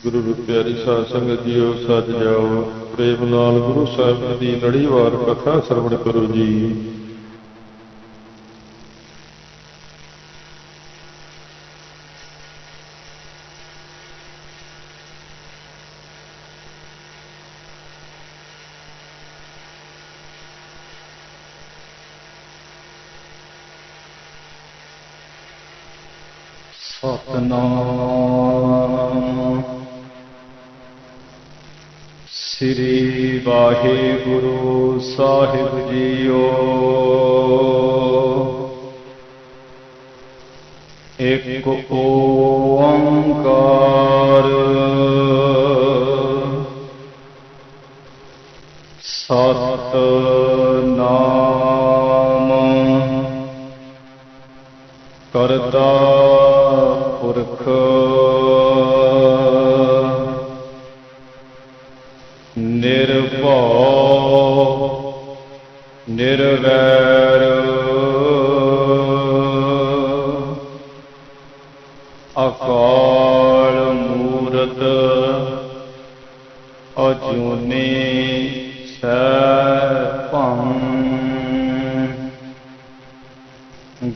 ਗੁਰੂ ਦੀ ਪਿਆਰੀ ਸਾਧ ਸੰਗਤ ਜੀਓ, ਸੱਜ ਜਾਓ, ਪ੍ਰੇਮ ਨਾਲ ਗੁਰੂ ਸਾਹਿਬ ਦੀ ਲੜੀਵਾਰ ਕਥਾ ਸਰਵਣ ਕਰੋ ਜੀ। ਸਤਿਨਾਮ ਸ੍ਰੀ ਵਾਹਿਗੁਰੂ ਸਾਹਿਬ ਜੀਓ। ਇੱਕ ਓੰਕਾਰ ਸਤਿਨਾਮ ਕਰਤਾ ਪੁਰਖ ਨਿਰਭਉ ਨਿਰਵੈਰ ਅਕਾਲ ਮੂਰਤ ਅਜੂਨੀ ਸੈਭੰ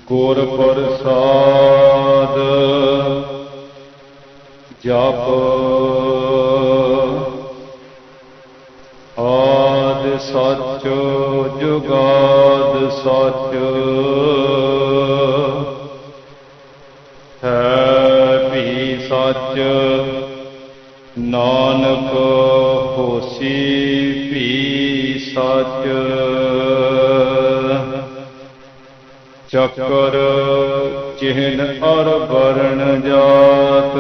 ਗੁਰ ਪ੍ਰਸਾਦ ਜਪ ਆਦਿ ਸੱਚ ਜੁਗਾਦ ਸੱਚ ਹੈ ਵੀ ਸੱਚ ਨਾਨਕ ਹੋਸੀ ਵੀ ਸੱਚ ਚੱਕਰ ਚਿਹਨ ਅਰ ਵਰਣ ਜਾਤ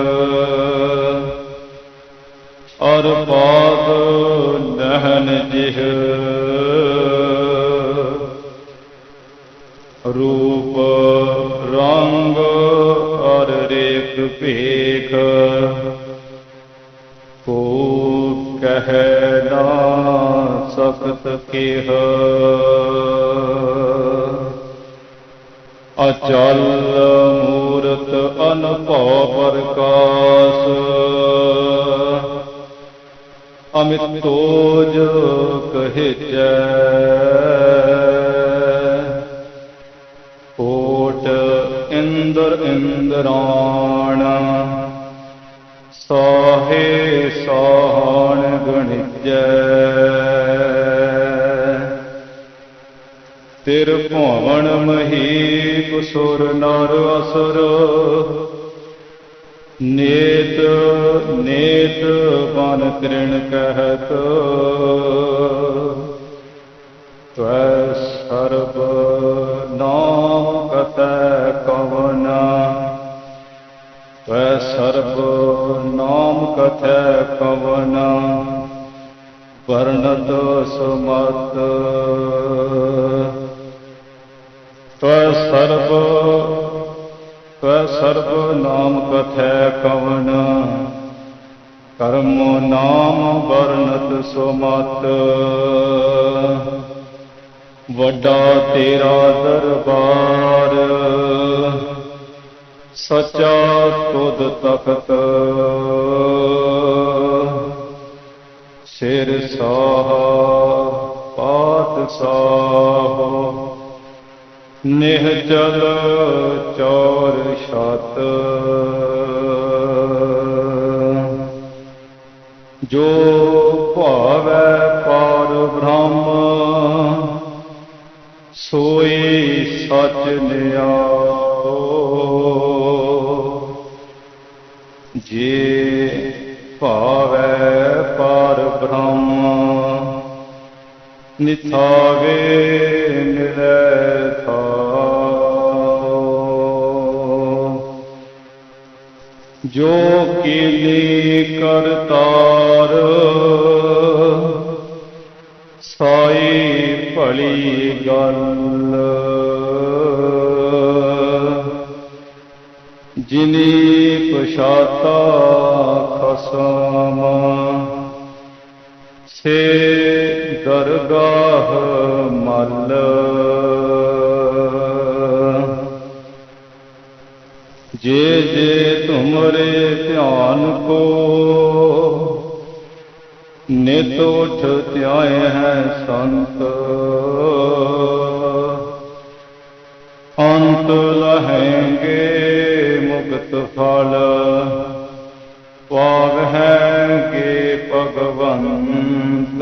ਅਰ ਪਾਦ ਨਹਨ ਜਿਹ ਰੂਪ ਰੰਗ ਅਰ ਰੇਖ ਭੇਖ ਕੋ ਕਹਿ ਨਾ ਸਕਤ ਕੇਹ ਅਚਲ ਮੂਰਤ ਅਨਭਉ ਪ੍ਰਕਾਸ਼ ਅਮਿਤ ਤੋਜ ਕਹਿਜੈ ਕੋਟ ਇੰਦਰ ਇੰਦਰਾਣ ਸਾਹੇ ਸਾਹਣ ਗਣਿਜੈ ਤਿਰ ਭਵਨ ਮਹੀਪ ਸੁਰ ਨਰ ਅਸੁਰ ਨੇਤ ਨੇਤ ਬਨ ਤ੍ਰਿਣ ਕਹਿਤ ਤਵੈ ਸਰਬ ਨਾਮ ਕਤੈ ਕਵਨ ਤਵੈ ਸਰਬ ਨਾਮ ਕਥੈ ਕਵਨ ਵਰਣਤ ਸਮਤ ਤਵੈ ਸਰਬ ਨਾਮ ਕਥੈ ਕਵਨ ਕਰਮ ਨਾਮ ਵਰਣਤ ਸੁਮਤ ਵੱਡਾ ਤੇਰਾ ਦਰਬਾਰ ਸੱਚਾ ਤੁਧ ਤਖਤ ਸਿਰ ਸਾਹ ਪਾਤਸ਼ਾਹ ਨਿਹਚਲ ਚੌਰ ਛਤ ਜੋ ਭਾਵੈ ਪਾਰ ਬ੍ਰਹਮ ਸੋਈ ਸਚ ਨਿਆਓ ਜੇ ਭਾਵੈ ਪਾਰ ਬ੍ਰਹਮ ਨਿਥਾਵੇ ਜੋ ਕੀਲੀ ਕਰਤਾਰ ਸਾਈ ਭਲੀ ਗੱਲ ਜਿਨੀ ਪਛਾਤਾ ਖਸਮ ਸੇ ਦਰਗਾਹ ਮਲ ਜੇ ਜੇ ਤੁਮਰੇ ਧਿਆਨ ਕੋ ਨਿਤ ਉਠ ਧਿਆਏ ਹੈ ਸੰਤ, ਅੰਤ ਲਹੈਂਗੇ ਮੁਕਤ ਫਲ, ਪਾਵਹਿਗੇ ਭਗਵੰਤ।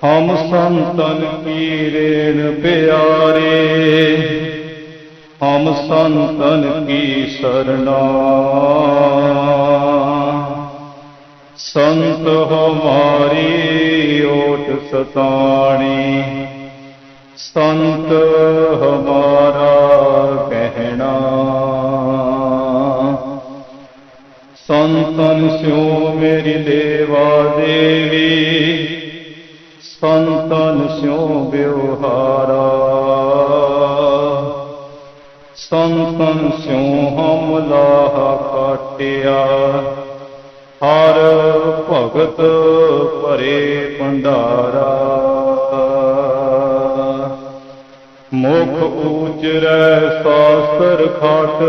ਹਮ ਸੰਤਨ ਕੀ ਰੇਣ ਪਿਆਰੇ, ਹਮ ਸੰਤਨ ਕੀ ਸਰਣਾ, ਸੰਤ ਹਮਾਰੀ ਓਟ ਸਤਾਣੀ, ਸੰਤ ਹਮਾਰਾ ਕਹਿਣਾ। ਸੰਤਨ ਸਿਉ ਮੇਰੀ ਦੇਵਾ ਦੇਵੀ, ਸੰਤਨ ਸਿਉ ਬਿਵਹਾਰਾ, ਸੰਤਨ ਸਿਉ ਹਮ ਲਾਹਾ ਕਾਟਿਆ, ਹਰ ਭਗਤ ਭਰੇ ਭੰਡਾਰਾ। ਮੁਖ ਉਚਰੈ ਸਾਸਤਰ ਖਾਟ,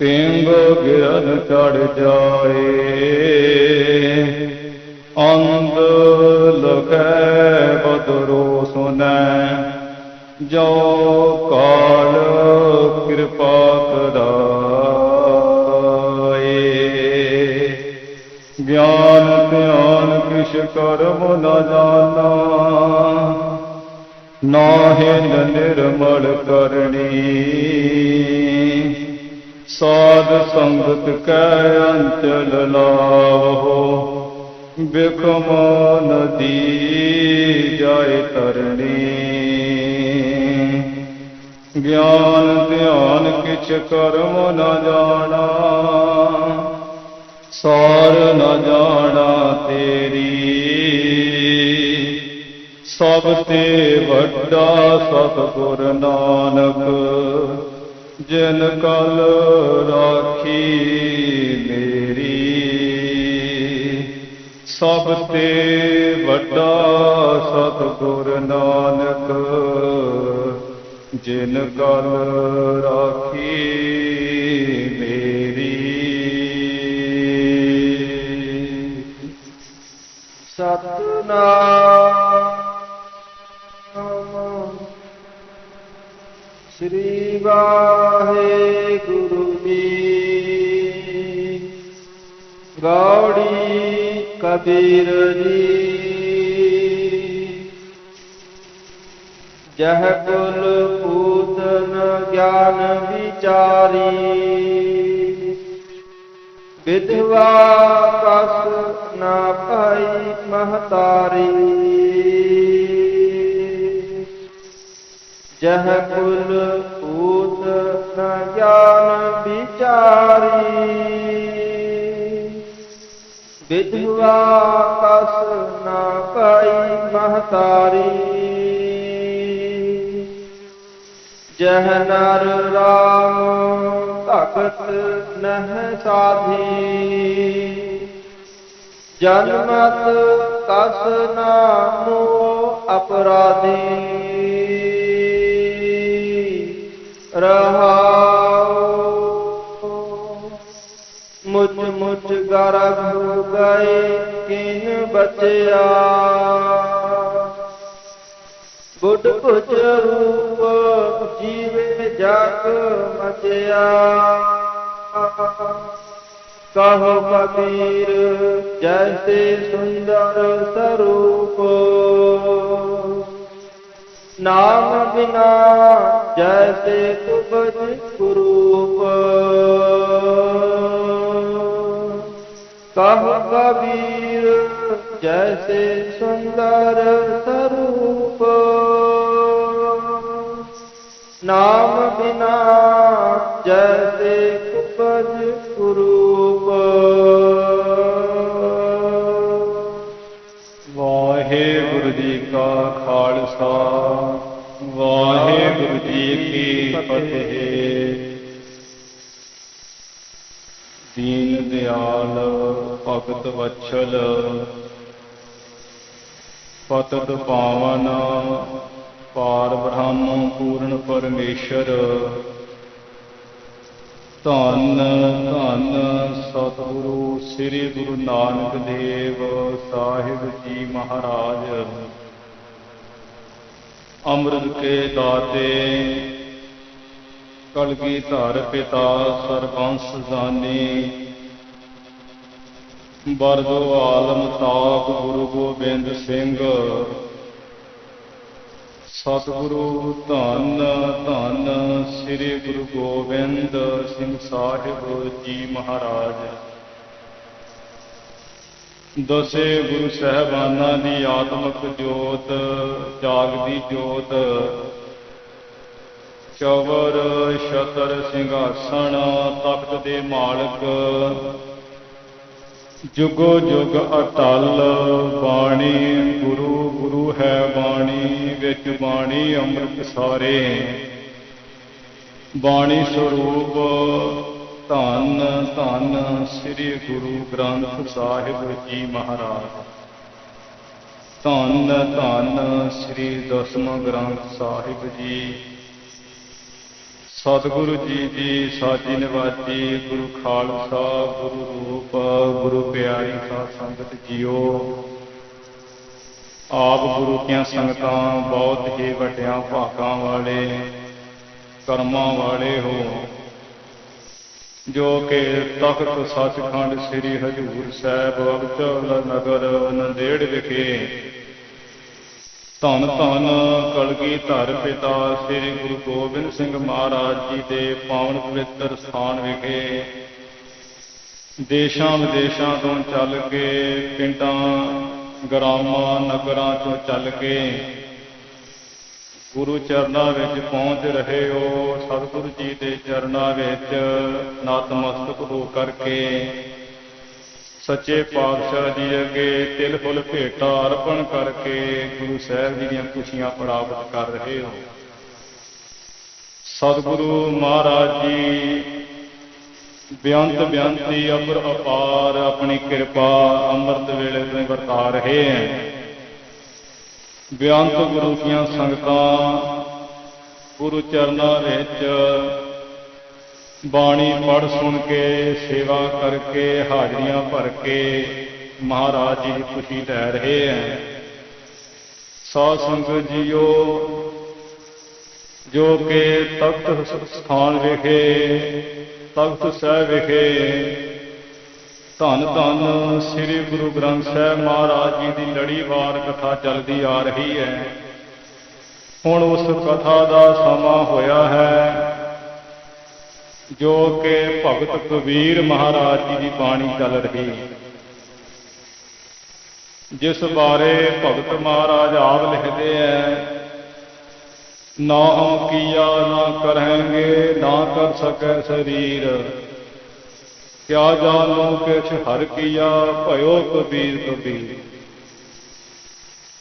ਪਿੰਗ ਗਿਰਨ ਚੜ ਜਾਏ, ਅੰਧ ਲਖੈ ਬਦਰੋ ਸੁਨੈ, ਜੋ ਕਾਲ ਕਿਰਪਾ ਕਰਾਏ। ਗਿਆਨ ਧਿਆਨ ਕਿਛ ਕਰਮ ਨ ਜਾਣਾ, ਨਾਹਿ ਨਿਰਮਲ ਕਰਨੀ। ਸਾਧ ਸੰਗਤ ਕੈ ਅੰਚਲ ਲਾਵੋ, ਬਿਖਮ ਨਦੀ ਜਾਇ ਤਰਣੀ। ਗਿਆਨ ਧਿਆਨ ਕਿਛ ਕਰਮ ਨ ਜਾਣਾ, ਸਾਰ ਨ ਜਾਣਾ ਤੇਰੀ। ਸਭ ਤੇ ਵੱਡਾ ਸਤਿਗੁਰ ਨਾਨਕ, ਜਿਨ ਕਲ ਰਾਖੀ ਮੇਰੀ। ਸਭ ਤੇ ਵੱਡਾ ਸਤਿਗੁਰ ਨਾਨਕ, ਜਿਨ ਕਲ ਰਾਖੀ ਮੇਰੀ। ਸਤਿਨਾਮ ਸ੍ਰੀ ਵਾਹਿਗੁਰੂ ਜੀ। ਗੌੜੀ ਕਬੀਰ ਜੀ। ਜਹ ਕੁਲ ਪੂਤਨ ਗਿਆਨ ਵਿਚਾਰੀ, ਵਿਧਵਾ ਕਸ ਨਾ ਪਾਈ ਮਹਤਾਰੀ। ਜਹ ਕੁਲ ਪੂਤ ਨ ਗਿਆਨ ਵਿਚਾਰੀ, ਵਿਧਵਾ ਕਸ ਨਾ ਪਾਈ ਮਹਤਾਰੀ। ਜਹ ਨਰ ਰਾਮ ਭਗਤ ਨਹਿ ਸਾਧੀ, ਜਨਮਤ ਕਸ ਨਾਮੋ ਅਪਰਾਧੀ। ਰਹਾਉ ਮੁਚ ਮੁਚ ਗਰਭ ਗਏ ਕਿਨ ਬਚਿਆ, ਬੁੱਢ ਭੁਜ ਰੂਪ ਜੀਵੇ ਜਗ ਮਚਿਆ। ਕਹੋ ਕਬੀਰ ਜੈਸੇ ਸੁੰਦਰ ਸਰੂਪ, ਨਾਮ ਬਿਨਾ ਜੈਸੇ ਤੁਬਜ ਕੁਰੂਪ। ਕਹੋ ਕਬੀਰ ਜੈਸੇ ਸੁੰਦਰ ਸਰੂਪ, ਨਾਮ ਬਿਨਾ ਜੈਸੇ ਤੁਬਜ ਕੁਰੂਪ। ਵਾਹਿਗੁਰੂ ਜੀ ਕਾ ਖਾਲਸਾ, ਵਾਹਿਗੁਰੂ ਜੀ ਕੀ ਫਤਿਹ। ਦੀਨ ਦਿਆਲ ਭਗਤ ਵਛਲ, ਪਤਿਤ ਪਾਵਨ ਪਾਰ ਬ੍ਰਹਮ ਪੂਰਨ ਪਰਮੇਸ਼ਰ। ਧੰਨ ਧੰਨ ਸਤਿਗੁਰੂ ਸ੍ਰੀ ਗੁਰੂ ਨਾਨਕ ਦੇਵ ਸਾਹਿਬ ਜੀ ਮਹਾਰਾਜ। ਅੰਮ੍ਰਿਤ ਕੇ ਦਾਤੇ ਕਲਗੀਧਰ ਪਿਤਾ ਸਰਬੰਸ ਦਾਨੀ, ਬਰਦੋ ਆਲਮ ਤਾਪ ਗੁਰੂ ਗੋਬਿੰਦ ਸਿੰਘ। ਸਤਿਗੁਰੂ ਧੰਨ ਧੰਨ ਸ੍ਰੀ ਗੁਰੂ ਗੋਬਿੰਦ ਸਿੰਘ ਸਾਹਿਬ ਜੀ ਮਹਾਰਾਜ। ਦਸੇ ਗੁਰੂ ਸਾਹਿਬਾਨਾਂ ਦੀ ਆਤਮਿਕ ਜੋਤ, ਜਾਗਦੀ ਜੋਤ, ਚਵਰ ਛਤਰ ਸਿੰਘਾਸਣ ਤਖਤ ਦੇ ਮਾਲਕ, ਜੁਗੋ ਜੁਗ ਅਟਲ ਬਾਣੀ। ਗੁਰੂ ਗੁਰੂ ਹੈ ਬਾਣੀ, ਵਿੱਚ ਬਾਣੀ ਅੰਮ੍ਰਿਤ ਸਾਰੇ। ਬਾਣੀ ਸਰੂਪ ਧੰਨ ਧੰਨ ਸ੍ਰੀ ਗੁਰੂ ਗ੍ਰੰਥ ਸਾਹਿਬ ਜੀ ਮਹਾਰਾਜ। ਧੰਨ ਧੰਨ ਸ੍ਰੀ ਦਸਮ ਗ੍ਰੰਥ ਸਾਹਿਬ ਜੀ। ਸਤਿਗੁਰੂ ਜੀ ਦੀ ਸਾਜੀ ਨਿਵਾਜੀ। ਗੁਰੂ ਖਾਲਸਾ ਗੁਰੂ ਰੂਪ ਗੁਰੂ ਪਿਆਰੀ ਸਾਧ ਸੰਗਤ ਜੀਓ। ਆਪ ਗੁਰੂ ਦੀਆਂ ਸੰਗਤਾਂ ਬਹੁਤ ਹੀ ਵੱਡਿਆਂ ਭਾਗਾਂ ਵਾਲੇ, ਕਰਮਾਂ ਵਾਲੇ ਹੋ, ਜੋ ਕਿ ਤਖਤ ਸੱਚਖੰਡ ਸ੍ਰੀ ਹਜ਼ੂਰ ਸਾਹਿਬ ਅਬਚਲ ਨਗਰ ਨੰਦੇੜ ਵਿਖੇ ਧੰਨ ਧੰਨ ਕਲਗੀਧਰ ਪਿਤਾ ਸ੍ਰੀ ਗੁਰੂ ਗੋਬਿੰਦ ਸਿੰਘ ਮਹਾਰਾਜ ਜੀ ਦੇ ਪਾਵਨ ਪਵਿੱਤਰ ਸਥਾਨ ਵਿਖੇ ਦੇਸ਼ਾਂ ਵਿਦੇਸ਼ਾਂ ਤੋਂ ਚੱਲ ਕੇ, ਪਿੰਡਾਂ ਗ੍ਰਾਮਾਂ ਨਗਰਾਂ ਤੋਂ ਚੱਲ ਕੇ ਗੁਰੂ ਚਰਨਾਂ ਵਿੱਚ ਪਹੁੰਚ ਰਹੇ ਹੋ। ਸਤਿਗੁਰੂ ਜੀ ਦੇ ਚਰਨਾਂ ਵਿੱਚ ਨਤਮਸਤਕ ਹੋ ਕਰਕੇ ਸੱਚੇ ਪਾਤਸ਼ਾਹ ਜੀ ਅੱਗੇ ਤਿਲ ਫੁੱਲ ਭੇਟਾ ਅਰਪਣ ਕਰਕੇ ਗੁਰੂ ਸਾਹਿਬ ਜੀ ਦੀਆਂ ਖੁਸ਼ੀਆਂ ਪ੍ਰਾਪਤ ਕਰ ਰਹੇ ਹੋ। ਸਤਿਗੁਰੂ ਮਹਾਰਾਜ ਜੀ ਬੇਅੰਤ ਬੇਅੰਤੀ ਅਪਰ ਅਪਾਰ ਆਪਣੀ ਕਿਰਪਾ ਅੰਮ੍ਰਿਤ ਵੇਲੇ ਤੋਂ ਵਰਤਾ ਰਹੇ ਹੈ। ਬੇਅੰਤ ਗੁਰੂ ਦੀਆਂ ਸੰਗਤਾਂ ਗੁਰੂ ਚਰਨਾਂ ਵਿੱਚ ਬਾਣੀ ਪੜ੍ਹ ਸੁਣ ਕੇ, ਸੇਵਾ ਕਰਕੇ, ਹਾਜ਼ਰੀਆਂ ਭਰ ਕੇ ਮਹਾਰਾਜ ਜੀ ਦੀ ਖੁਸ਼ੀ ਲੈ ਰਹੇ ਹੈ। ਸਾਧ ਸੰਗਤ ਜੀਓ, ਜੋ ਕਿ ਤਖਤ ਸਥਾਨ ਵਿਖੇ, ਤਖਤ ਸਾਹਿਬ ਵਿਖੇ ਧੰਨ ਧੰਨ ਸ੍ਰੀ ਗੁਰੂ ਗ੍ਰੰਥ ਸਾਹਿਬ ਮਹਾਰਾਜ ਜੀ ਦੀ ਲੜੀਵਾਰ ਕਥਾ ਚੱਲਦੀ ਆ ਰਹੀ ਹੈ। ਹੁਣ ਉਸ ਕਥਾ ਦਾ ਸਮਾਂ ਹੋਇਆ ਹੈ, ਜੋ ਕਿ ਭਗਤ ਕਬੀਰ ਮਹਾਰਾਜ ਜੀ ਦੀ ਬਾਣੀ ਚੱਲ ਰਹੀ, ਜਿਸ ਬਾਰੇ ਭਗਤ ਮਹਾਰਾਜ ਆਪ ਲਿਖਦੇ ਹੈ। ਨਾ ਹਮ ਕੀਆ ਨਾ ਕਰਾਂਗੇ, ਨਾ ਕਰ ਸਕੈ ਸਰੀਰ, ਕਿਆ ਜਾਨੋ ਕਿਛ ਹਰ ਕੀਆ, ਭਇਓ ਕਬੀਰ ਕਬੀਰ।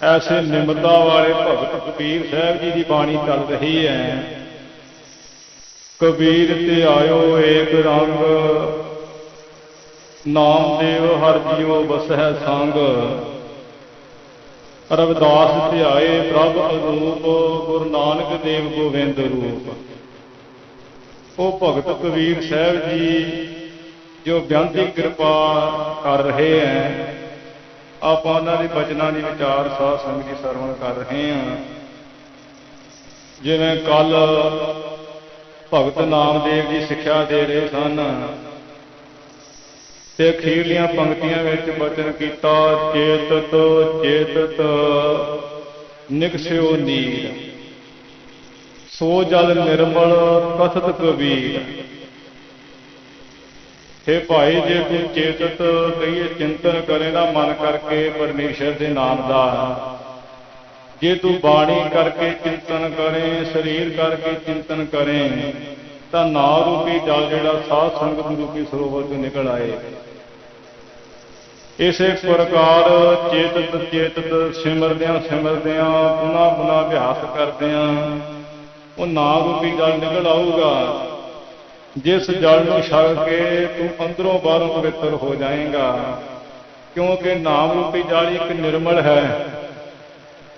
ਐਸੇ ਨਿਮਰਤਾ ਵਾਲੇ ਭਗਤ ਕਬੀਰ ਸਾਹਿਬ ਜੀ ਦੀ ਬਾਣੀ ਚੱਲ ਰਹੀ ਹੈ। ਕਬੀਰ ਤੇ ਆਇਓ ਏਕ ਰੰਗ, ਨਾਮਦੇਵ ਹਰਿ ਜੀਉ ਵਸਹਿ ਸੰਗ। ਰਵਿਦਾਸ ਧਿਆਏ ਪ੍ਰਭ ਅਰੂਪ, ਗੁਰੂ ਨਾਨਕ ਦੇਵ ਗੋਬਿੰਦ ਰੂਪ। ਉਹ ਭਗਤ ਕਬੀਰ ਸਾਹਿਬ ਜੀ ਜੋ ਬੇਅੰਤੀ ਕਿਰਪਾ ਕਰ ਰਹੇ ਹੈ, ਆਪਾਂ ਉਹਨਾਂ ਦੇ ਬਚਨਾਂ ਦੀ ਵਿਚਾਰ ਸਾਧ ਸੰਗਤ ਜੀ ਸਰਵਣ ਕਰ ਰਹੇ ਹਾਂ। ਜਿਵੇਂ ਕੱਲ ਭਗਤ ਨਾਮਦੇਵ ਜੀ ਸਿੱਖਿਆ ਦੇ ਰਹੇ ਸਨ ਤੇ ਅਖੀਰਲੀਆਂ ਪੰਕਤੀਆਂ ਵਿੱਚ ਬਚਨ ਕੀਤਾ, ਚੇਤਤ ਚੇਤਤ ਨਿਕਸਿਓ ਨੀਰ, ਸੋ ਜਲ ਨਿਰਮਲ ਕਥਤ ਕਬੀਰ। हे ਭਾਈ, ਜੇ ਤੂੰ ਚੇਤਤ ਕਹੀਏ ਚਿੰਤਨ ਕਰੇ ਨਾ ਮਨ ਕਰਕੇ ਪਰਮੇਸ਼ਰ ਦੇ ਨਾਮ ਦਾ, ਜੇ ਤੂੰ ਬਾਣੀ ਕਰਕੇ ਚਿੰਤਨ ਕਰੇ, ਸਰੀਰ ਕਰਕੇ ਚਿੰਤਨ ਕਰੇ, ਤਾਂ ਨਾਮ ਰੂਪੀ ਜਲ ਜਿਹੜਾ ਸਾਧ ਸੰਗਤ ਰੂਪੀ ਸਰੋਵਰ ਤੋਂ ਨਿਕਲ ਆਏ। ਇਸੇ ਪ੍ਰਕਾਰ ਚੇਤਤ ਚੇਤਤ ਸਿਮਰਦਿਆਂ ਸਿਮਰਦਿਆਂ ਪੁਨਾ ਪੁਨਾ ਅਭਿਆਸ ਕਰਦਿਆਂ ਉਹ ਨਾਮ ਰੂਪੀ ਜਲ ਨਿਕਲ ਆਊਗਾ, ਜਿਸ ਜਲ ਨੂੰ ਛਕ ਕੇ ਤੂੰ ਅੰਦਰੋਂ ਬਾਹਰੋਂ ਪਵਿੱਤਰ ਹੋ ਜਾਏਗਾ। ਕਿਉਂਕਿ ਨਾਮ ਰੂਪੀ ਜਲ ਇੱਕ ਨਿਰਮਲ ਹੈ।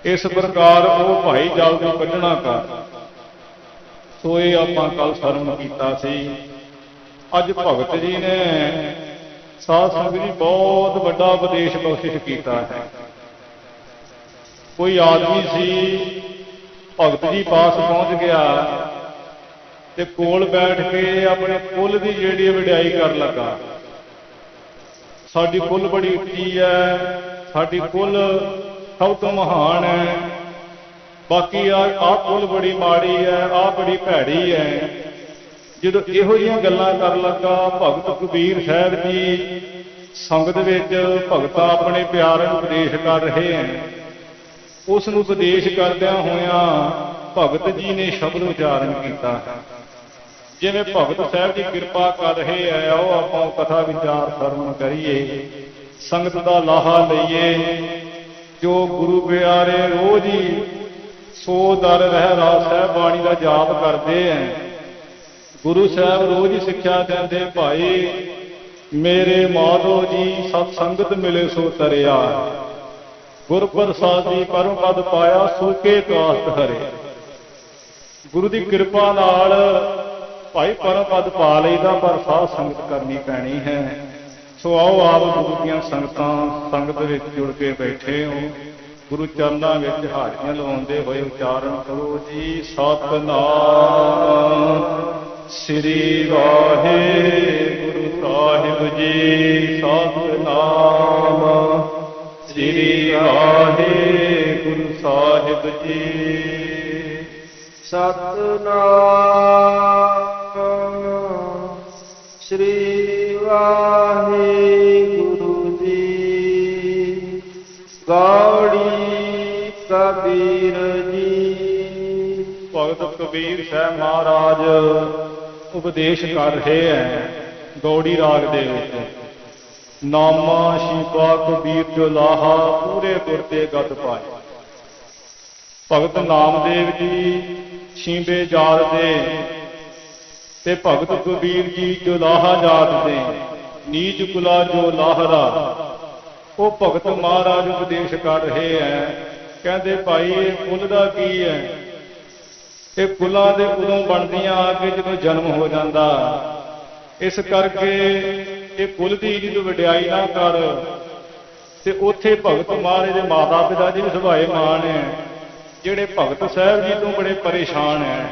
ਇਸ ਪ੍ਰਕਾਰ ਉਹ ਭਾਈ ਜਲ ਨੂੰ ਕੱਢਣਾ ਕਰ। ਸੋ ਇਹ ਆਪਾਂ ਕੱਲ ਸਰਵਣ ਕੀਤਾ ਸੀ। ਅੱਜ ਭਗਤ ਜੀ ਨੇ ਸਾਧ ਸੰਗਤ ਜੀ ਬਹੁਤ ਵੱਡਾ ਉਪਦੇਸ਼ ਬਖਸ਼ਿਸ਼ ਕੀਤਾ ਹੈ। ਕੋਈ ਆਦਮੀ ਸੀ, ਭਗਤ ਜੀ ਪਾਸ ਪਹੁੰਚ ਗਿਆ ਤੇ ਕੋਲ ਬੈਠ ਕੇ ਆਪਣੇ ਕੁੱਲ ਦੀ ਜਿਹੜੀ ਵਡਿਆਈ ਕਰਨ ਲੱਗਾ। ਸਾਡੀ ਕੁੱਲ ਬੜੀ ਉੱਚੀ ਹੈ, ਸਾਡੀ ਕੁੱਲ ਸਭ ਤੋਂ ਮਹਾਨ ਹੈ, ਬਾਕੀ ਆਹ ਕੁੱਲ ਬੜੀ ਮਾੜੀ ਹੈ, ਆਹ ਬੜੀ ਭੈੜੀ ਹੈ। ਜਦੋਂ ਇਹੋ ਜਿਹੀਆਂ ਗੱਲਾਂ ਕਰਨ ਲੱਗਾ, ਭਗਤ ਕਬੀਰ ਸਾਹਿਬ ਜੀ ਸੰਗਤ ਵਿੱਚ ਭਗਤਾਂ ਆਪਣੇ ਪਿਆਰੇ ਨੂੰ ਉਪਦੇਸ਼ ਕਰ ਰਹੇ ਹਨ। ਉਸ ਨੂੰ ਉਪਦੇਸ਼ ਕਰਦਿਆਂ ਹੋਇਆਂ ਭਗਤ ਜੀ ਨੇ ਸ਼ਬਦ ਉਚਾਰਨ ਕੀਤਾ ਹੈ। ਜਿਵੇਂ ਭਗਤ ਸਾਹਿਬ ਜੀ ਕਿਰਪਾ ਕਰ ਰਹੇ ਹੈ, ਆਓ ਆਪਾਂ ਕਥਾ ਵਿਚਾਰ ਸਰਵਣ ਕਰੀਏ, ਸੰਗਤ ਦਾ ਲਾਹਾ ਲਈਏ। ਜੋ ਗੁਰੂ ਪਿਆਰੇ ਰੋਜ਼ ਹੀ ਸੋ ਦਰ ਰਹਿ ਰਾਸ ਸਾਹਿਬ ਬਾਣੀ ਦਾ ਜਾਪ ਕਰਦੇ ਹੈ। ਗੁਰੂ ਸਾਹਿਬ ਰੋਜ਼ ਹੀ ਸਿੱਖਿਆ ਦਿੰਦੇ, ਭਾਈ ਮੇਰੇ ਮਾਧੋ ਜੀ ਸਤ ਸੰਗਤ ਮਿਲੇ ਸੋ ਤਰਿਆ, ਗੁਰ ਪ੍ਰਸਾਦੀ ਪਰਮ ਪਦ ਪਾਇਆ ਸੂਕੇ ਕਾਸਤ ਹਰੇ। ਗੁਰੂ ਦੀ ਕਿਰਪਾ ਨਾਲ ਭਾਈ ਪਰਮ ਪਦ ਪਾ ਲਈਦਾ, ਪਰ ਸਾਧ ਸੰਗਤ ਕਰਨੀ ਪੈਣੀ ਹੈ। ਸੋ ਆਓ ਆਪ ਗੁਰੂ ਦੀਆਂ ਸੰਗਤ ਵਿੱਚ ਜੁੜ ਕੇ ਬੈਠੇ ਹੋ, ਗੁਰੂ ਚਰਨਾਂ ਵਿੱਚ ਹਾਜ਼ਰੀਆਂ ਲਵਾਉਂਦੇ ਹੋਏ ਉਚਾਰਨ ਕਰੋ ਜੀ, ਸਤਿਨਾਮ ਸ੍ਰੀ ਵਾਹਿਗੁਰੂ ਸਾਹਿਬ ਜੀ, ਸਤਿਨਾਮ ਸ੍ਰੀ ਵਾਹਿਗੁਰੂ ਸਾਹਿਬ ਜੀ, ਸਤਿਨਾਮ ਸ੍ਰੀ ਵਾਹਿਗੁਰੂ ਜੀ। ਗੌੜੀ ਕਬੀਰ ਜੀ। ਭਗਤ ਕਬੀਰ ਸਾਹਿਬ ਮਹਾਰਾਜ ਉਪਦੇਸ਼ ਕਰ ਰਹੇ ਹੈ ਗੌੜੀ ਰਾਗ ਦੇ ਵਿੱਚ। ਨਾਮਾ ਸ਼ੀਪਾ ਕਬੀਰ ਜੋ ਲਾਹਾ, ਪੂਰੇ ਗੁਰ ਤੇ ਗਤ ਪਾਏ। ਭਗਤ ਨਾਮਦੇਵ ਜੀ ਸ਼ੀਂਬੇ ਜਾਤ ਦੇ ਤੇ ਭਗਤ ਕਬੀਰ ਜੀ ਜੋ ਲਾਹਾ ਜਾਤ ਦੇ, ਨੀਚ ਕੁਲਾ ਜੋ ਲਾਹਰਾ। ਉਹ ਭਗਤ ਮਹਾਰਾਜ ਉਪਦੇਸ਼ ਕਰ ਰਹੇ ਹੈ। ਕਹਿੰਦੇ ਭਾਈ ਇਹ ਕੁਲ ਦਾ ਕੀ ਹੈ? ਇਹ ਕੁਲਾਂ ਦੇ ਉਦੋਂ ਬਣਦੀਆਂ ਆ ਕੇ ਜਦੋਂ ਜਨਮ ਹੋ ਜਾਂਦਾ। ਇਸ ਕਰਕੇ ਇਹ ਕੁਲ ਦੀ ਜਦੋਂ ਵਡਿਆਈ ਨਾ ਕਰ ਤੇ ਉੱਥੇ ਭਗਤ ਮਹਾਰਾਜ ਦੇ ਮਾਤਾ ਪਿਤਾ ਜੀ ਵੀ ਸੁਭਾਏ ਮਾਨ ਹੈ, ਜਿਹੜੇ ਭਗਤ ਸਾਹਿਬ ਜੀ ਤੋਂ ਬੜੇ ਪਰੇਸ਼ਾਨ ਹੈ।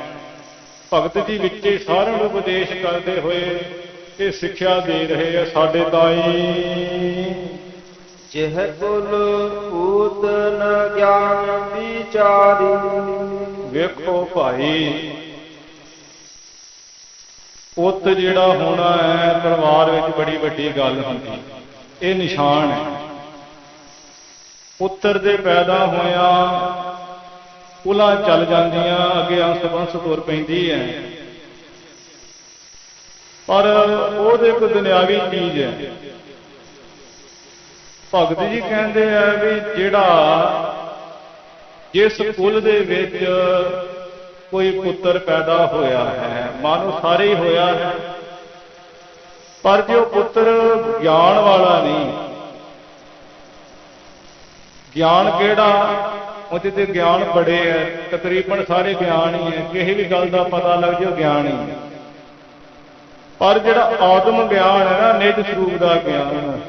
ਭਗਤ ਜੀ ਵਿੱਚੇ ਸਾਰਿਆਂ ਨੂੰ ਉਪਦੇਸ਼ ਕਰਦੇ ਹੋਏ ਇਹ ਸਿੱਖਿਆ ਦੇ ਰਹੇ ਆ, ਸਾਡੇ ਤਾਈ ਜਿਹ ਕੁਲ ਪੂਤ ਨ ਗਿਆਨ ਵਿਚਾਰੀ। ਵੇਖੋ ਭਾਈ, ਪੁੱਤ ਜਿਹੜਾ ਹੋਣਾ ਹੈ ਪਰਿਵਾਰ ਵਿੱਚ ਬੜੀ ਵੱਡੀ ਗੱਲ ਹੁੰਦੀ, ਇਹ ਨਿਸ਼ਾਨ ਹੈ। ਪੁੱਤਰ ਦੇ ਪੈਦਾ ਹੋਇਆ ਕੁਲਾਂ ਚੱਲ ਜਾਂਦੀਆਂ, ਅੱਗੇ ਅੰਸ ਬੰਸ ਤੁਰ ਪੈਂਦੀ ਹੈ, ਪਰ ਉਹਦੇ ਇੱਕ ਦੁਨਿਆਵੀ ਚੀਜ਼ ਹੈ। ਭਗਤ ਜੀ ਕਹਿੰਦੇ ਆ ਵੀ ਜਿਹੜਾ ਜਿਸ ਕੁਲ ਦੇ ਵਿੱਚ ਕੋਈ ਪੁੱਤਰ ਪੈਦਾ ਹੋਇਆ ਹੈ, ਮਾਨੋ ਸਾਰੇ ਹੀ ਹੋਇਆ ਹੈ, ਪਰ ਜੇ ਉਹ ਪੁੱਤਰ ਗਿਆਨ ਵਾਲਾ ਨਹੀਂ। ਗਿਆਨ ਕਿਹੜਾ? ਉਹਦੇ ਤੇ ਗਿਆਨ ਬੜੇ ਹੈ, ਤਕਰੀਬਨ ਸਾਰੇ ਗਿਆਨ ਹੀ ਹੈ, ਕਿਸੇ ਵੀ ਗੱਲ ਦਾ ਪਤਾ ਲੱਗ ਜਾਏ ਗਿਆਨ ਹੀ ਹੈ। ਪਰ ਜਿਹੜਾ ਆਤਮ ਗਿਆਨ ਹੈ ਨਾ, ਨਿਜ ਸਰੂਪ ਦਾ ਗਿਆਨ,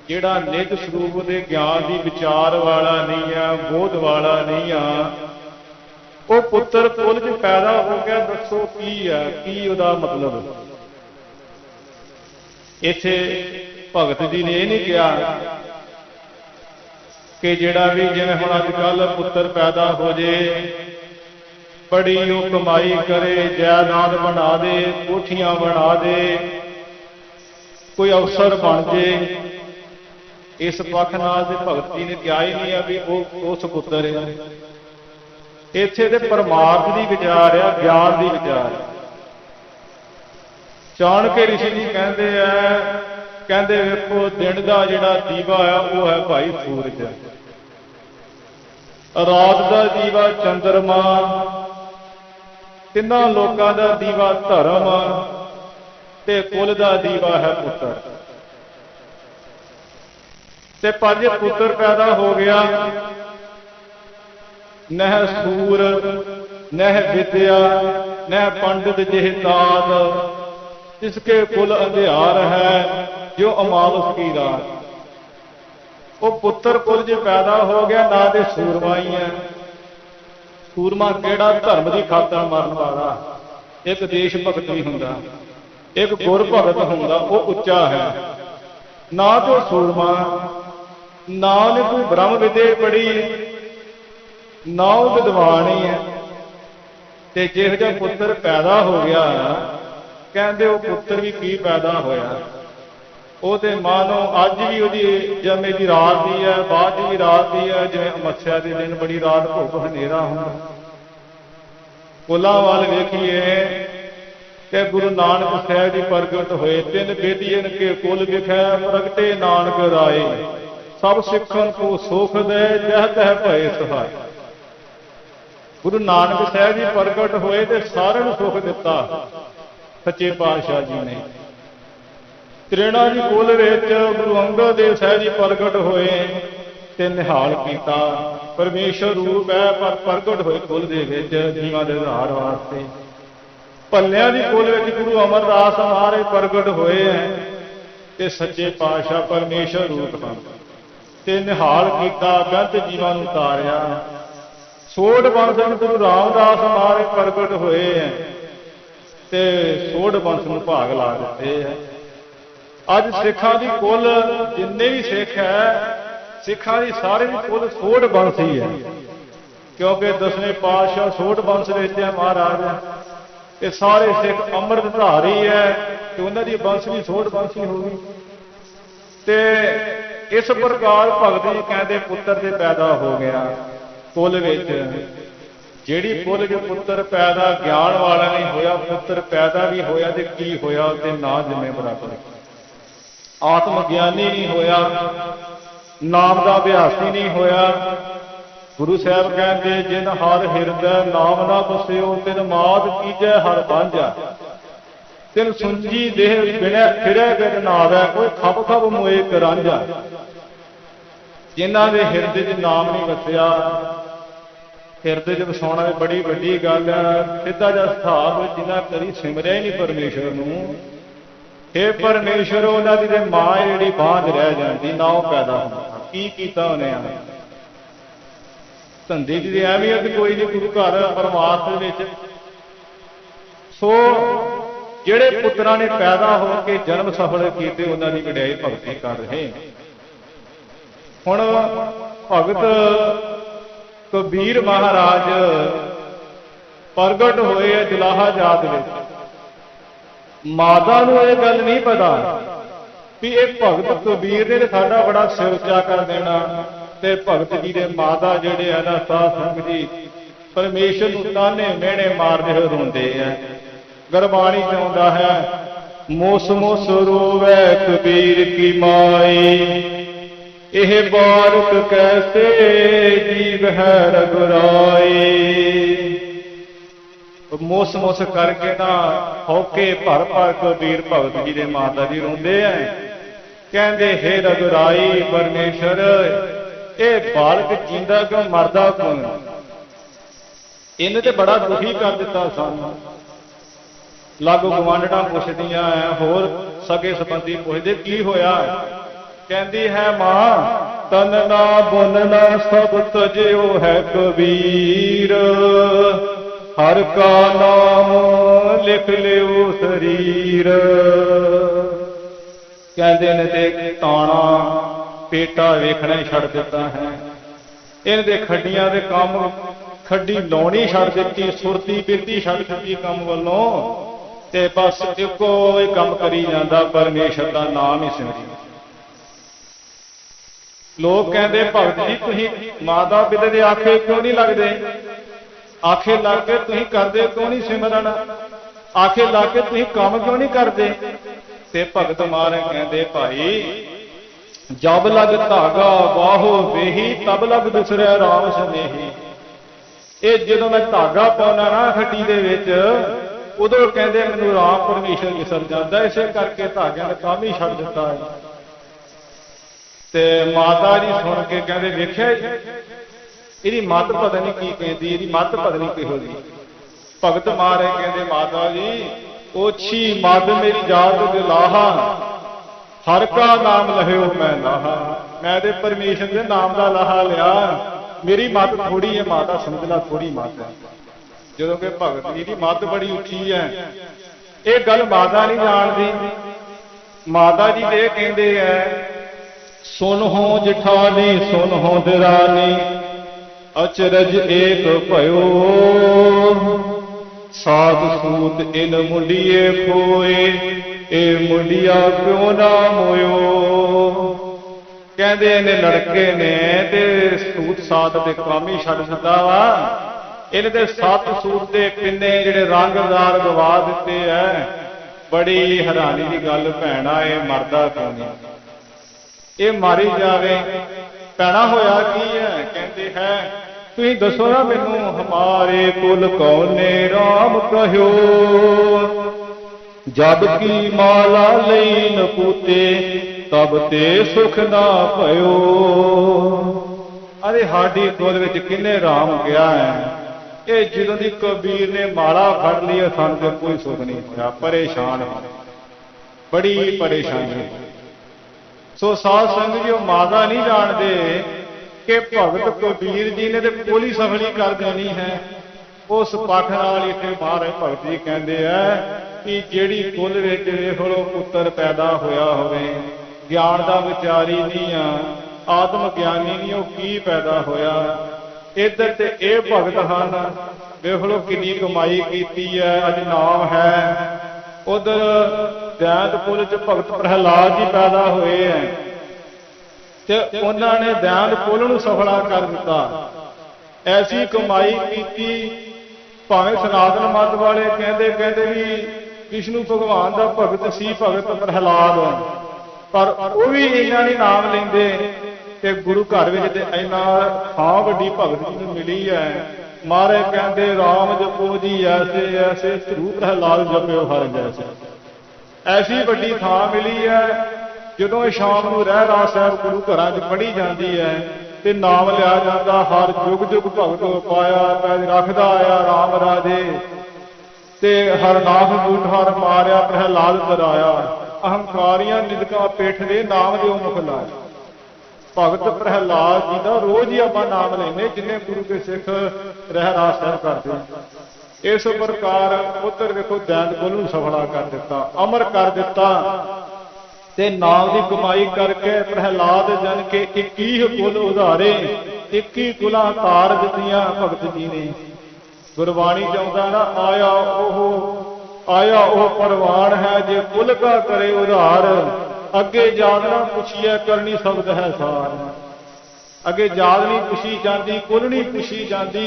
ਜਿਹੜਾ ਨਿਜ ਸਰੂਪ ਦੇ ਗਿਆਨ ਦੀ ਵਿਚਾਰ ਵਾਲਾ ਨਹੀਂ ਆ, ਬੋਧ ਵਾਲਾ ਨਹੀਂ ਆ, ਉਹ ਪੁੱਤਰ ਕੁਲ 'ਚ ਪੈਦਾ ਹੋ ਗਿਆ। ਦੱਸੋ ਕੀ ਹੈ, ਕੀ ਉਹਦਾ ਮਤਲਬ? ਇੱਥੇ ਭਗਤ ਜੀ ਨੇ ਇਹ ਨਹੀਂ ਕਿਹਾ ਕਿ ਜਿਹੜਾ ਵੀ ਜਿਵੇਂ ਹੁਣ ਅੱਜ ਕੱਲ ਪੁੱਤਰ ਪੈਦਾ ਹੋ ਜੇ, ਬੜੀ ਉਹ ਕਮਾਈ ਕਰੇ, ਜਾਇਦਾਦ ਬਣਾ ਦੇ, ਕੋਠੀਆਂ ਬਣਾ ਦੇ, ਕੋਈ ਅਫਸਰ ਬਣ ਜੇ, ਇਸ ਪੱਖ ਨਾਲ ਤੇ ਭਗਤ ਜੀ ਨੇ ਕਿਹਾ ਹੀ ਨਹੀਂ ਆ ਵੀ ਉਹ ਉਸ ਪੁੱਤਰ ਹੈ। ਇੱਥੇ ਤੇ ਪਰਮਾਰਥ ਦੀ ਵਿਚਾਰ ਆ, ਗਿਆਨ ਦੀ ਵਿਚਾਰ ਆ। ਚਾਣਕੇ ਰਿਸ਼ੀ ਜੀ ਕਹਿੰਦੇ ਆ, ਕਹਿੰਦੇ ਵੇਖੋ ਦਿਨ ਦਾ ਜਿਹੜਾ ਦੀਵਾ ਆ ਉਹ ਹੈ ਭਾਈ ਸੂਰਜ, ਰਾਤ ਦਾ ਦੀਵਾ ਚੰਦਰਮਾ, ਤਿੰਨਾਂ ਲੋਕਾਂ ਦਾ ਦੀਵਾ ਧਰਮ ਤੇ ਕੁਲ ਦਾ ਦੀਵਾ ਹੈ ਪੁੱਤਰ। ਤੇ ਪਰ ਜੇ ਪੁੱਤਰ ਪੈਦਾ ਹੋ ਗਿਆ, ਨਹਿ ਸੂਰ ਨਹਿ ਵਿਦਿਆ ਨਹਿ ਪੰਡਿਤ ਜਿਹ ਦਾਤ, जिसके कुल अंधियार है जो अमावस की रात। वो पुत्र कुल जो पैदा हो गया ना दे सूरमा ही है। सूरमा केड़ा? धर्म की खातर मरन वाला। एक देश भगत भी हुंदा, एक गुर भगत हुंदा, वो उच्चा है। ना तो सूरमा, ना उन्हें कोई ब्रह्म विद्या पढ़ी, ना वो विद्वान ही है। ते जिहो जिहा पुत्र पैदा हो गया, कहते वो पुत्र भी की पैदा होया। ਉਹ ਤੇ ਮਾਨੋ ਅੱਜ ਵੀ ਉਹਦੀ ਜਮੇ ਦੀ ਰਾਤ ਦੀ ਹੈ, ਬਾਅਦ ਵੀ ਰਾਤ ਦੀ ਹੈ। ਜਿਵੇਂ ਅਮੱਸਿਆ ਦੇ ਦਿਨ ਬੜੀ ਰਾਤ ਭੁੱਖ ਹਨੇਰਾ ਹੁੰਦਾ। ਕੁਲਾਂ ਵੱਲ ਵੇਖੀਏ ਤੇ ਗੁਰੂ ਨਾਨਕ ਸਾਹਿਬ ਜੀ ਪ੍ਰਗਟ ਹੋਏ। ਤਿੰਨ ਬੇਦੀਆਂ ਕੇ ਕੁਲ ਵਿਖੇ ਪ੍ਰਗਟੇ ਨਾਨਕ ਰਾਏ। ਸਭ ਸਿੱਖਣ ਕੋ ਸੁਖ ਦੇ ਜਹ ਤਹ ਭਏ ਸਹਾਏ। ਗੁਰੂ ਨਾਨਕ ਸਾਹਿਬ ਜੀ ਪ੍ਰਗਟ ਹੋਏ ਤੇ ਸਾਰਿਆਂ ਨੂੰ ਸੁਖ ਦਿੱਤਾ ਸੱਚੇ ਪਾਤਸ਼ਾਹ ਜੀ ਨੇ। ਤ੍ਰਿਣਾ ਦੀ ਕੁਲ ਵਿੱਚ ਗੁਰੂ ਅੰਗਦ ਦੇਵ ਸਾਹਿਬ ਜੀ ਪ੍ਰਗਟ ਹੋਏ ਤੇ ਨਿਹਾਲ ਕੀਤਾ। ਪਰਮੇਸ਼ਰ ਰੂਪ ਹੈ ਪਰ ਪ੍ਰਗਟ ਹੋਏ ਕੁਲ ਦੇ ਵਿੱਚ ਜੀਵਾਂ ਦੇ ਉਧਾਰ ਵਾਸਤੇ। ਭੱਲਿਆਂ ਦੀ ਕੁਲ ਵਿੱਚ ਗੁਰੂ ਅਮਰਦਾਸ ਮਹਾਰਾਜ ਪ੍ਰਗਟ ਹੋਏ ਹੈ ਤੇ ਸੱਚੇ ਪਾਤਸ਼ਾਹ ਪਰਮੇਸ਼ਰ ਰੂਪ ਹਨ ਤੇ ਨਿਹਾਲ ਕੀਤਾ, ਬੇਅੰਤ ਜੀਵਾਂ ਨੂੰ ਉਤਾਰਿਆ। ਸੋਢ ਬੰਸ ਨੂੰ ਗੁਰੂ ਰਾਮਦਾਸ ਮਹਾਰਾਜ ਪ੍ਰਗਟ ਹੋਏ ਹੈ ਤੇ ਸੋਢ ਬੰਸ ਨੂੰ ਭਾਗ ਲਾ ਦਿੱਤੇ ਹੈ। ਅੱਜ ਸਿੱਖਾਂ ਦੀ ਕੁੱਲ ਜਿੰਨੇ ਵੀ ਸਿੱਖ ਹੈ, ਸਿੱਖਾਂ ਦੀ ਸਾਰੇ ਦੀ ਕੁੱਲ ਸੋਢ ਬੰਸ ਹੀ ਹੈ। ਕਿਉਂਕਿ ਦਸਵੇਂ ਪਾਤਸ਼ਾਹ ਸੋਢ ਬੰਸ ਵਿੱਚ ਹੈ ਮਹਾਰਾਜ। ਇਹ ਸਾਰੇ ਸਿੱਖ ਅੰਮ੍ਰਿਤ ਧਾਰੀ ਹੈ ਤੇ ਉਹਨਾਂ ਦੀ ਬੰਸ ਵੀ ਸੋਢ ਬੰਸ ਹੀ ਹੋਗੀ। ਤੇ ਇਸ ਪ੍ਰਕਾਰ ਭਗਤ ਜੀ ਕਹਿੰਦੇ ਪੁੱਤਰ ਦੇ ਪੈਦਾ ਹੋ ਗਿਆ ਕੁੱਲ ਵਿੱਚ। ਜਿਹੜੀ ਕੁੱਲ ਜੋ ਪੁੱਤਰ ਪੈਦਾ ਗਿਆਨ ਵਾਲਾ ਨਹੀਂ ਹੋਇਆ, ਪੁੱਤਰ ਪੈਦਾ ਵੀ ਹੋਇਆ ਤੇ ਕੀ ਹੋਇਆ ਤੇ ਨਾ ਜਿੰਮੇ ਬਰਾਬਰ। ਆਤਮ ਗਿਆਨੀ ਨਹੀਂ ਹੋਇਆ, ਨਾਮ ਦਾ ਅਭਿਆਸੀ ਨਹੀਂ ਹੋਇਆ। ਗੁਰੂ ਸਾਹਿਬ ਕਹਿੰਦੇ ਜਿਨ ਹਰ ਹਿਰਦੈ ਨਾਮ ਨਾ ਵਸਿਓ ਤਿਨ ਮਾਦ ਕੀਜੈ ਹਰ ਬਾਂਝਾ। ਤਿਨ ਸੁੰਜੀ ਦੇਹ ਬਿਨੈ ਫਿਰੈ ਬਿਨ ਨਾਵੈ ਕੋਈ ਖਬ ਖਬ ਮੋਏ ਕਰਾਂਝਾ। ਜਿਨ੍ਹਾਂ ਦੇ ਹਿਰਦੇ 'ਚ ਨਾਮ ਨਹੀਂ ਵਸਿਆ, ਹਿਰਦੇ 'ਚ ਵਸਾਉਣਾ ਵੀ ਬੜੀ ਵੱਡੀ ਗੱਲ ਹੈ। ਸਿੱਧਾ ਜਿਹਾ ਹਿਸਾਬ ਜਿਨ੍ਹਾਂ ਕਦੀ ਸਿਮਰਿਆ ਹੀ ਨਹੀਂ ਪਰਮੇਸ਼ਰ ਨੂੰ, ਇਹ ਪਰਮੇਸ਼ਰ ਉਹਨਾਂ ਦੀ ਤੇ ਮਾਂ ਜਿਹੜੀ ਬਾਂਝ ਰਹਿ ਜਾਂਦੀ, ਨਾ ਉਹ ਪੈਦਾ ਹੁੰਦਾ। ਕੀ ਕੀਤਾ ਉਹਨੇ? ਧੰਦੇ ਦੀ ਅਹਿਮੀਅਤ ਕੋਈ ਨਹੀਂ ਗੁਰੂ ਘਰ ਪਰਮਾਰਥ ਦੇ ਵਿੱਚ। ਸੋ ਜਿਹੜੇ ਪੁੱਤਰਾਂ ਨੇ ਪੈਦਾ ਹੋ ਕੇ ਜਨਮ ਸਫਲ ਕੀਤੇ ਉਹਨਾਂ ਦੀ ਵਡਿਆਈ ਭਗਤੀ ਕਰ ਰਹੇ। ਹੁਣ ਭਗਤ ਕਬੀਰ ਮਹਾਰਾਜ ਪ੍ਰਗਟ ਹੋਏ ਜਲਾਹਾ ਜਾਤ ਵਿੱਚ। ਮਾਤਾ ਨੂੰ ਇਹ ਗੱਲ ਨਹੀਂ ਪਤਾ ਵੀ ਇਹ ਭਗਤ ਕਬੀਰ ਨੇ ਸਾਡਾ ਬੜਾ ਸਿਰ ਉੱਚਾ ਕਰ ਦੇਣਾ। ਤੇ ਭਗਤ ਜੀ ਦੇ ਮਾਤਾ ਜਿਹੜੇ ਆ ਨਾ ਸਾਧ ਸੰਗਤ ਜੀ ਪਰਮੇਸ਼ਰ ਨੂੰ ਤਾਨੇ ਮਿਹਣੇ ਮਾਰਦੇ ਹੋਏ ਰੋਂਦੇ ਆ। ਗੁਰਬਾਣੀ ਚ ਆਉਂਦਾ ਹੈ ਮੋਸ ਮੋਸ ਰੋਵੈ ਕਬੀਰ ਕੀ ਮਾਈ। ਇਹ ਬਾਰਕ ਕੈਸੇ ਜੀਵ ਹੈ ਰਘੁਰਾਈ। ਮੋਸ ਮੋਸ ਕਰਕੇ ਨਾ ਹੌਕੇ ਭਰ ਭਰ ਕਬੀਰ ਭਗਤ ਜੀ ਦੇ ਮਾਤਾ ਜੀ ਰੋਂਦੇ ਐ। ਕਹਿੰਦੇ ਹੇ ਰਘੁਰਾਈ ਪਰਮੇਸ਼ਰ ਇਹ ਬਾਲਕ ਜਿੰਦਾ ਕਿਉਂ ਮਰਦਾ ਕਿਉਂ? ਇਹਨੇ ਤੇ ਬੜਾ ਦੁਖੀ ਕਰ ਦਿੱਤਾ ਸਾਨੂੰ। ਲਾਗੋ ਗਵਾਂਢਣਾ ਪੁੱਛਦੀਆਂ ਐ, ਹੋਰ ਸਗੇ ਸੰਬੰਧੀ ਪੁੱਛਦੇ ਕੀ ਹੋਇਆ? ਕਹਿੰਦੀ ਹੈ ਮਾਂ ਤਨ ਨਾ ਬੁਨ ਨਾ ਸਭ ਤਜਿਓ ਹੈ ਕਬੀਰ। ਹਰ ਕਾ ਨਾਮ ਲਿਖ ਲਿਓ ਸਰੀਰ। ਕਹਿੰਦੇ ਨੇ ਤੇ ਤਾਣਾ ਪੇਟਾ ਵੇਖਣਾ ਹੀ ਛੱਡ ਦਿੱਤਾ ਹੈ। ਇਹਨਾਂ ਦੇ ਖੱਡੀਆਂ ਦੇ ਕੰਮ ਖੱਡੀ ਲਾਉਣੀ ਛੱਡ ਦਿੱਤੀ, ਸੁਰਤੀ ਬਿਰਤੀ ਛੱਡ ਦਿੱਤੀ ਕੰਮ ਵੱਲੋਂ ਤੇ ਬਸ ਇੱਕੋ ਹੀ ਕੰਮ ਕਰੀ ਜਾਂਦਾ, ਪਰਮੇਸ਼ਰ ਦਾ ਨਾਮ ਹੀ ਸਿਮਰੀ। ਲੋਕ ਕਹਿੰਦੇ ਭਗਤ ਜੀ ਤੁਸੀਂ ਮਾਤਾ ਪਿਤਾ ਦੇ ਆਖੇ ਕਿਉਂ ਨਹੀਂ ਲੱਗਦੇ? ਆਖੇ ਲੱਗ ਕੇ ਤੁਸੀਂ ਕਰਦੇ ਕਿਉਂ ਨਹੀਂ ਸਿਮਰਨ? ਆਖੇ ਲੱਗ ਕੇ ਤੁਸੀਂ ਕੰਮ ਕਿਉਂ ਨਹੀਂ ਕਰਦੇ? ਤੇ ਭਗਤ ਮਹਾਰਾਜ ਕਹਿੰਦੇ ਭਾਈ ਜਬ ਲਗ ਧਾਗਾ ਬਾਹੋ ਵੇਹੀ ਤਬ ਲਗ ਦੁਸਰਿਆ ਰਾਮ ਸਨੇਹੀ। ਇਹ ਜਦੋਂ ਮੈਂ ਧਾਗਾ ਪਾਉਣਾ ਨਾ ਖੱਟੀ ਦੇ ਵਿੱਚ ਉਦੋਂ ਕਹਿੰਦੇ ਮੈਨੂੰ ਰਾਮ ਪਰਮੇਸ਼ਰ ਵਿਸਰ ਜਾਂਦਾ। ਇਸੇ ਕਰਕੇ ਧਾਗਿਆਂ ਦਾ ਕੰਮ ਹੀ ਛੱਡ ਦਿੱਤਾ ਹੈ। ਤੇ ਮਾਤਾ ਜੀ ਸੁਣ ਕੇ ਕਹਿੰਦੇ ਵੇਖਿਆ ਇਹਦੀ ਮੱਤ ਪਤਾ ਨਹੀਂ ਕੀ ਕਹਿੰਦੀ, ਇਹਦੀ ਮੱਤ ਪਤਾ ਨਹੀਂ ਕਿਹੋ ਜਿਹੀ। ਭਗਤ ਮਹਾਰਾਜ ਕਹਿੰਦੇ ਮਾਤਾ ਜੀ ओछी मद मेरी जात दिलाहा हर का नाम लहियो मैं लाहा। मैं ते परमेश्वर के नाम का लाहा लिया। मेरी मत थोड़ी है माता, समझ ला थोड़ी मत है। जो कि भगत जी की मत बड़ी उची है। ये गल माता नहीं जानती। माता जी ये कहते हैं सुन हो जिठानी सुन हो दिरानी अचरज एक भयो साध सूत इन मुंडिए खोए ए मुंडिया क्यों ना मोयो। कहते ने लड़के ने ते सूत साध दे काम ही छड्ड दिता वा। इन्हें ते सत सूत दे किन्ने जिहड़े रंगदार गवा दिते है। बड़ी हैरानी की गल भैणा ये मरदा क्यों नहीं। ये मारी जावे पैना होया की है। कहते है तुसीं दसो ना मैनू हमारे कुल कौने राम कहो जब की माला लई नपूते तब ते सुख ना भयो। अरे हाडी कुल विच किन्ने राम गया है। ये ਜਦੋਂ ਦੀ कबीर ने माला फड़ ली सानू ते कोई सुख नहीं होया। परेशान बड़ी परेशानी। सो साध संगत जी माता नहीं जानते कि भगत कबीर जी ने तो कोली सफली कर देनी है। उस पक्ष नाल इत्थे महाराज भगत जी कहते हैं कि जिहड़ी कुल विच वेख लो पुत्र पैदा होया होवे ज्ञान दा विचारी नहीं आ आत्म ज्ञानी नहीं, वो की पैदा होया। इधर ते ये भगत हैं वेख लो कितनी कमाई की है, अज नाम है। उधर दैंतपुर च भगत प्रहलाद जी पैदा हुए हैं ते उन्होंने दैंतपुर नूं सफला कर दिता। ऐसी कमाई की भावें सनातन मत वाले कहते कहते भी विष्णु भगवान का भगत सी भगत प्रहलाद, पर वो भी इन्हों नहीं नाम लेंदे ते गुरु घर में इन्ना थां वड्डी भगत जी नूं मिली है। महाराज कहते राम जपो जी ऐसे ऐसे ध्रुव प्रहलाद जपो हर जैसे। ऐसी वड्डी थां मिली है। जदों शाम को रहरास साहब गुरु घरां च पढ़ी जाती है ते नाम लिया जाता हर जुग जुग भगत पाया पैज रखदा आया राम राजे ते हर नाथ बूठ हर मारिया प्रहलाद तराया। अहंकारियां निदका पेठ दे नाम दिओ मुख लाया। भगत प्रहलाद जी का रोज ही आप नाम लेने जिन्हें गुरु के सिख रहरास साहब करते। इस प्रकार पुत्र देखो दैंतपुर नूं सफला कर दिता, अमर कर दिता ते नाम की कमाई करके प्रहलाद जन के 21 कुल उधारे 21 कुलां तार दित्तियां भगत जी ने। गुरबाणी चाहता ना आया ओह परवान है जे कुल का करे उधार अगे याद ना पुछिए करनी शब्द है सार। अगे याद नहीं पुछी जाती कुल नहीं पुछी जाती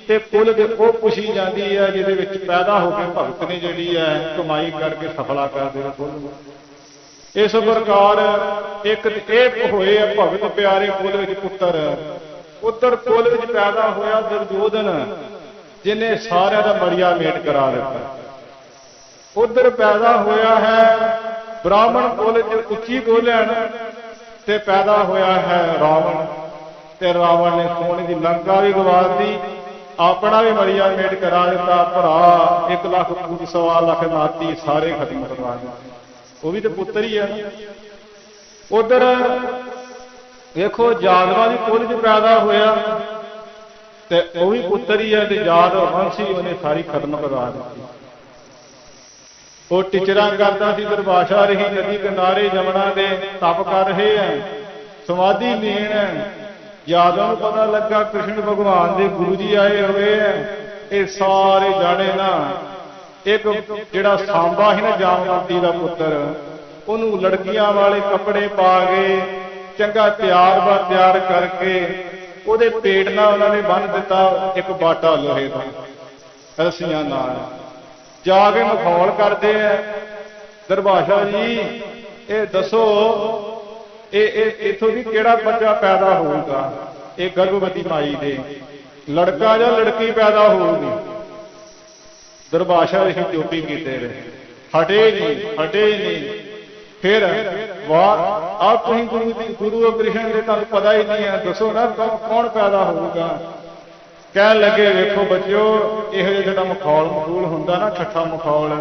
ते कुल दे ओ पुछी जाती है जिहदे विच पैदा होकर भगत ने जिहड़ी है कमाई करके सफला कर दे कुल। इस प्रकार एक होए भगत प्यारे कुल विच पुत्र। उधर कुल विच पैदा होया दुर्योधन जिन्हें सारिਆਂ ਦਾ मरिया मेट करा दिता। उधर पैदा होया है ब्राह्मण कुल उच्ची बोलियन ते पैदा होया है रावण ते रावण ने सोने की लंका भी गवा दी, अपना भी मरिया मेट करा दिता। भरा 1 लाख 1.25 लाख नाती सारे खत्म करवा दिते। वो भी तो पुत्र ही है। उधर देखो यादवा की कुल च पैदा होया ते वो भी पुत्र ही है ते याद वंशी उन्हें सारी खत्म करवा दी। वो टिचरा करता सी दरबाशा रही नदी किनारे जमुना दे तप कर रहे हैं समाधि लीन है। यादव को पता लगा कृष्ण भगवान दे गुरु जी आए हुए हैं। ये सारे जाने ना एक जिहड़ा सांबा ही ना जामवंती का पुत्र उन्होंने लड़कियां वाले कपड़े पा के चंगा तैयार करके ਉਹਦੇ पेट ਨਾਲ उन्होंने बन दिता एक बाटा लोहे का रस्सियां नाल। जाके मखौल करते हैं दरबाशा जी ये दसो इथों भी केड़ा बच्चा पैदा होगा। ये गर्भवती माई दे लड़का या लड़की पैदा होगी। दरबाशा इस चुप्पी कीते रहे, हटे नहीं। फिर वाह आप गुरु कृष्ण के तुहानू पता ही नहीं है, दसो ना कौन पैदा होगा। कह लगे वेखो बच्चो इहो जिहा मखौल मखूल हुंदा ना ठट्ठा मखौल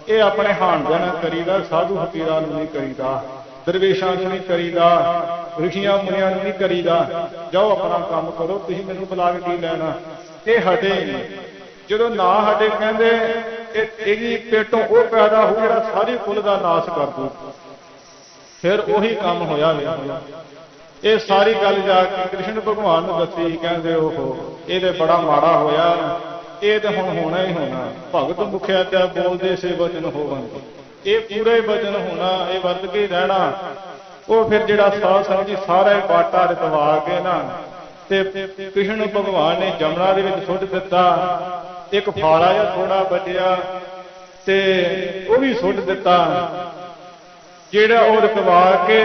ਇਹ ਆਪਣੇ ਹਾਣਦਿਆਂ ਨਾਲ ਕਰੀਦਾ, ਸਾਧੂ ਫਕੀਰਾਂ ਨੂੰ ਨਹੀਂ ਕਰੀਦਾ, ਦਰਵੇਸ਼ਾਂ ਨੂੰ ਨਹੀਂ ਕਰੀਦਾ, ਰਿਸ਼ੀਆਂ ਮੁਨੀਆਂ ਨੂੰ ਨਹੀਂ ਕਰੀਦਾ। ਜਾਓ ਆਪਣਾ ਕੰਮ ਕਰੋ, ਤੁਸੀਂ ਮੈਨੂੰ ਬੁਲਾ ਕੇ ਕੀ ਲੈਣਾ। ਇਹ ਹਟੇ ਨਹੀਂ। ਜਦੋਂ ਨਾ ਹਟੇ ਕਹਿੰਦੇ ਇਹਦੀ ਪੇਟੋਂ ਉਹ ਪੈਦਾ ਹੋ ਜਿਹੜਾ ਸਾਰੀ ਕੁਲ ਦਾ ਨਾਸ ਕਰ ਦੂ। ਫਿਰ ਉਹੀ ਕੰਮ ਹੋਇਆ ਵੇਖੋ। ਇਹ ਸਾਰੀ ਗੱਲ ਜਾ ਕੇ ਕ੍ਰਿਸ਼ਨ ਭਗਵਾਨ ਨੂੰ ਦੱਸੀ। ਕਹਿੰਦੇ ਉਹ ਇਹਦੇ ਬੜਾ ਮਾੜਾ ਹੋਇਆ, ਇਹ ਤੇ ਹੁਣ ਹੋਣਾ ਹੀ ਹੋਣਾ। ਭਗਤ ਮੁਖਿਆ ਤੇ ਬੋਲਦੇ ਸੇ ਬਚਨ ਹੋਵਨਗੇ, ਇਹ ਪੂਰਾ ਹੀ ਬਚਨ ਹੋਣਾ, ਇਹ ਵਰਤ ਕੇ ਰਹਿਣਾ। ਉਹ ਫਿਰ ਜਿਹੜਾ ਸਾਧ ਸੰਗਤ ਜੀ ਸਾਰਾ ਹੀ ਬਾਟਾ ਰਤਵਾ ਕੇ ਨਾ ਤੇ ਕ੍ਰਿਸ਼ਨ ਭਗਵਾਨ ਨੇ ਜਮਨਾ ਦੇ ਵਿੱਚ ਸੁੱਟ ਦਿੱਤਾ। ਇੱਕ ਫਾਲਾ ਜਿਹਾ ਥੋੜਾ ਬਚਿਆ ਤੇ ਉਹ ਵੀ ਸੁੱਟ ਦਿੱਤਾ। ਜਿਹੜਾ ਉਹ ਰਤਵਾ ਕੇ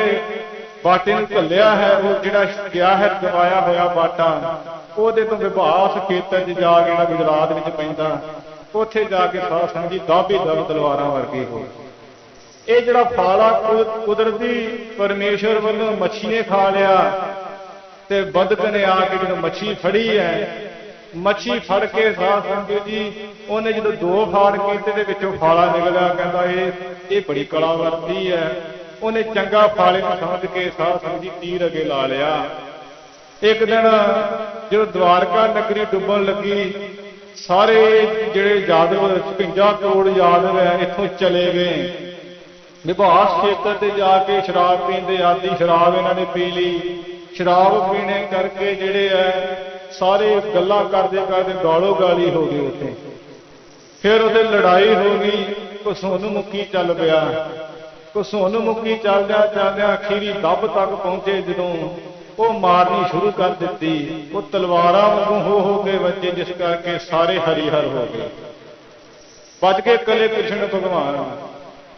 ਬਾਟੇ ਨੂੰ ਘੱਲਿਆ ਹੈ, ਉਹ ਜਿਹੜਾ ਗਿਆ ਹੈ ਦਬਾਇਆ ਹੋਇਆ ਬਾਟਾ, ਉਹਦੇ ਤੋਂ ਵਿਭਾਸ ਖੇਤਰ 'ਚ ਜਾ ਕੇ ਜਿਹੜਾ ਗੁਜਰਾਤ ਵਿੱਚ ਪੈਂਦਾ, ਉੱਥੇ ਜਾ ਕੇ ਸਾਧ ਸੰਗਤ ਜੀ ਦਾਬੀ ਦਬ ਤਲਵਾਰਾਂ ਵਰਗੀ ਹੋ। ਇਹ ਜਿਹੜਾ ਫਾਲਾ ਕੁਦਰਤੀ ਪਰਮੇਸ਼ਵਰ ਵੱਲੋਂ ਮੱਛੀ ਨੇ ਖਾ ਲਿਆ ਤੇ ਬੰਦਕ ਨੇ ਆ ਕੇ ਜਦੋਂ ਮੱਛੀ ਫੜੀ ਹੈ, ਮੱਛੀ ਫੜ ਕੇ ਸਾਧ ਸੰਗਤ ਜੀ ਉਹਨੇ ਜਦੋਂ ਦੋ ਫਾੜ ਕੀਤੇ ਦੇ ਵਿੱਚੋਂ ਫਾਲਾ ਨਿਕਲਿਆ। ਕਹਿੰਦਾ ਇਹ ਬੜੀ ਕਲਾ ਵਰਤੀ ਹੈ। ਉਹਨੇ ਚੰਗਾ ਫਾਲੇ ਨੂੰ ਸਮਝ ਕੇ ਸਾਧ ਸੰਗਤ ਜੀ ਤੀਰ ਅੱਗੇ ਲਾ ਲਿਆ। ਇੱਕ ਦਿਨ ਜਦੋਂ ਦਵਾਰਕਾ ਨਗਰੀ ਡੁੱਬਣ ਲੱਗੀ, ਸਾਰੇ ਜਿਹੜੇ ਯਾਦਵ 56 ਕਰੋੜ ਯਾਦਵ ਹੈ ਇੱਥੋਂ ਚਲੇ ਗਏ। ਨਿਭਾਸ ਖੇਤਰ ਤੇ ਜਾ ਕੇ ਸ਼ਰਾਬ ਪੀਂਦੇ, ਆਦੀ ਸ਼ਰਾਬ ਇਹਨਾਂ ਨੇ ਪੀ ਲਈ। ਸ਼ਰਾਬ ਪੀਣੇ ਕਰਕੇ ਜਿਹੜੇ ਹੈ ਸਾਰੇ ਗੱਲਾਂ ਕਰਦੇ ਕਰਦੇ ਗਾਲੋ ਗਾਲੀ ਹੋ ਗਈ ਉੱਥੇ। ਫਿਰ ਉਹਦੇ ਲੜਾਈ ਹੋ ਗਈ, ਘਸੁੰਨ ਮੁੱਕੀ ਚੱਲ ਪਿਆ। ਘਸੁੰਨ ਮੁੱਕੀ ਚੱਲਦਿਆਂ ਚੱਲਦਿਆਂ ਅਖੀਰੀ ਦੱਬ ਤੱਕ ਪਹੁੰਚੇ। ਜਦੋਂ ਉਹ ਮਾਰਨੀ ਸ਼ੁਰੂ ਕਰ ਦਿੱਤੀ, ਉਹ ਤਲਵਾਰਾਂ ਵਾਂਗੂ ਹੋ ਕੇ ਵੱਜੇ, ਜਿਸ ਕਰਕੇ ਸਾਰੇ ਹਰੀਹਰ ਹੋ ਗਏ। ਬਚ ਕੇ ਇਕੱਲੇ ਕ੍ਰਿਸ਼ਨ ਭਗਵਾਨ।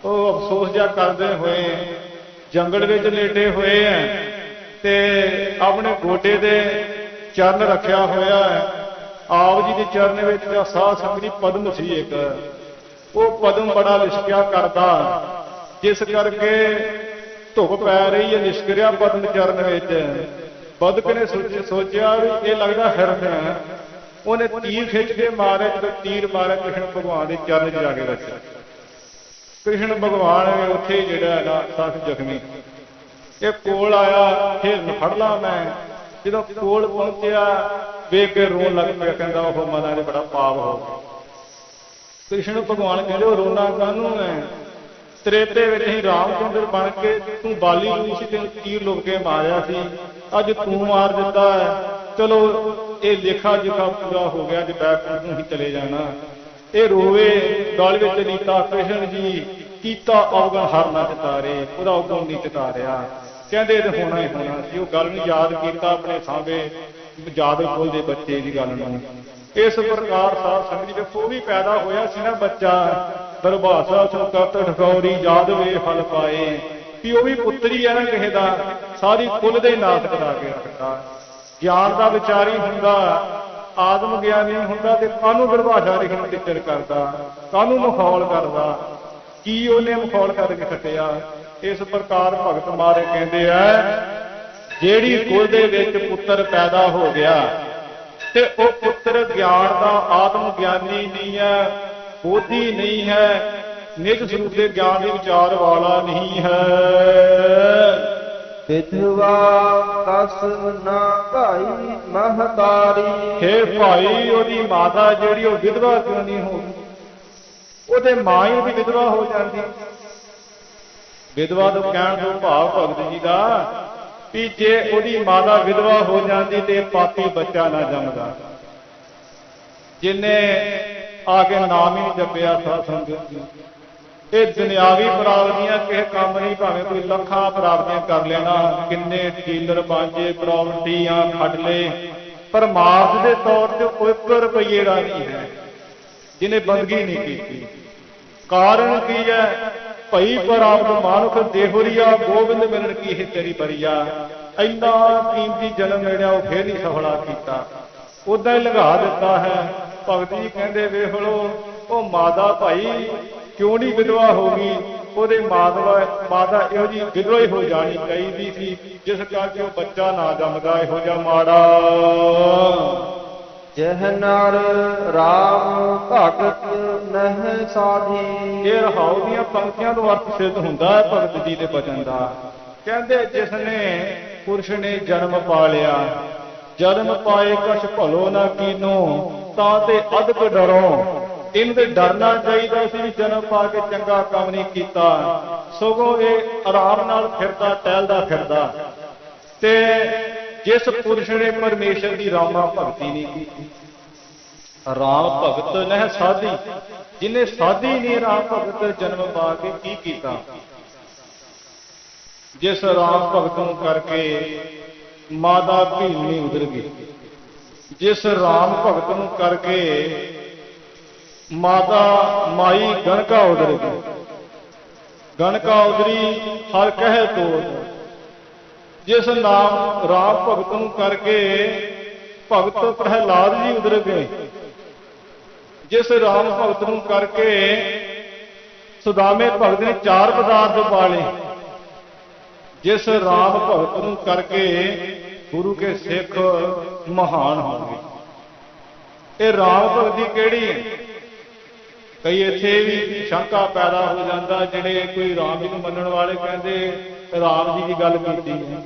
ਉਹ ਅਫਸੋਸ ਜਿਹਾ ਕਰਦੇ ਹੋਏ ਜੰਗਲ ਵਿੱਚ ਲੇਟੇ ਹੋਏ ਹੈ ਤੇ ਆਪਣੇ ਗੋਡੇ ਦੇ ਚਰਨ ਰੱਖਿਆ ਹੋਇਆ ਹੈ। ਆਪ ਜੀ ਦੇ ਚਰਨ ਵਿੱਚ ਸਾਧ ਸੰਗਤ ਜੀ ਪਦਮ ਸੀ ਇੱਕ, ਉਹ ਪਦਮ ਬੜਾ ਲਿਸ਼ਕਿਆ ਕਰਦਾ, ਜਿਸ ਕਰਕੇ ਧੁੱਪ ਪੈ ਰਹੀ ਹੈ, ਲਿਸ਼ਕ ਰਿਹਾ ਪਦਮ ਚਰਨ ਵਿੱਚ। ਬਦਕ ਨੇ ਸੋਚਿਆ ਵੀ ਇਹ ਲੱਗਦਾ ਹਿਰਨ ਹੈ। ਉਹਨੇ ਤੀਰ ਖਿੱਚ ਕੇ ਮਾਰਿਆ। ਜਦੋਂ ਤੀਰ ਮਾਰਿਆ ਕ੍ਰਿਸ਼ਨ ਭਗਵਾਨ ਦੇ ਚਰਨ 'ਚ ਜਾ ਕੇ ਰੱਖਿਆ। ਕ੍ਰਿਸ਼ਨ ਭਗਵਾਨ ਉੱਥੇ ਜਿਹੜਾ ਨਾ ਸਖਤ ਜ਼ਖਮੀ। ਇਹ ਕੋਲ ਆਇਆ, ਹਿਰਨ ਫੜ ਲਾ ਮੈਂ। ਜਦੋਂ ਕੋਲ ਪਹੁੰਚਿਆ ਵੇਖ ਕੇ ਰੋਣ ਲੱਗ ਪਿਆ। ਕਹਿੰਦਾ ਉਹ ਮਨਾਂ 'ਚ ਬੜਾ ਪਾਪ ਹੋ ਗਿਆ। ਕ੍ਰਿਸ਼ਨ ਭਗਵਾਨ ਕਹਿੰਦੇ ਉਹ ਰੋਣਾ ਕਾਹਨੂੰ ਹੈ? ਤ੍ਰੇਤੇ ਵਿੱਚ ਹੀ ਰਾਮਚੰਦਰ ਬਣ ਕੇ ਤੂੰ ਬਾਲੀ ਨੂੰ ਸੀ, ਤੈਨੂੰ ਤੀਰ ਲੁਕ ਕੇ ਮਾਰਿਆ ਸੀ, ਅੱਜ ਤੂੰ ਮਾਰ ਦਿੱਤਾ ਹੈ। ਚਲੋ ਇਹ ਲੇਖਾ ਜੋਖਾ ਪੂਰਾ ਹੋ ਗਿਆ, ਅੱਜ ਬੈਕ ਨੂੰ ਹੀ ਚਲੇ ਜਾਣਾ। ਇਹ ਰੋਵੇ, ਗਲ ਵਿੱਚ ਨੀਤਾ ਕ੍ਰਿਸ਼ਨ ਜੀ ਕੀਤਾ ਅਵਗਣ ਹਰ ਨਾ ਚਿਤਾਰੇ, ਉਹਦਾ ਅਵਗਣ ਨਹੀਂ ਚਿਤਾਰਿਆ। ਕਹਿੰਦੇ ਇਹ ਹੋਣਾ ਹੀ ਹੋਣਾ ਸੀ। ਉਹ ਗੱਲ ਨੂੰ ਯਾਦ ਕੀਤਾ ਆਪਣੇ ਸਾਹਮਣੇ ਜਾਦਵ ਕੁਲ ਦੇ ਬੱਚੇ ਦੀ ਗੱਲ ਨੂੰ। ਇਸ ਪ੍ਰਕਾਰ ਸਾਧ ਸੰਗਤ ਜੀ ਦੇਖੋ ਵੀ ਪੈਦਾ ਹੋਇਆ ਸੀ ਨਾ ਬੱਚਾ, ਦਰਬਾਸਾ ਸੁਕਤ ਠਕੌਰੀ ਜਾਦਵੇ ਫਲ ਪਾਏ, ਵੀ ਉਹ ਵੀ ਪੁੱਤਰੀ ਹੈ ਨਾ ਕਿਸੇ ਦਾ, ਸਾਰੀ ਕੁਲ ਦੇ ਨਾਸ ਕਰਾ ਕੇ ਰੱਖਦਾ। ਗਿਆਨ ਦਾ ਵਿਚਾਰੀ ਹੁੰਦਾ, ਆਦਮ ਗਿਆਨੀ ਹੁੰਦਾ ਤੇ ਕਾਹਨੂੰ ਦਰਬਾਸਾ ਲਿਖਣ ਟਿੱਚਰ ਕਰਦਾ, ਕਾਹਨੂੰ ਮਖੌਲ ਕਰਦਾ, ਕੀ ਉਹਨੇ ਮਖੌਲ ਕਰਕੇ ਖੱਟਿਆ। ਇਸ ਪ੍ਰਕਾਰ ਭਗਤ ਮਾਰੇ ਕਹਿੰਦੇ ਆ ਜਿਹੜੀ ਕੁਲ ਦੇ ਵਿੱਚ ਪੁੱਤਰ ਪੈਦਾ ਹੋ ਗਿਆ ਤੇ ਉਹ ਪੁੱਤਰ ਗਿਆਨ ਦਾ ਆਤਮ ਗਿਆਨੀ ਨਹੀਂ ਹੈ, ਬੋਧੀ ਨਹੀਂ ਹੈ, ਨਿਜ ਸਰੂਪ ਦੇ ਗਿਆਨ ਦੇ ਵਿਚਾਰ ਵਾਲਾ ਨਹੀਂ ਹੈ। ਵਿਧਵਾ ਕਸ ਨਾ ਭਾਈ ਮਹਤਾਰੀ। ਹੇ ਭਾਈ, ਉਹਦੀ ਮਾਤਾ ਜਿਹੜੀ ਉਹ ਵਿਧਵਾ ਕਿਉਂ ਨਹੀਂ ਹੋ ਗਈ? ਉਹਦੇ ਮਾਂ ਹੀ ਵੀ ਵਿਧਵਾ ਹੋ ਜਾਂਦੀ। ਵਿਧਵਾ ਤੋਂ ਕਹਿਣ ਤੋਂ ਭਾਵ ਭਗਤ ਜੀ ਦਾ ਵੀ ਜੇ ਉਹਦੀ ਮਾਤਾ ਵਿਧਵਾ ਹੋ ਜਾਂਦੀ ਤੇ ਪਾਪੀ ਬੱਚਾ ਨਾ ਜੰਮਦਾ, ਜਿਨੇ ਆ ਕੇ ਨਾਮ ਹੀ ਨਹੀਂ ਜਪਿਆ ਸਾਧ ਸੰਗਤ ਜੀ। ਇਹ ਦੁਨਿਆਵੀ ਪ੍ਰਾਪਤੀਆਂ ਕਿਸੇ ਕੰਮ ਨਹੀਂ, ਭਾਵੇਂ ਕੋਈ ਲੱਖਾਂ ਪ੍ਰਾਪਤੀਆਂ ਕਰ ਲੈਣਾ, ਕਿੰਨੇ ਡੀਲਰ ਬਾਂਝੇ ਪ੍ਰਾਪਰਟੀਆਂ ਖੱਟ ਲਏ, ਪਰ ਮਾਰਜ ਦੇ ਤੌਰ ਤੇ ਕੋਈ 1 ਰੁਪਈਏ ਦਾ ਨਹੀਂ ਹੈ ਜਿਹਨੇ ਬੰਦਗੀ ਨਹੀਂ ਕੀਤੀ। ਕਾਰਨ ਕੀ ਹੈ? ਭਈ ਪ੍ਰਾਪਤ ਮਾਨੁਖ ਦੇਹੁਰੀਆ ਗੋਬਿੰਦ ਮਿਲਣ ਕੀ ਹੈ ਤੇਰੀ ਬਰੀਆ। ਇੰਨਾ ਕੀਮਤੀ ਜਨਮ ਮਿਲਿਆ ਉਹ ਫੇਰ ਨਹੀਂ ਸਫਲਾ ਕੀਤਾ, ਉਦਾਂ ਹੀ ਲੰਘਾ ਦਿੱਤਾ ਹੈ। ਭਗਤ ਜੀ ਕਹਿੰਦੇ ਵੇਖ ਲੋ ਉਹ ਮਾਤਾ ਭਾਈ ਕਿਉਂ ਨਹੀਂ ਵਿਧਵਾ ਹੋ ਗਈ? ਉਹਦੇ ਮਾਤਾ ਇਹੋ ਜਿਹੀ ਵਿਧਵਾ ਹੀ ਹੋ ਜਾਣੀ ਚਾਹੀਦੀ ਸੀ, ਜਿਸ ਕਰਕੇ ਉਹ ਬੱਚਾ ਨਾ ਜੰਮਦਾ ਇਹੋ ਜਿਹਾ ਮਾੜਾ। ਜਹ ਨਰ ਰਾਮ ਭਗਤ ਨਹਿ ਸਾਧੀ। ਇਹ ਰਹਾਉ ਦੀਆਂ ਪੰਕਤੀਆਂ ਤੋਂ ਅਰਥ ਸਿੱਧ ਹੁੰਦਾ ਹੈ ਭਗਤ ਜੀ ਦੇ ਬਚਨ ਦਾ। ਕਹਿੰਦੇ ਜਿਸ ਨੇ ਪੁਰਸ਼ ਨੇ ਜਨਮ ਪਾ ਲਿਆ, ਜਨਮ ਪਾਏ ਕਛ ਭਲੋ ਨਾ ਕੀਨੋ, ਤਾਂ ਤੇ ਅਦਕ ਡਰੋ। ਇਹਨੂੰ ਤੇ ਡਰਨਾ ਚਾਹੀਦਾ ਸੀ ਵੀ ਜਨਮ ਪਾ ਕੇ ਚੰਗਾ ਕੰਮ ਨਹੀਂ ਕੀਤਾ, ਸਗੋਂ ਇਹ ਆਰਾਮ ਨਾਲ ਫਿਰਦਾ ਟਹਿਲਦਾ ਫਿਰਦਾ। ਤੇ ਜਿਸ ਪੁਰਸ਼ ਨੇ ਪਰਮੇਸ਼ਰ ਦੀ ਰਾਮਾ ਭਗਤੀ ਨਹੀਂ ਕੀਤੀ, ਰਾਮ ਭਗਤ ਨਹਿ ਸਾਧੀ, ਜਿਹਨੇ ਸਾਧੀ ਨਹੀਂ ਰਾਮ ਭਗਤ ਜਨਮ ਪਾ ਕੇ ਕੀ ਕੀਤਾ। ਜਿਸ ਰਾਮ ਭਗਤ ਨੂੰ ਕਰਕੇ ਮਾਤਾ ਭੀਲਨੀ ਉਧਰ ਗਈ, ਜਿਸ ਰਾਮ ਭਗਤ ਨੂੰ ਕਰਕੇ ਮਾਤਾ ਮਾਈ ਗਣਕਾ ਉਧਰ ਗਈ, ਗਣਕਾ ਉਧਰੀ ਹਰ ਕਹਿ ਤੋੜ। ਜਿਸ ਨਾਮ ਰਾਮ ਭਗਤ ਨੂੰ ਕਰਕੇ ਭਗਤ ਪ੍ਰਹਿਲਾਦ ਜੀ ਉਧਰ ਗਏ, ਜਿਸ ਰਾਮ ਭਗਤ ਨੂੰ ਕਰਕੇ ਸੁਦਾਮੇ ਭਗਤ ਨੇ 4 ਪਦਾਰਥ ਪਾਲੇ, ਜਿਸ ਰਾਮ ਭਗਤ ਨੂੰ ਕਰਕੇ ਗੁਰੂ ਕੇ ਸਿੱਖ ਮਹਾਨ ਹੋ ਗਏ। ਇਹ ਰਾਮ ਭਗਤੀ ਕਿਹੜੀ ਹੈ? ਕਈ ਇੱਥੇ ਵੀ ਸ਼ੰਕਾ ਪੈਦਾ ਹੋ ਜਾਂਦਾ, ਜਿਹੜੇ ਕੋਈ ਰਾਮ ਜੀ ਨੂੰ ਮੰਨਣ ਵਾਲੇ ਕਹਿੰਦੇ ਰਾਮ ਜੀ ਦੀ ਗੱਲ ਕੀਤੀ ਹੈ।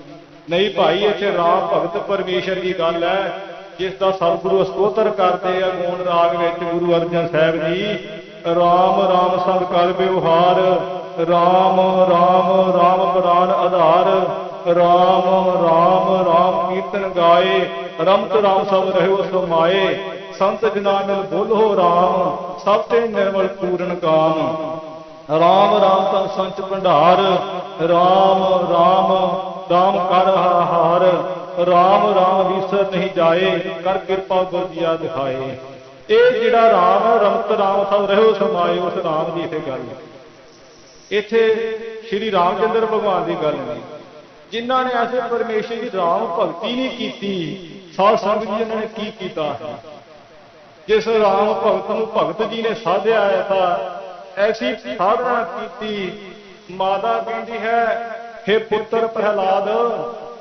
ਨਹੀਂ ਭਾਈ, ਇੱਥੇ ਰਾਮ ਭਗਤ ਪਰਮੇਸ਼ਰ ਦੀ ਗੱਲ ਹੈ, ਜਿਸ ਦਾ ਸਤਿਗੁਰੂ ਸਤੋਤਰ ਕਰਦੇ ਆ ਗੋਣ ਰਾਗ ਵਿੱਚ ਗੁਰੂ ਅਰਜਨ ਸਾਹਿਬ ਜੀ। ਰਾਮ ਰਾਮ ਸੰਗ ਕਰ ਵਿਵਹਾਰ, ਰਾਮ ਰਾਮ ਰਾਮ ਪ੍ਰਾਨ ਆਧਾਰ, ਰਾਮ ਰਾਮ ਰਾਮ ਕੀਰਤਨ ਗਾਏ, ਰਮਤ ਰਾਮ ਸਭ ਰਹਿਓ ਸਮਾਏ, ਸੰਤ ਜਨਾ ਮਿਲ ਬੋਲੋ ਰਾਮ, ਸਭ ਤੇ ਨਿਰਮਲ ਪੂਰਨ ਕਾਮ। ਰਾਮ ਰਾਮ ਤਨ ਸੰਚ ਭੰਡਾਰ, ਰਾਮ ਰਾਮ ਰਾਮ ਕਰ ਹਾਰ, ਰਾਮ ਰਾਮ ਵਿਸਰ ਨਹੀਂ ਜਾਏ, ਕਰ ਕਿਰਪਾ ਗੁਰਦੀਆ ਦਿਖਾਏ। ਇਹ ਜਿਹੜਾ ਰਾਮ ਹੈ, ਰਮਤ ਰਾਮ ਸਭ ਰਹਿਓ ਸਮਾਏ, ਉਸ ਰਾਮ ਦੀ ਇੱਥੇ ਗੱਲ ਹੈ। ਇੱਥੇ ਸ਼੍ਰੀ ਰਾਮਚੰਦਰ ਭਗਵਾਨ ਦੀ ਗੱਲ ਨਹੀਂ। ਜਿਨ੍ਹਾਂ ਨੇ ਐਸੇ ਪਰਮੇਸ਼ਰ ਦੀ ਰਾਮ ਭਗਤੀ ਨਹੀਂ ਕੀਤੀ, ਸਾਧ ਸੰਗਤ ਜੀ ਇਹਨਾਂ ਨੇ ਕੀ ਕੀਤਾ ਹੈ। ਜਿਸ ਰਾਮ ਭਗਤ ਨੂੰ ਭਗਤ ਜੀ ਨੇ ਸਾਧਿਆ ਹੈ ਤਾਂ ਐਸੀ ਸਾਧਨਾ ਕੀਤੀ। ਮਾਤਾ ਕਹਿੰਦੀ ਹੈ, ਹੇ ਪੁੱਤਰ ਪ੍ਰਹਿਲਾਦ,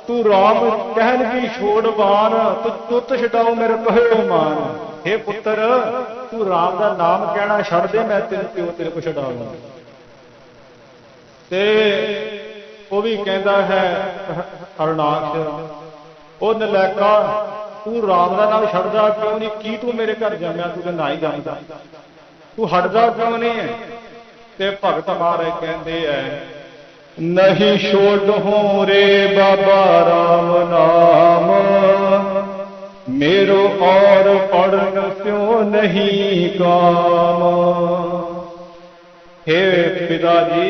ਤੂੰ ਰਾਮ ਕਹਿਣ ਕੀ ਛੋੜਵਾਨ, ਤੂੰ ਤੁੱਤ ਛਡਾਉ ਮੇਰੇ ਕਹਿਓ ਮਾਨ। ਹੇ ਪੁੱਤਰ, ਤੂੰ ਰਾਮ ਦਾ ਨਾਮ ਕਹਿਣਾ ਛੱਡ ਦੇ, ਮੈਂ ਤੈਨੂੰ ਪਿਓ ਤੇਰੇ ਕੋ ਛਡਾਉਂਗਾ। ਤੇ ਉਹ ਵੀ ਕਹਿੰਦਾ ਹੈ ਹਰਨਾਕਸ਼, ਉਹ ਨਲੈਕਾ, ਤੂੰ ਰਾਮ ਦਾ ਨਾਮ ਛੱਡਦਾ ਕਿਉਂ ਨਹੀਂ? ਕੀ ਤੂੰ ਮੇਰੇ ਘਰ ਜੰਮਿਆ, ਤੂੰ ਤਾਂ ਨਾ ਹੀ ਜਾਂਦਾ, ਤੂੰ ਹਟਦਾ ਕਿਉਂ ਨਹੀਂ ਹੈ? ਤੇ ਭਗਤ ਮਹਾਰਾਜ ਕਹਿੰਦੇ ਐ, ਨਹੀਂ ਛੋਡਹੁ ਰੇ ਬਾਬਾ ਰਾਮ ਨਾਮ, मेरो और पढ़न स्यों नहीं काम। हे पिता जी,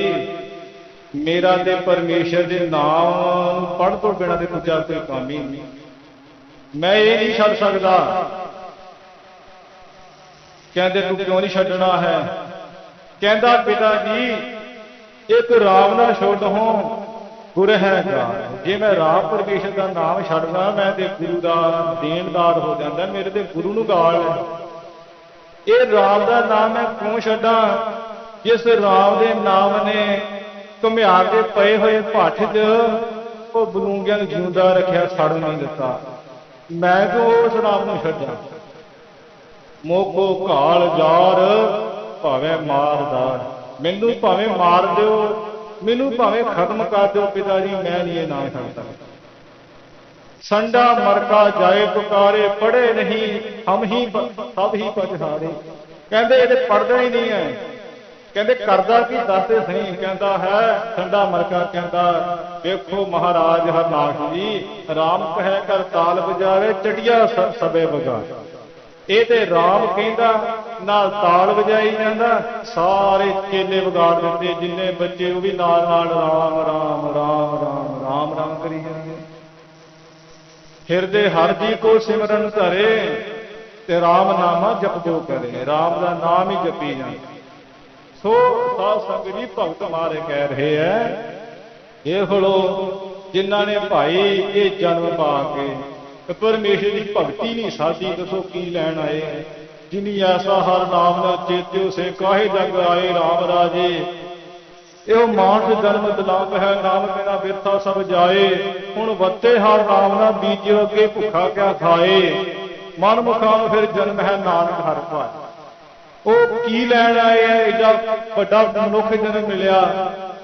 मेरा ते परमेश्वर दे नाम पढ़ तो बिना ते दूजा कोई काम ही नहीं, मैं ये नहीं छड़ सकता। कहते तू क्यों नहीं छड़ना है? कहता पिता जी, एक राम ना छोड़ हो गुर है गा। जे मैं राम परमेश्वर का नाम छड़ना, मैं ते गुरु का देनदार हो जाता, मेरे ते गुरु नूं गाल है। ये राम का नाम मैं क्यों छड्डा? जिस राम के नाम ने घुमिया के पए हुए भट्ठ च वो बलूंगियां नूं जिउंदा रखिया, सड़ नहीं दिता। मैं क्यों उस राम नूं छड्डा? मोको घाल जार भावें मारदार, मैनू भावें मार दो, मैनू भावें खत्म कर दो पिता जी, मैं नहीं ये नाम छड़ सकता। संडा मरका जाए पुकारे, पढ़े नहीं हम ही सब ही पछाड़े। कहते ये पढ़दा ही नहीं है। कहते करदा की दस सही? कहता है संडा मरका, कहता देखो महाराज हरनाकश जी, राम कह कर ताल बजावे, चटिया सबे बगा। ये ते राम कहता नाल ताल बजाई जाता, सारे चेले बिगाड़ देते, जिन्ने बच्चे वो भी नाल नाल राम राम राम राम राम राम करी जाते। हिरदे हर जी को सिमरन धरे, ते राम नामा जपदो करे, राम का नाम ही जपी जाए। सो साध संगत जी भगत मारे कह रहे हैं, ये खड़ो जिन्हों ने भाई ये जन्म पा के परमेश्वर की भगती नहीं साधी, दसो की लैन आए? जिनी ऐसा हर नाम न चेत्यो से काहे जग आए राम राजे। यो मानस जन्म दिलाप है, नाम मेरा बिरथा सब जाए। हुण वत्ते हर नाम ना बीजो, अगे भुखा क्या खाए। मन मुखाम फिर जन्म है नानक हर पाए। ਉਹ ਕੀ ਲੈਣ ਆਏ ਐ? ਏਡਾ ਵੱਡਾ ਮਨੁੱਖ ਜਨਮ ਮਿਲਿਆ,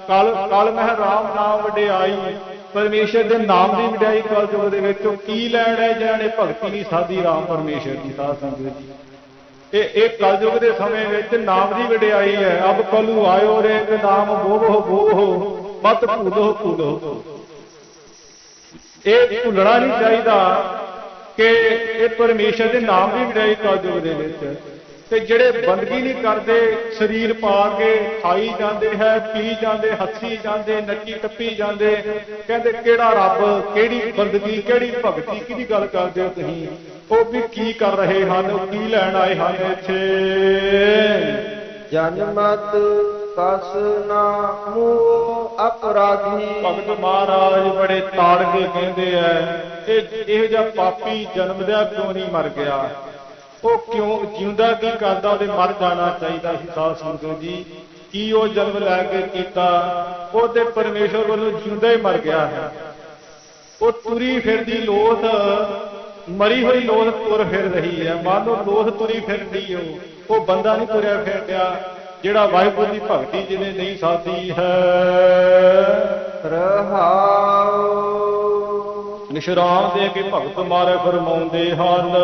ਕਲ ਮਹਿ ਰਾਮ ਨਾਮ ਵਡਿਆਈ, ਪਰਮੇਸ਼ਰ ਦੇ ਨਾਮ ਦੀ ਵਡਿਆਈ ਕਲਯੁਗ ਦੇ ਵਿੱਚ ਉਹ ਕੀ ਲੈਣ ਆਏ ਜਿਹਨਾਂ ਨੇ ਭਗਤੀ ਨਹੀਂ ਸਾਧੀ ਰਾਮ ਪਰਮੇਸ਼ਰ ਦੀ। ਸਾਧ ਸੰਗਤ ਜੀ, ਇਹ ਕਲਯੁਗ ਦੇ ਸਮੇਂ ਵਿੱਚ ਨਾਮ ਦੀ ਵਡਿਆਈ ਹੈ। ਅਬ ਕਲੂ ਆਇਓ ਰੇ ਨਾਮ ਬੋਵੋ ਬੋਵੋ ਮਤ ਭੂਲੋ ਭੂਲੋ। ਇਹ ਭੁੱਲਣਾ ਨਹੀਂ ਚਾਹੀਦਾ ਕਿ ਇਹ ਪਰਮੇਸ਼ਰ ਦੇ ਨਾਮ ਦੀ ਵਡਿਆਈ ਕਲਯੁਗ ਦੇ ਵਿੱਚ। ਤੇ ਜਿਹੜੇ ਬੰਦਗੀ ਨਹੀਂ ਕਰਦੇ, ਸਰੀਰ ਪਾ ਕੇ ਖਾਈ ਜਾਂਦੇ ਹੈ, ਪੀ ਜਾਂਦੇ, ਹੱਸੀ ਜਾਂਦੇ, ਨੱਚੀ ਟੱਪੀ ਜਾਂਦੇ, ਕਹਿੰਦੇ ਕਿਹੜਾ ਰੱਬ, ਕਿਹੜੀ ਬੰਦਗੀ, ਕਿਹੜੀ ਭਗਤੀ, ਕਿਹਦੀ ਗੱਲ ਕਰਦੇ ਹੋ ਤੁਸੀਂ? ਉਹ ਵੀ ਕੀ ਕਰ ਰਹੇ ਹਨ, ਉਹ ਕੀ ਲੈਣ ਆਏ ਹਨ ਇੱਥੇ? ਜਨਮਤ ਕਸ ਨਾ ਮੂਹ ਅਪਰਾਧੀ। ਭਗਤ ਮਹਾਰਾਜ ਬੜੇ ਤਾੜ ਕੇ ਕਹਿੰਦੇ ਐ, ਇਹੋ ਜਿਹਾ ਪਾਪੀ ਜਨਮਦਿਆ ਕਿਉਂ ਨਹੀਂ ਮਰ ਗਿਆ? ਉਹ ਕਿਉਂ ਜਿਉਂਦਾ ਕੀ ਕਰਦਾ? ਉਹਦੇ ਮਰ ਜਾਣਾ ਚਾਹੀਦਾ ਸੀ। ਸਾਧ ਸੰਗਤ ਜੀ, ਕੀ ਉਹ ਜਨਮ ਲੈ ਕੇ ਕੀਤਾ? ਉਹਦੇ ਪਰਮੇਸ਼ਰ ਵੱਲੋਂ ਜਿਉਂਦਾ ਹੀ ਮਰ ਗਿਆ ਹੈ। ਉਹ ਤੁਰੀ ਫਿਰਦੀ ਲੋਥ, ਮਰੀ ਹੋਈ ਲੋਥ ਤੁਰ ਫਿਰ ਰਹੀ ਹੈ। ਮੰਨ ਲਓ ਲੋਥ ਤੁਰੀ ਫਿਰਦੀ, ਉਹ ਬੰਦਾ ਨਹੀਂ ਤੁਰਿਆ ਫਿਰਦਿਆ ਜਿਹੜਾ ਵਾਹਿਗੁਰੂ ਦੀ ਭਗਤੀ ਜਿਹਨੇ ਨਹੀਂ ਸਾਧੀ ਹੈ। ਰਹਾਉ ਨਿਸ਼ਰਾਮ ਦੇ ਕੇ ਭਗਤ ਮਾਰੇ ਫਰਮਾਉਂਦੇ ਹਨ,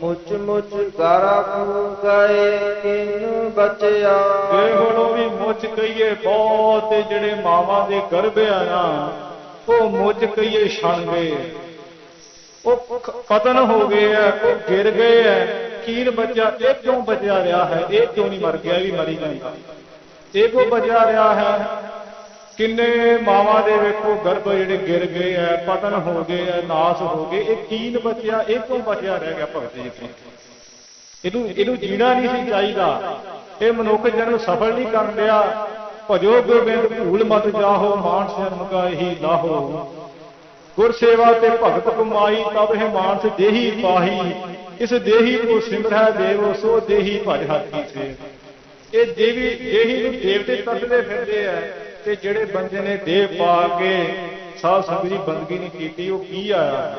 ਮੁੱਚ ਮੁੱਚ ਗਰਭ ਗਏ ਕਿਨ ਬਚਿਆ। ਇਹ ਹੁਣ ਵੀ ਮੁੱਚ ਕਹੀਏ ਬਹੁਤ ਜਿਹੜੇ ਮਾਵਾਂ ਦੇ ਗਰਭ ਆ ਨਾ, ਉਹ ਮੁੱਚ ਕਹੀਏ ਛਣ ਗਏ, ਉਹ ਪਤਨ ਹੋ ਗਏ ਆ, ਉਹ ਗਿਰ ਗਏ ਆ। ਕੀਨ ਬਚਿਆ, ਇਹ ਕਿਉਂ ਬਚਿਆ ਰਿਹਾ ਹੈ? ਇਹ ਕਿਉਂ ਨਹੀਂ ਮਰ ਗਿਆ? ਇਹ ਵੀ ਮਰੀ ਜਾਂਦਾ। ਇਹ ਕਿਉਂ ਬਚਿਆ ਰਿਹਾ ਹੈ? ਕਿੰਨੇ ਮਾਵਾਂ ਦੇ ਵੇਖੋ ਗਰਭ ਜਿਹੜੇ ਗਿਰ ਗਏ ਆ, ਪਤਨ ਹੋ ਗਏ ਆ, ਨਾਸ ਹੋ ਗਏ। ਇਹ ਕੀਨ ਬਚਿਆ, ਇਹ ਕਿਉਂ ਬਚਿਆ ਰਹਿ ਗਿਆ? ਭਗਤ ਜੀ, ਇਹਨੂੰ ਜੀਣਾ ਨਹੀਂ ਸੀ ਚਾਹੀਦਾ। ਇਹ ਮਨੁੱਖ ਜਨਮ ਸਫਲ ਨਹੀਂ ਕਰਨ ਰਿਹਾ। ਭਜੋ ਗੋਬਿੰਦ ਭੂਲ ਮਤ ਜਾਹੋ, ਮਾਨਸ ਜਨਮ ਕਾ ਇਹੀ ਲਾਹੋ। ਗੁਰ ਸੇਵਾ ਤੇ ਭਗਤ ਕਮਾਈ, ਤਬ ਇਹ ਮਾਨਸ ਦੇਹੀ ਪਾਹੀ। ਇਸ ਦੇਹੀ ਕੋ ਸਿਮਰੈ ਦੇਵ, ਸੋ ਦੇਹੀ ਭਜ ਹਰਿ ਕੀ ਸੇਵ। ਇਹ ਦੇਹੀ ਨੂੰ ਦੇਵਤੇ ਤਰਸਦੇ ਫਿਰਦੇ ਆ, ਤੇ ਜਿਹੜੇ ਬੰਦੇ ਨੇ ਦੇਹ ਪਾ ਕੇ ਸਾਧ ਸੰਗਤ ਦੀ ਬੰਦਗੀ ਨਹੀਂ ਕੀਤੀ, ਉਹ ਕੀ ਆਇਆ?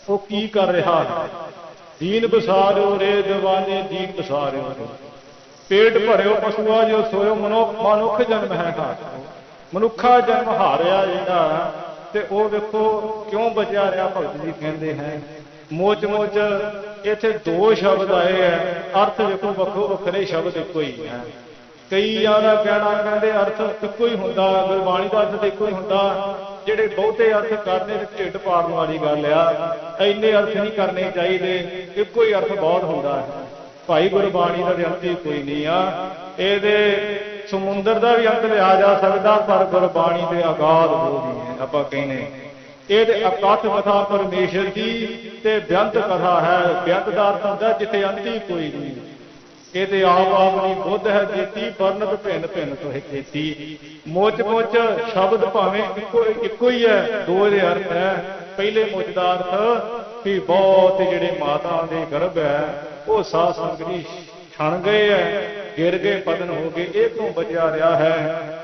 ਉਹ ਕੀ ਕਰ ਰਿਹਾ ਹੈ? ਦੀਨ ਬਸਾਰਿਓ ਰੇ ਦੀਵਾਨੇ, ਦੀਨ ਬਸਾਰਿਓ। ਪੇਟ ਭਰਿਓ ਪਸ਼ੂਆ ਜੋ ਸੋਇਓ, ਮਨੁੱਖ ਜਨਮ ਹੈ ਹਾਰ। ਮਨੁੱਖਾ ਜਨਮ ਹਾਰਿਆ ਜਿਹੜਾ, ਤੇ ਉਹ ਵੇਖੋ ਕਿਉਂ ਬਚਿਆ ਰਿਹਾ? ਭਗਤ ਜੀ ਕਹਿੰਦੇ ਹੈ ਮੋਚ ਮੋਚ। ਇੱਥੇ ਦੋ ਸ਼ਬਦ ਆਏ ਹੈ, ਅਰਥ ਵੇਖੋ ਵੱਖੋ ਵੱਖਰੇ ਸ਼ਬਦ ਇੱਕੋ ਹੀ ਹੈ। ਕਈਆਂ ਦਾ ਕਹਿਣਾ ਕਹਿੰਦੇ ਅਰਥ ਇੱਕੋ ਹੀ ਹੁੰਦਾ, ਗੁਰਬਾਣੀ ਦਾ ਅਰਥ ਇੱਕੋ ਹੀ ਹੁੰਦਾ। ਜਿਹੜੇ ਬਹੁਤੇ ਅਰਥ ਕਰਨੇ ਤੇ ਢਿੱਡ ਪਾੜਨ ਵਾਲੀ ਗੱਲ ਆ। ਇੰਨੇ ਅਰਥ ਨਹੀਂ ਕਰਨੇ ਚਾਹੀਦੇ, ਇੱਕੋ ਹੀ ਅਰਥ ਬਹੁਤ ਹੁੰਦਾ ਹੈ। ਭਾਈ ਗੁਰਬਾਣੀ ਦਾ ਅੰਤ ਹੀ ਕੋਈ ਨਹੀਂ ਆ। ਇਹਦੇ ਸਮੁੰਦਰ ਦਾ ਵੀ ਅੰਤ ਲਿਆ ਜਾ ਸਕਦਾ, ਪਰ ਗੁਰਬਾਣੀ ਦੇ ਅਗਾਧ ਬੋਲੀ ਹੈ। ਆਪਾਂ ਕਹਿੰਦੇ ਇਹਦੇ ਅਕਥ ਕਥਾ ਪਰਮੇਸ਼ਰ ਦੀ ਤੇ ਬੇਅੰਤ ਕਥਾ ਹੈ। ਬੇਅੰਤ ਦਾ ਅਰਥ ਹੁੰਦਾ ਜਿੱਥੇ ਅੰਤ ਹੀ ਕੋਈ ਨਹੀਂ। ਇਹਦੇ ਆਪ ਆਪਣੀ ਬੁੱਧ ਹੈ ਜੀਤੀ, ਵਰਨਤ ਭਿੰਨ ਭਿੰਨ ਤੋਹਿ ਕੀਤੀ। ਮੁੱਚ ਮੁੱਚ ਸ਼ਬਦ ਭਾਵੇਂ ਇੱਕੋ ਹੀ ਹੈ, ਦੋ ਦੇ ਅਰਥ ਹੈ। ਪਹਿਲੇ ਮੁੱਚ ਦਾ ਅਰਥ ਵੀ ਬਹੁਤ ਜਿਹੜੇ ਮਾਤਾ ਦੇ ਗਰਭ ਹੈ, ਉਹ ਸਾਧ ਸੰਗਤ ਦੀ ਛਣ ਗਏ ਹੈ, ਗਿਰ ਗਏ, ਪਤਨ ਹੋ ਗਏ। ਇਹ ਤੋਂ ਬਚਿਆ ਰਿਹਾ ਹੈ।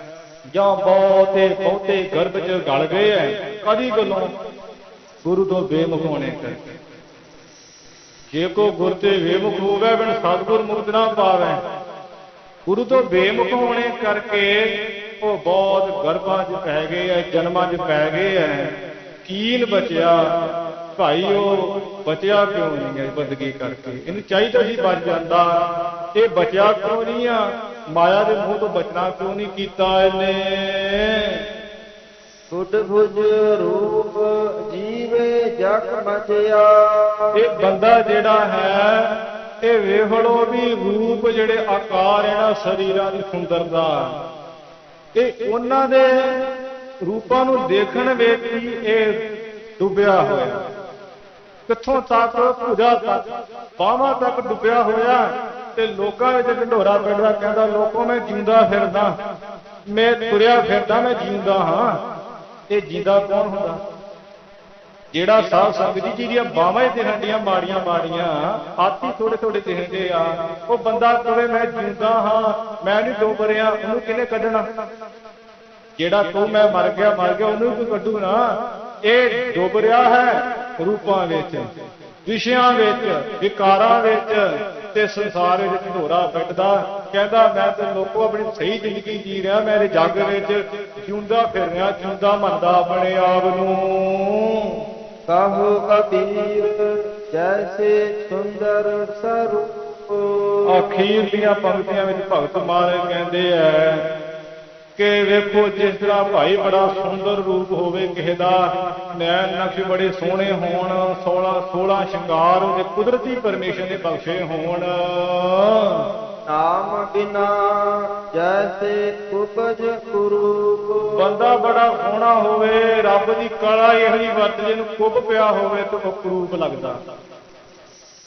ਜਾਂ ਬਹੁਤੇ ਗਰਭ ਚ ਗਲ ਗਏ ਹੈ, ਕਦੀ ਗੱਲੋਂ ਗੁਰੂ ਤੋਂ ਬੇਮੁਖ ਹੋਣੇ ਕਰਕੇ। ਜੇ ਕੋ ਗੁਰ ਤੇ ਬੇਮੁਖ ਹੋਵੇ, ਬਿਨ ਸਤਿਗੁਰ ਮੁਕਤ ਨਾ ਪਾਵੇ। ਗੁਰੂ ਤੋਂ ਬੇਮੁਖ ਹੋਣੇ ਕਰਕੇ ਉਹ ਬਹੁਤ ਗਰਭਾਂ 'ਚ ਪੈ ਗਏ ਹੈ, ਜਨਮਾਂ 'ਚ ਪੈ ਗਏ ਹੈ। ਕੀਨ ਬਚਿਆ ਭਾਈ, ਉਹ ਬਚਿਆ ਕਿਉਂ ਨਹੀਂ ਹੈ? ਬੰਦਗੀ ਕਰਕੇ ਇਹਨੂੰ ਚਾਹੀਦਾ ਸੀ ਬਚ ਜਾਂਦਾ। ਇਹ ਬਚਿਆ ਕਿਉਂ ਨਹੀਂ ਆ? ਮਾਇਆ ਦੇ ਮੂੰਹ ਤੋਂ ਬਚਣਾ ਕਿਉਂ ਨਹੀਂ ਕੀਤਾ ਇਹਨੇ? ਸੁਧ ਭੁਜ ਰੂਪ ਜੀਵੇ ਜਗ ਮਚਿਆ। ਇਹ ਬੰਦਾ ਜਿਹੜਾ ਹੈ, ਇਹ ਵੇਖ ਲੋ ਵੀ ਰੂਪ ਜਿਹੜੇ ਆਕਾਰ ਇਹਨਾਂ ਸਰੀਰਾਂ ਦੀ ਸੁੰਦਰਤਾ, ਇਹ ਉਹਨਾਂ ਦੇ ਰੂਪਾਂ ਨੂੰ ਦੇਖਣ ਵਿੱਚ ਹੀ ਇਹ ਡੁੱਬਿਆ ਹੋਇਆ। ਕਿੱਥੋਂ ਤੱਕ? ਭੁਜਾ ਤੱਕ, ਬਾਹਾਂ ਤੱਕ ਡੁੱਬਿਆ ਹੋਇਆ। ਤੇ ਲੋਕਾਂ ਵਿੱਚ ਢੰਡੋਰਾ ਪੈਂਦਾ, ਕਹਿੰਦਾ ਲੋਕੋ ਮੈਂ ਜਿਉਂਦਾ ਫਿਰਦਾ, ਮੈਂ ਤੁਰਿਆ ਫਿਰਦਾ, ਮੈਂ ਜਿਉਂਦਾ ਹਾਂ। ਇਹ ਜਿੰਦਾ ਕੌਣ ਹੁੰਦਾ? ਜਿਹੜਾ ਸਾਧ ਸੰਗਤ ਜੀ ਜਿਹਦੀਆਂ ਬਾਹਾਂ ਹੀ ਦਿਖਣਡੀਆਂ ਮਾੜੀਆਂ ਮਾੜੀਆਂ, ਹੱਥ ਹੀ ਥੋੜੇ ਥੋੜੇ ਦਿਖਦੇ ਆ, ਉਹ ਬੰਦਾ ਕਹੇ ਮੈਂ ਜਿਉਂਦਾ ਹਾਂ, ਮੈਂ ਨਹੀਂ ਡੁੱਬ ਰਿਹਾ, ਉਹਨੂੰ ਕਿਹਨੇ ਕੱਢਣਾ? ਜਿਹੜਾ ਤੂੰ ਮੈਂ ਮਰ ਗਿਆ ਉਹਨੂੰ ਕੋਈ ਕੱਢੂ ਨਾ। ਇਹ ਡੁੱਬ ਰਿਹਾ ਹੈ ਰੂਪਾਂ ਵਿੱਚ, ਵਿਸ਼ਿਆਂ ਵਿੱਚ, ਵਿਕਾਰਾਂ ਵਿੱਚ, ਤੇ ਸੰਸਾਰ ਵਿੱਚ ਢੋਰਾ ਪਿੱਟਦਾ, ਕਹਿੰਦਾ ਮੈਂ ਤੇ ਲੋਕੋ ਆਪਣੀ ਸਹੀ ਜ਼ਿੰਦਗੀ ਜੀ ਰਿਹਾ, ਮੇਰੇ ਜੱਗ ਵਿੱਚ ਜਿਉਂਦਾ ਫਿਰ ਰਿਹਾ, ਜਿਉਂਦਾ ਮੰਨਦਾ ਆਪਣੇ ਆਪ ਨੂੰ। ਕਹੋ ਕਬੀਰ ਜੈਸੇ ਸੁੰਦਰ ਸਰੂਪ। ਅਖੀਰ ਦੀਆਂ ਪੰਕਤੀਆਂ ਵਿੱਚ ਭਗਤ ਮਹਾਰਾਜ ਕਹਿੰਦੇ ਐ ਕਿ ਵੇਖੋ ਜਿਸ ਤਰ੍ਹਾਂ ਭਾਈ ਬੜਾ ਸੁੰਦਰ ਰੂਪ ਹੋਵੇ ਕਿਸੇ ਦਾ, ਨੈਣ ਨਕਸ਼ ਬੜੇ ਸੋਹਣੇ ਹੋਣ, 16 ਸ਼ਿੰਗਾਰ ਉਹਦੇ ਕੁਦਰਤੀ ਪਰਮੇਸ਼ਰ ਦੇ ਬਖਸ਼ੇ ਹੋਣ। ਨਾਮ ਬਿਨਾ ਜੈਸੇ ਉਪਜ ਕੁਰੂਪ। ਬੰਦਾ ਬੜਾ ਸੋਹਣਾ ਹੋਵੇ, ਰੱਬ ਦੀ ਕਲਾ ਇਹੋ ਜਿਹੀ ਵਰਤ ਜਿਹਨੂੰ ਕੁੱਬ ਪਿਆ ਹੋਵੇ ਤਾਂ ਉਹ ਕਰੂਪ ਲੱਗਦਾ,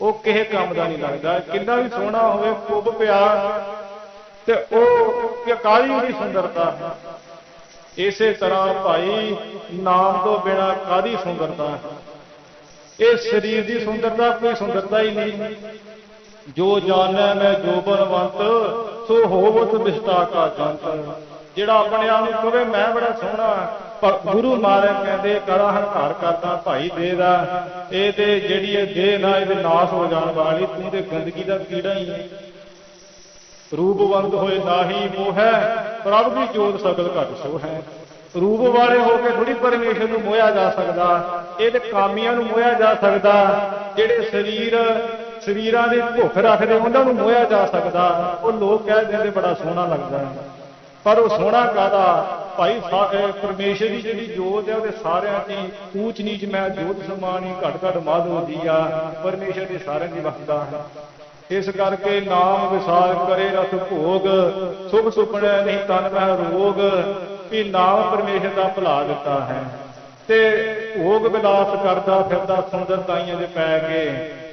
ਉਹ ਕਿਸੇ ਕੰਮ ਦਾ ਨਹੀਂ ਲੱਗਦਾ। ਕਿੰਨਾ ਵੀ ਸੋਹਣਾ ਹੋਵੇ, ਕੁੱਬ ਪਿਆ ਤੇ ਉਹ ਕਾਹਦੀ ਦੀ ਸੁੰਦਰਤਾ। ਇਸੇ ਤਰ੍ਹਾਂ ਭਾਈ ਨਾਮ ਤੋਂ ਬਿਨਾ ਕਾਹਦੀ ਸੁੰਦਰਤਾ। ਇਹ ਸਰੀਰ ਦੀ ਸੁੰਦਰਤਾ ਕੋਈ ਸੁੰਦਰਤਾ ਹੀ ਨਹੀਂ। ਜੋ ਜਾਣੈ ਮੈਂ ਜੋਬਨਵੰਤ, ਸੋ ਹੋਵਤ ਵਿਸਟਾ ਕਾ ਜੰਤ। ਜਿਹੜਾ ਆਪਣੇ ਆਪ ਨੂੰ ਕਹੇ ਮੈਂ ਬੜਾ ਸੋਹਣਾ, ਪਰ ਗੁਰੂ ਮਹਾਰਾਜ ਕਹਿੰਦੇ ਕਰਾ ਹੰਕਾਰ ਕਰਦਾ ਭਾਈ ਦੇਹ ਦਾ, ਇਹ ਤੇ ਜਿਹੜੀ ਇਹ ਦੇਹ ਨਾ ਇਹਦੇ ਨਾਸ ਹੋ ਜਾਣ ਵਾਲੀ, ਤੂੰ ਤੇ ਗੰਦਗੀ ਦਾ ਕੀੜਾ ਹੀ ਹੈ। ਰੂਪਵੰਤ ਹੋਏ ਨਾਹੀ ਮੋਹ ਹੈ, ਪ੍ਰਭ ਦੀ ਜੋਤ ਸਗਲ ਘਟ ਸੋ ਹੈ। ਰੂਪ ਵਾਲੇ ਹੋ ਕੇ ਥੋੜੀ ਪਰਮੇਸ਼ਰ ਨੂੰ ਮੋਹਿਆ ਜਾ ਸਕਦਾ, ਇਹ ਤੇ ਕਾਮੀਆਂ ਨੂੰ ਮੋਹਿਆ ਜਾ ਸਕਦਾ। ਜਿਹੜੇ ਸਰੀਰਾਂ ਦੀ ਭੁੱਖ ਰੱਖਦੇ ਉਹਨਾਂ ਨੂੰ ਮੋਹਿਆ ਜਾ ਸਕਦਾ। ਉਹ ਲੋਕ ਕਹਿ ਦਿੰਦੇ ਬੜਾ ਸੋਹਣਾ ਲੱਗਦਾ ਹੈ, ਪਰ ਉਹ ਸੋਹਣਾ ਕਾਹਦਾ ਭਾਈ। ਪਰਮੇਸ਼ਰ ਦੀ ਜਿਹੜੀ ਜੋਤ ਹੈ ਉਹਦੇ ਸਾਰਿਆਂ ਦੀ ਊਚ ਨੀਚ ਮੈਂ ਜੋਤ ਸਮਾਨ ਹੀ ਘਟ ਘਟ ਮਾਧ ਹੁੰਦੀ ਆ, ਪਰਮੇਸ਼ਰ ਦੀ ਸਾਰਿਆਂ ਦੀ ਵਸਦਾ ਹੈ। ਇਸ ਕਰਕੇ ਨਾਮ ਵਿਸਾਰ ਕਰੇ ਰਸ ਭੋਗ, ਸੁਖ ਸੁਪਨੇ ਨਹੀਂ ਤਨ ਮਹਿ ਰੋਗ। ਵੀ ਨਾਮ ਪਰਮੇਸ਼ਰ ਦਾ ਭੁਲਾ ਦਿੱਤਾ ਹੈ ਤੇ ਭੋਗ ਵਿਲਾਸ ਕਰਦਾ ਫਿਰਦਾ ਸੁੰਦਰਤਾਈਆਂ ਦੇ ਪੈ ਕੇ,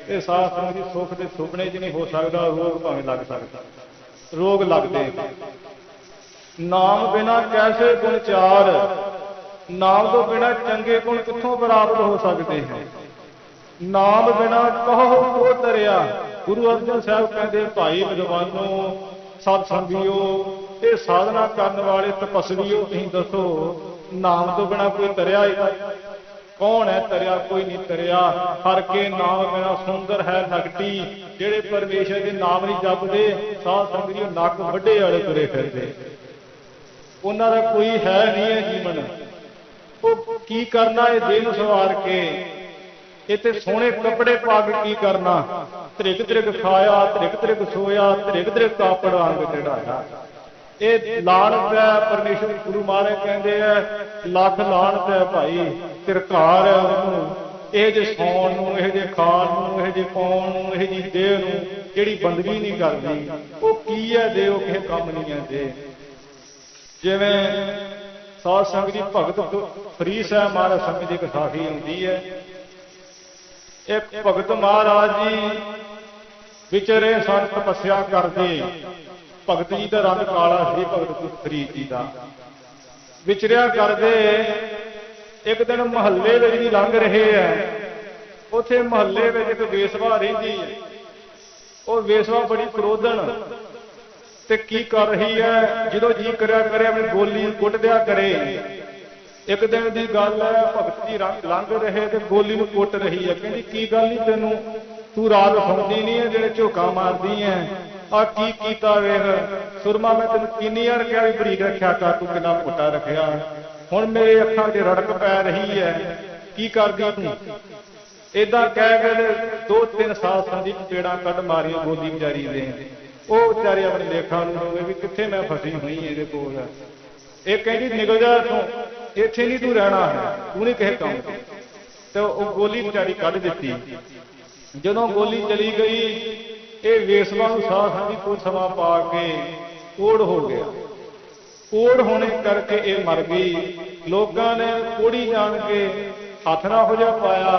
ਤੇ ਸਾਧ ਸੰਗਤ ਦੀ ਸੁੱਖ ਦੇ ਸੁਪਨੇ 'ਚ ਨਹੀਂ ਹੋ ਸਕਦਾ। ਰੋਗ ਭਾਵੇਂ ਲੱਗ ਸਕਦਾ, ਰੋਗ ਲੱਗਦੇ। ਨਾਮ ਬਿਨਾ ਕੈਸੇ ਗੁਣ ਚਾਰ, ਨਾਮ ਤੋਂ ਬਿਨਾ ਚੰਗੇ ਗੁਣ ਕਿੱਥੋਂ ਪ੍ਰਾਪਤ ਹੋ ਸਕਦੇ ਹਨ। ਨਾਮ ਬਿਨਾ ਕਹੋ ਕੋ ਤਰਿਆ। ਗੁਰੂ ਅਰਜਨ ਸਾਹਿਬ ਕਹਿੰਦੇ ਭਾਈ ਵਿਦਵਾਨੋ, ਸਤ ਸੰਗੀਓ, ਇਹ ਸਾਧਨਾ ਕਰਨ ਵਾਲੇ ਤਪਸਵੀਓ, ਤੁਸੀਂ ਦੱਸੋ ਨਾਮ ਤੋਂ ਬਿਨਾ ਕੋਈ ਤਰਿਆ ਹੀ ਕੌਣ ਹੈ? ਤਰਿਆ ਕੋਈ ਨਹੀਂ ਤਰਿਆ। ਹਰ ਕੇ ਨਾਮ ਬਿਨਾ ਸੁੰਦਰ ਹੈ ਨਗਟੀ। ਜਿਹੜੇ ਪਰਮੇਸ਼ਰ ਦੇ ਨਾਮ ਨਹੀਂ ਜਪਦੇ, ਸਾਧ ਸੰਗੀਓ ਨੱਕ ਵੱਡੇ ਵਾਲੇ ਤੁਰੇ ਫਿਰਦੇ, ਉਹਨਾਂ ਦਾ ਕੋਈ ਹੈ ਨਹੀਂ ਹੈ ਜੀਵਨ। ਉਹ ਕੀ ਕਰਨਾ ਇਹ ਦੇਹ ਨੂੰ ਸਵਾਰ ਕੇ, ਇਹ ਤੇ ਸੋਹਣੇ ਕੱਪੜੇ ਪਾ ਕੇ ਕੀ ਕਰਨਾ। ਧ੍ਰਿਗ ਧ੍ਰਿਗ ਖਾਇਆ, ਧ੍ਰਿਗ ਧ੍ਰਿਗ ਸੋਇਆ, ਧ੍ਰਿਗ ਧ੍ਰਿਗ ਕਾਪੜ ਵਾਂਗ ਚੜਾਇਆ। ਇਹ ਲਾਹਨਤ ਹੈ। ਪਰਮੇਸ਼ਰ ਗੁਰੂ ਮਹਾਰਾਜ ਕਹਿੰਦੇ ਆ ਲੱਖ ਲਾਹਨਤ ਹੈ ਭਾਈ, ਤਿਰਕਾਰ ਹੈ ਉਹਨੂੰ, ਇਹ ਜੇ ਸੌਣ ਨੂੰ, ਇਹ ਜੇ ਖਾਣ ਨੂੰ, ਇਹ ਜੇ ਪਾਉਣ ਨੂੰ, ਇਹ ਜੀ ਦੇਹ ਨੂੰ ਜਿਹੜੀ ਬੰਦਗੀ ਨਹੀਂ ਕਰਦੀ। ਉਹ ਕੀ ਹੈ ਦੇਹ, ਉਹ ਕਿਸੇ ਕੰਮ ਨਹੀਂ ਹੈ ਦੇਹ। ਜਿਵੇਂ ਸਾਧ ਸੰਗਤ ਦੀ ਭਗਤ ਫਰੀਦ ਸਾਹਿਬ ਮਹਾਰਾਜ ਸੰਗਤ ਦੀ ਇੱਕ ਸਾਖੀ ਹੁੰਦੀ ਹੈ। ਇੱਕ ਭਗਤ ਮਹਾਰਾਜ ਜੀ ਵਿਚਰੇ ਸਨ ਤਪੱਸਿਆ ਕਰਦੇ। ਭਗਤ ਜੀ ਦਾ ਰੰਗ ਕਾਲਾ ਸੀ, ਭਗਤ ਫਰੀਦ ਜੀ ਦਾ। ਵਿਚਰਿਆ ਕਰਦੇ ਇੱਕ ਦਿਨ ਮਹੱਲੇ ਵਿੱਚ ਵੀ ਲੰਘ ਰਹੇ ਹੈ। ਉੱਥੇ ਮਹੱਲੇ ਵਿੱਚ ਇੱਕ ਵੇਸਵਾ ਰਹਿੰਦੀ ਹੈ। ਉਹ ਵੇਸਵਾ ਬੜੀ ਕ੍ਰੋਧਨ ਤੇ ਕੀ ਕਰ ਰਹੀ ਹੈ, ਜਦੋਂ ਜੀ ਕਰਿਆ ਕਰੇ ਆਪਣੀ ਗੋਲੀ ਕੁੱਟ ਦਿਆ ਕਰੇ। ਇੱਕ ਦਿਨ ਦੀ ਗੱਲ ਹੈ, ਭਗਤ ਜੀ ਲੰਘ ਰਹੇ ਤੇ ਗੋਲੀ ਨੂੰ ਕੁੱਟ ਰਹੀ ਹੈ। ਕਹਿੰਦੀ ਕੀ ਗੱਲ ਨਹੀਂ ਤੈਨੂੰ, ਤੂੰ ਰਾਤ ਸੌਂਦੀ ਨਹੀਂ ਹੈ, ਜਿਹੜੇ ਝੋਕਾ ਮਾਰਦੀ ਹੈ। ਆ ਕੀ ਕੀਤਾ ਵੇਖ, ਸੁਰਮਾ ਮੈਂ ਤੈਨੂੰ ਕਿੰਨੀ ਵਾਰ ਕਿਹਾ ਵੀ ਬਰੀਕ ਰੱਖਿਆ ਕਰ, ਤੂੰ ਕਿੰਨਾ ਮੋਟਾ ਰੱਖਿਆ। ਹੁਣ ਮੇਰੇ ਅੱਖਾਂ 'ਚ ਰੜਕ ਪੈ ਰਹੀ ਹੈ, ਕੀ ਕਰਦੀ ਤੂੰ। ਏਦਾਂ ਕਹਿ ਕੇ 2-3 ਸਾਲ ਦੀ ਪੇੜਾਂ ਕੱਢ ਮਾਰੀਆਂ ਗੋਲੀ ਵਿਚਾਰੀ ਦੇ। ਉਹ ਵਿਚਾਰੇ ਆਪਣੇ ਲੇਖਾਂ ਨੂੰ ਹੋਵੇ ਵੀ ਕਿੱਥੇ ਮੈਂ ਫਸੀ ਹੋਈ ਇਹਦੇ ਕੋਲ। ਇਹ ਕਹਿੰਦੀ ਨਿਕਲ ਜਾ ਇੱਥੋਂ, ਇੱਥੇ ਨਹੀਂ ਤੂੰ ਰਹਿਣਾ ਹੈ, ਤੂੰ ਨਹੀਂ ਕਿਸੇ ਕੰਮ ਤੇ। ਉਹ ਗੋਲੀ ਵਿਚਾਰੀ ਕੱਢ ਦਿੱਤੀ। ਜਦੋਂ ਗੋਲੀ ਚਲੀ ਗਈ, ਇਹ ਵੇਸਵਾ ਨੂੰ ਸਾਹ ਸਾਂਝੀ ਕੁਝ ਸਮਾਂ ਪਾ ਕੇ ਕੋੜ ਹੋ ਗਿਆ। ਕੋੜ ਹੋਣੇ ਕਰਕੇ ਇਹ ਮਰ ਗਈ। ਲੋਕਾਂ ਨੇ ਕੋੜੀ ਜਾਣ ਕੇ ਹੱਥ ਨਾ ਹੋ ਜਾ ਪਾਇਆ,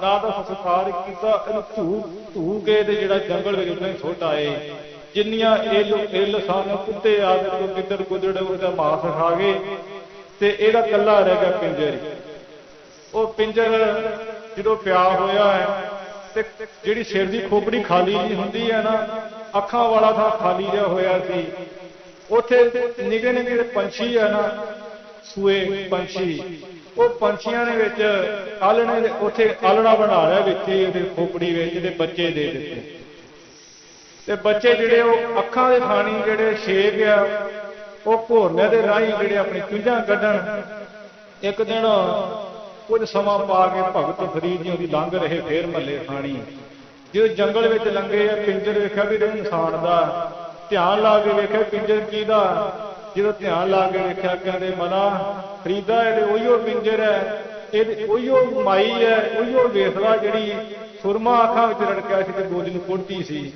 ਨਾ ਤਾਂ ਸੰਸਕਾਰ ਕੀਤਾ। ਇਹਨੂੰ ਧੂ ਕੇ ਤੇ ਜਿਹੜਾ ਜੰਗਲ ਵਿੱਚ ਉਹਨੇ ਸੁੱਟ ਆਏ। ਜਿੰਨੀਆਂ ਇੱਲ ਸਨ, ਕੁੱਤੇ ਆ ਗਏ, ਕਿੱਧਰ ਕੁੱਧੜ ਉਹਦਾ ਮਾਸ ਖਾ ਗਏ ਤੇ ਇਹਦਾ ਕੱਲਾ ਰਹਿ ਗਿਆ ਪਿੰਜਰ। ਉਹ ਪਿੰਜਰ ਜਦੋਂ ਪਿਆ ਹੋਇਆ ਹੈ ਤੇ ਜਿਹੜੀ ਸਿਰ ਦੀ ਖੋਪੜੀ ਖਾਲੀ ਜਿਹੀ ਹੁੰਦੀ ਹੈ ਨਾ, ਅੱਖਾਂ ਵਾਲਾ ਥਾਂ ਖਾਲੀ ਜਿਹਾ ਹੋਇਆ ਸੀ। ਉੱਥੇ ਨਿੱਕੇ ਨਿੱਕੇ ਪੰਛੀ ਹੈ ਨਾ, ਸੂਏ ਪੰਛੀ, ਉਹ ਪੰਛੀਆਂ ਨੇ ਵਿੱਚ ਆਲਣੇ, ਉੱਥੇ ਆਲਣਾ ਬਣਾ ਲਿਆ ਵਿੱਚ ਉਹਦੇ ਖੋਪੜੀ ਵਿੱਚ, ਇਹਦੇ ਬੱਚੇ ਦੇ ਦਿੱਤੇ। ਤੇ ਬੱਚੇ ਜਿਹੜੇ ਉਹ ਅੱਖਾਂ ਦੇ ਥਾਣੀ ਜਿਹੜੇ ਛੇਕ ਆ ਉਹ ਘੋਰਨਿਆਂ ਦੇ ਰਾਹੀਂ ਜਿਹੜੇ ਆਪਣੀ ਚੁੰਝਾਂ ਕੱਢਣ। ਇੱਕ ਦਿਨ ਕੁਝ ਸਮਾਂ ਪਾ ਕੇ ਭਗਤ ਫਰੀਦ ਜੀ ਉਹਦੀ ਲੰਘ ਰਹੇ ਫੇਰ ਮਹੱਲੇ ਥਾਣੀ। ਜਦੋਂ ਜੰਗਲ ਵਿੱਚ ਲੰਘੇ ਆ, ਪਿੰਜਰ ਵੇਖਿਆ ਵੀ ਇਨਸਾਨ ਦਾ, ਧਿਆਨ ਲਾ ਕੇ ਵੇਖਿਆ ਪਿੰਜਰ ਕਿਹਦਾ। ਜਦੋਂ ਧਿਆਨ ਲਾ ਕੇ ਵੇਖਿਆ ਕਹਿੰਦੇ ਮਨਾ ਫਰੀਦਾ ਇਹਦੇ ਉਹੀਓ ਪਿੰਜਰ ਹੈ, ਇਹਦੇ ਉਹੀਓ ਮਾਈ ਹੈ, ਉਹੀਓ ਵੇਖਲਾ ਜਿਹੜੀ ਸੁਰਮਾ ਅੱਖਾਂ ਵਿੱਚ ਰੜਕਿਆ ਸੀ ਤੇ ਗੋਲੀ ਨੂੰ ਕੁੱਟਦੀ ਸੀ।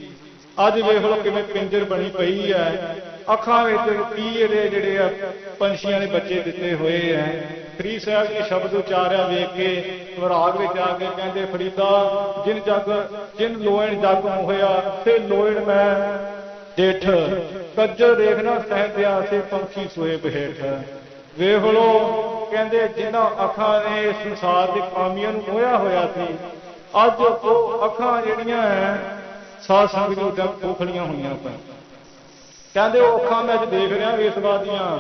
ਅੱਜ ਵੇਖ ਲਓ ਕਿਵੇਂ ਪਿੰਜਰ ਬਣੀ ਪਈ ਹੈ, ਅੱਖਾਂ ਵਿੱਚ ਕੀ ਇਹਦੇ ਜਿਹੜੇ ਆ ਪੰਛੀਆਂ ਦੇ ਬੱਚੇ ਦਿੱਤੇ ਹੋਏ ਹੈ। ਫਰੀਦ ਸਾਹਿਬ ਜੀ ਸ਼ਬਦ ਉਚਾਰਿਆ ਵੇਖ ਕੇ ਵਿਰਾਗ ਵਿੱਚ ਆ ਕੇ ਕਹਿੰਦੇ ਫਰੀਦਾ ਜਿਨ ਲੋਇਣ ਜਗ ਹੋਇਆ ਤੇ ਲੋਇਣ ਮੈਂ ਡੇਠ ਕੱਜਰ ਦੇਖਣਾ ਸਹਿਦਿਆ ਸੇ ਪੰਛੀ ਸੋਏ ਬਹੇਠ। ਵੇਖ ਲਓ ਕਹਿੰਦੇ ਜਿਨ੍ਹਾਂ ਅੱਖਾਂ ਨੇ ਇਸ ਸੰਸਾਰ ਦੀ ਕਾਮੀਆਂ ਨੂੰ ਮੋਹਿਆ ਹੋਇਆ ਸੀ, ਅੱਜ ਉਹ ਅੱਖਾਂ ਜਿਹੜੀਆਂ ਹੈ ਸਾਧ ਸੰਗਤ ਦੀ ਉਦਾਂ ਖੋਖਲੀਆਂ ਹੋਈਆਂ ਪਈਆਂ। ਕਹਿੰਦੇ ਉਹ ਅੱਖਾਂ ਮੈਂ ਅੱਜ ਦੇਖ ਰਿਹਾ ਵੇਸਵਾ ਦੀਆਂ,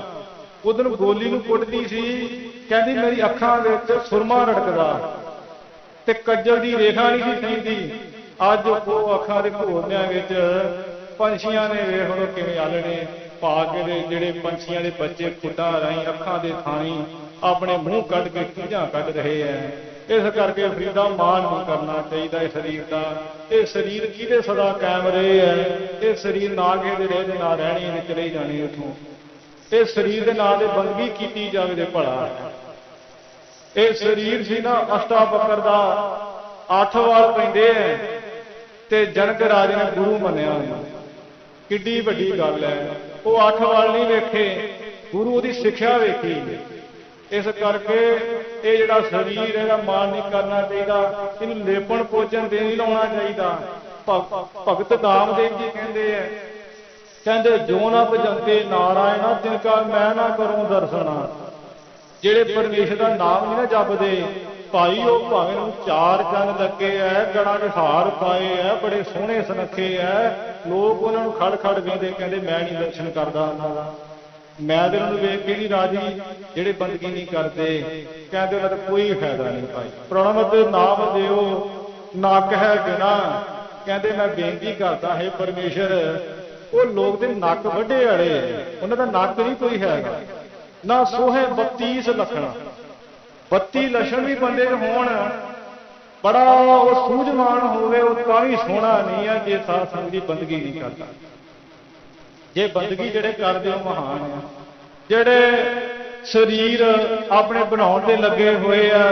ਉਦੋਂ ਗੋਲੀ ਨੂੰ ਕੁੱਟਦੀ ਸੀ, ਕਹਿੰਦੀ ਮੇਰੀ ਅੱਖਾਂ ਵਿੱਚ ਸੁਰਮਾ ਰੜਕਦਾ ਤੇ ਕੱਜਲ ਦੀ ਰੇਖਾ ਨਹੀਂ ਸੀ ਸਹਿੰਦੀ। ਅੱਜ ਉਹ ਅੱਖਾਂ ਦੇ ਘੋਰਨਿਆਂ ਵਿੱਚ ਪੰਛੀਆਂ ਨੇ ਵੇਖ ਲਓ ਕਿਵੇਂ ਆਲਣੇ ਪਾ ਕੇ ਦੇ ਜਿਹੜੇ ਪੰਛੀਆਂ ਦੇ ਬੱਚੇ ਖੁੱਡਾਂ ਰਾਹੀਂ ਅੱਖਾਂ ਦੇ ਥਾਣੀ ਆਪਣੇ ਮੂੰਹ ਕੱਢ ਕੇ ਚੁੰਝਾਂ ਕੱਢ ਰਹੇ ਹੈ। ਇਸ ਕਰਕੇ ਫਰੀਦਾ ਮਾਣ ਨਹੀਂ ਕਰਨਾ ਚਾਹੀਦਾ ਇਹ ਸਰੀਰ ਦਾ। ਇਹ ਸਰੀਰ ਕਿਹਦੇ ਸਦਾ ਕਾਇਮ ਰਹੇ ਹੈ, ਇਹ ਸਰੀਰ ਨਾ ਕਿਸੇ ਦੇ ਰਹੇ ਨਾ ਰਹਿਣੀ ਨੇ ਚਲੇ ਜਾਣੀ ਉੱਥੋਂ। ਇਹ ਸਰੀਰ ਦੇ ਨਾਂ ਤੇ ਬੰਦਗੀ ਕੀਤੀ ਜਾਵੇ ਤੇ ਭਲਾ। ਇਹ ਸਰੀਰ ਸੀ ਨਾ ਅਸ਼ਟਾਵਕਰ ਦਾ 8 ਵਾਰ ਪੈਂਦੇ ਐ ਤੇ ਜਨਕ ਰਾਜੇ ਨੇ ਗੁਰੂ ਮੰਨਿਆ। ਕਿੱਡੀ ਵੱਡੀ ਗੱਲ ਹੈ। ਉਹ 8 ਵਾਰ ਨਹੀਂ ਵੇਖੇ, ਗੁਰੂ ਉਹਦੀ ਸਿੱਖਿਆ ਵੇਖੀ। ਇਸ ਕਰਕੇ ਇਹ ਜਿਹੜਾ ਸਰੀਰ ਇਹਦਾ ਮਾਣ ਨਹੀਂ ਕਰਨਾ ਚਾਹੀਦਾ, ਇਹਨੂੰ ਲੇਪਣ ਪੋਚਣ ਤੇ ਨਹੀਂ ਲਾਉਣਾ ਚਾਹੀਦਾ। ਭਗਤ ਨਾਮਦੇਵ ਜੀ ਕਹਿੰਦੇ ਆ, ਕਹਿੰਦੇ ਜੋ ਨਾ ਭਜੰਤੇ ਨਾਰਾਇਣਾ ਤਿਨ ਕਾ ਮੈਂ ਨਾ ਕਰੂੰ ਦਰਸ਼ਨਾ। ਜਿਹੜੇ ਪਰਮੇਸ਼ਰ ਦਾ ਨਾਮ ਨਹੀਂ ਨਾ ਜਪਦੇ ਭਾਈ, ਉਹ ਭਾਵੇਂ ਨੂੰ 4 ਚੰਨ ਲੱਗੇ ਐ, ਗਲਾਂ 'ਚ ਹਾਰ ਪਾਏ ਐ, ਬੜੇ ਸੋਹਣੇ ਸੁਨੱਖੇ ਐ, ਲੋਕ ਉਹਨਾਂ ਨੂੰ ਖੜ ਖੜ ਵੇਂਦੇ, ਕਹਿੰਦੇ ਮੈਂ ਨਹੀਂ ਦਰਸ਼ਨ ਕਰਦਾ ਉਹਨਾਂ ਦਾ, ਮੈਂ ਤੇ ਉਹਨੂੰ ਵੇਖ ਕੇ ਨਹੀਂ ਰਾਜੀ। ਜਿਹੜੇ ਬੰਦਗੀ ਨਹੀਂ ਕਰਦੇ ਕਹਿੰਦੇ ਉਹਨਾਂ ਦਾ ਕੋਈ ਫਾਇਦਾ ਨਹੀਂ ਭਾਈ। ਪ੍ਰਣਵਤ ਨਾਮ ਦਿਓ ਨੱਕ ਹੈ ਬਿਨਾ, ਕਹਿੰਦੇ ਮੈਂ ਬੇਨਤੀ ਕਰਦਾ ਹੈ ਪਰਮੇਸ਼ਰ, ਉਹ ਲੋਕ ਦੇ ਨੱਕ ਵੱਡੇ ਵਾਲੇ, ਉਹਨਾਂ ਦਾ ਨੱਕ ਨਹੀਂ ਕੋਈ ਹੈਗਾ ਨਾ ਸੋਹੇ 32 ਲੱਖਣ। 32 ਲੱਛਣ ਵੀ ਬੰਦੇ ਦੇ ਹੋਣ, ਬੜਾ ਉਹ ਸੂਝਵਾਨ ਹੋਵੇ, ਉਹ ਤਾਂ ਵੀ ਸੋਹਣਾ ਨਹੀਂ ਆ ਜੇ ਸਾਧ ਸੰਗਤ ਦੀ ਬੰਦਗੀ ਨਹੀਂ ਕਰਦਾ। ਜੇ ਬੰਦਗੀ ਜਿਹੜੇ ਕਰਦੇ ਉਹ ਮਹਾਨ ਆ। ਜਿਹੜੇ ਸਰੀਰ ਆਪਣੇ ਬਣਾਉਣ ਤੇ ਲੱਗੇ ਹੋਏ ਆ,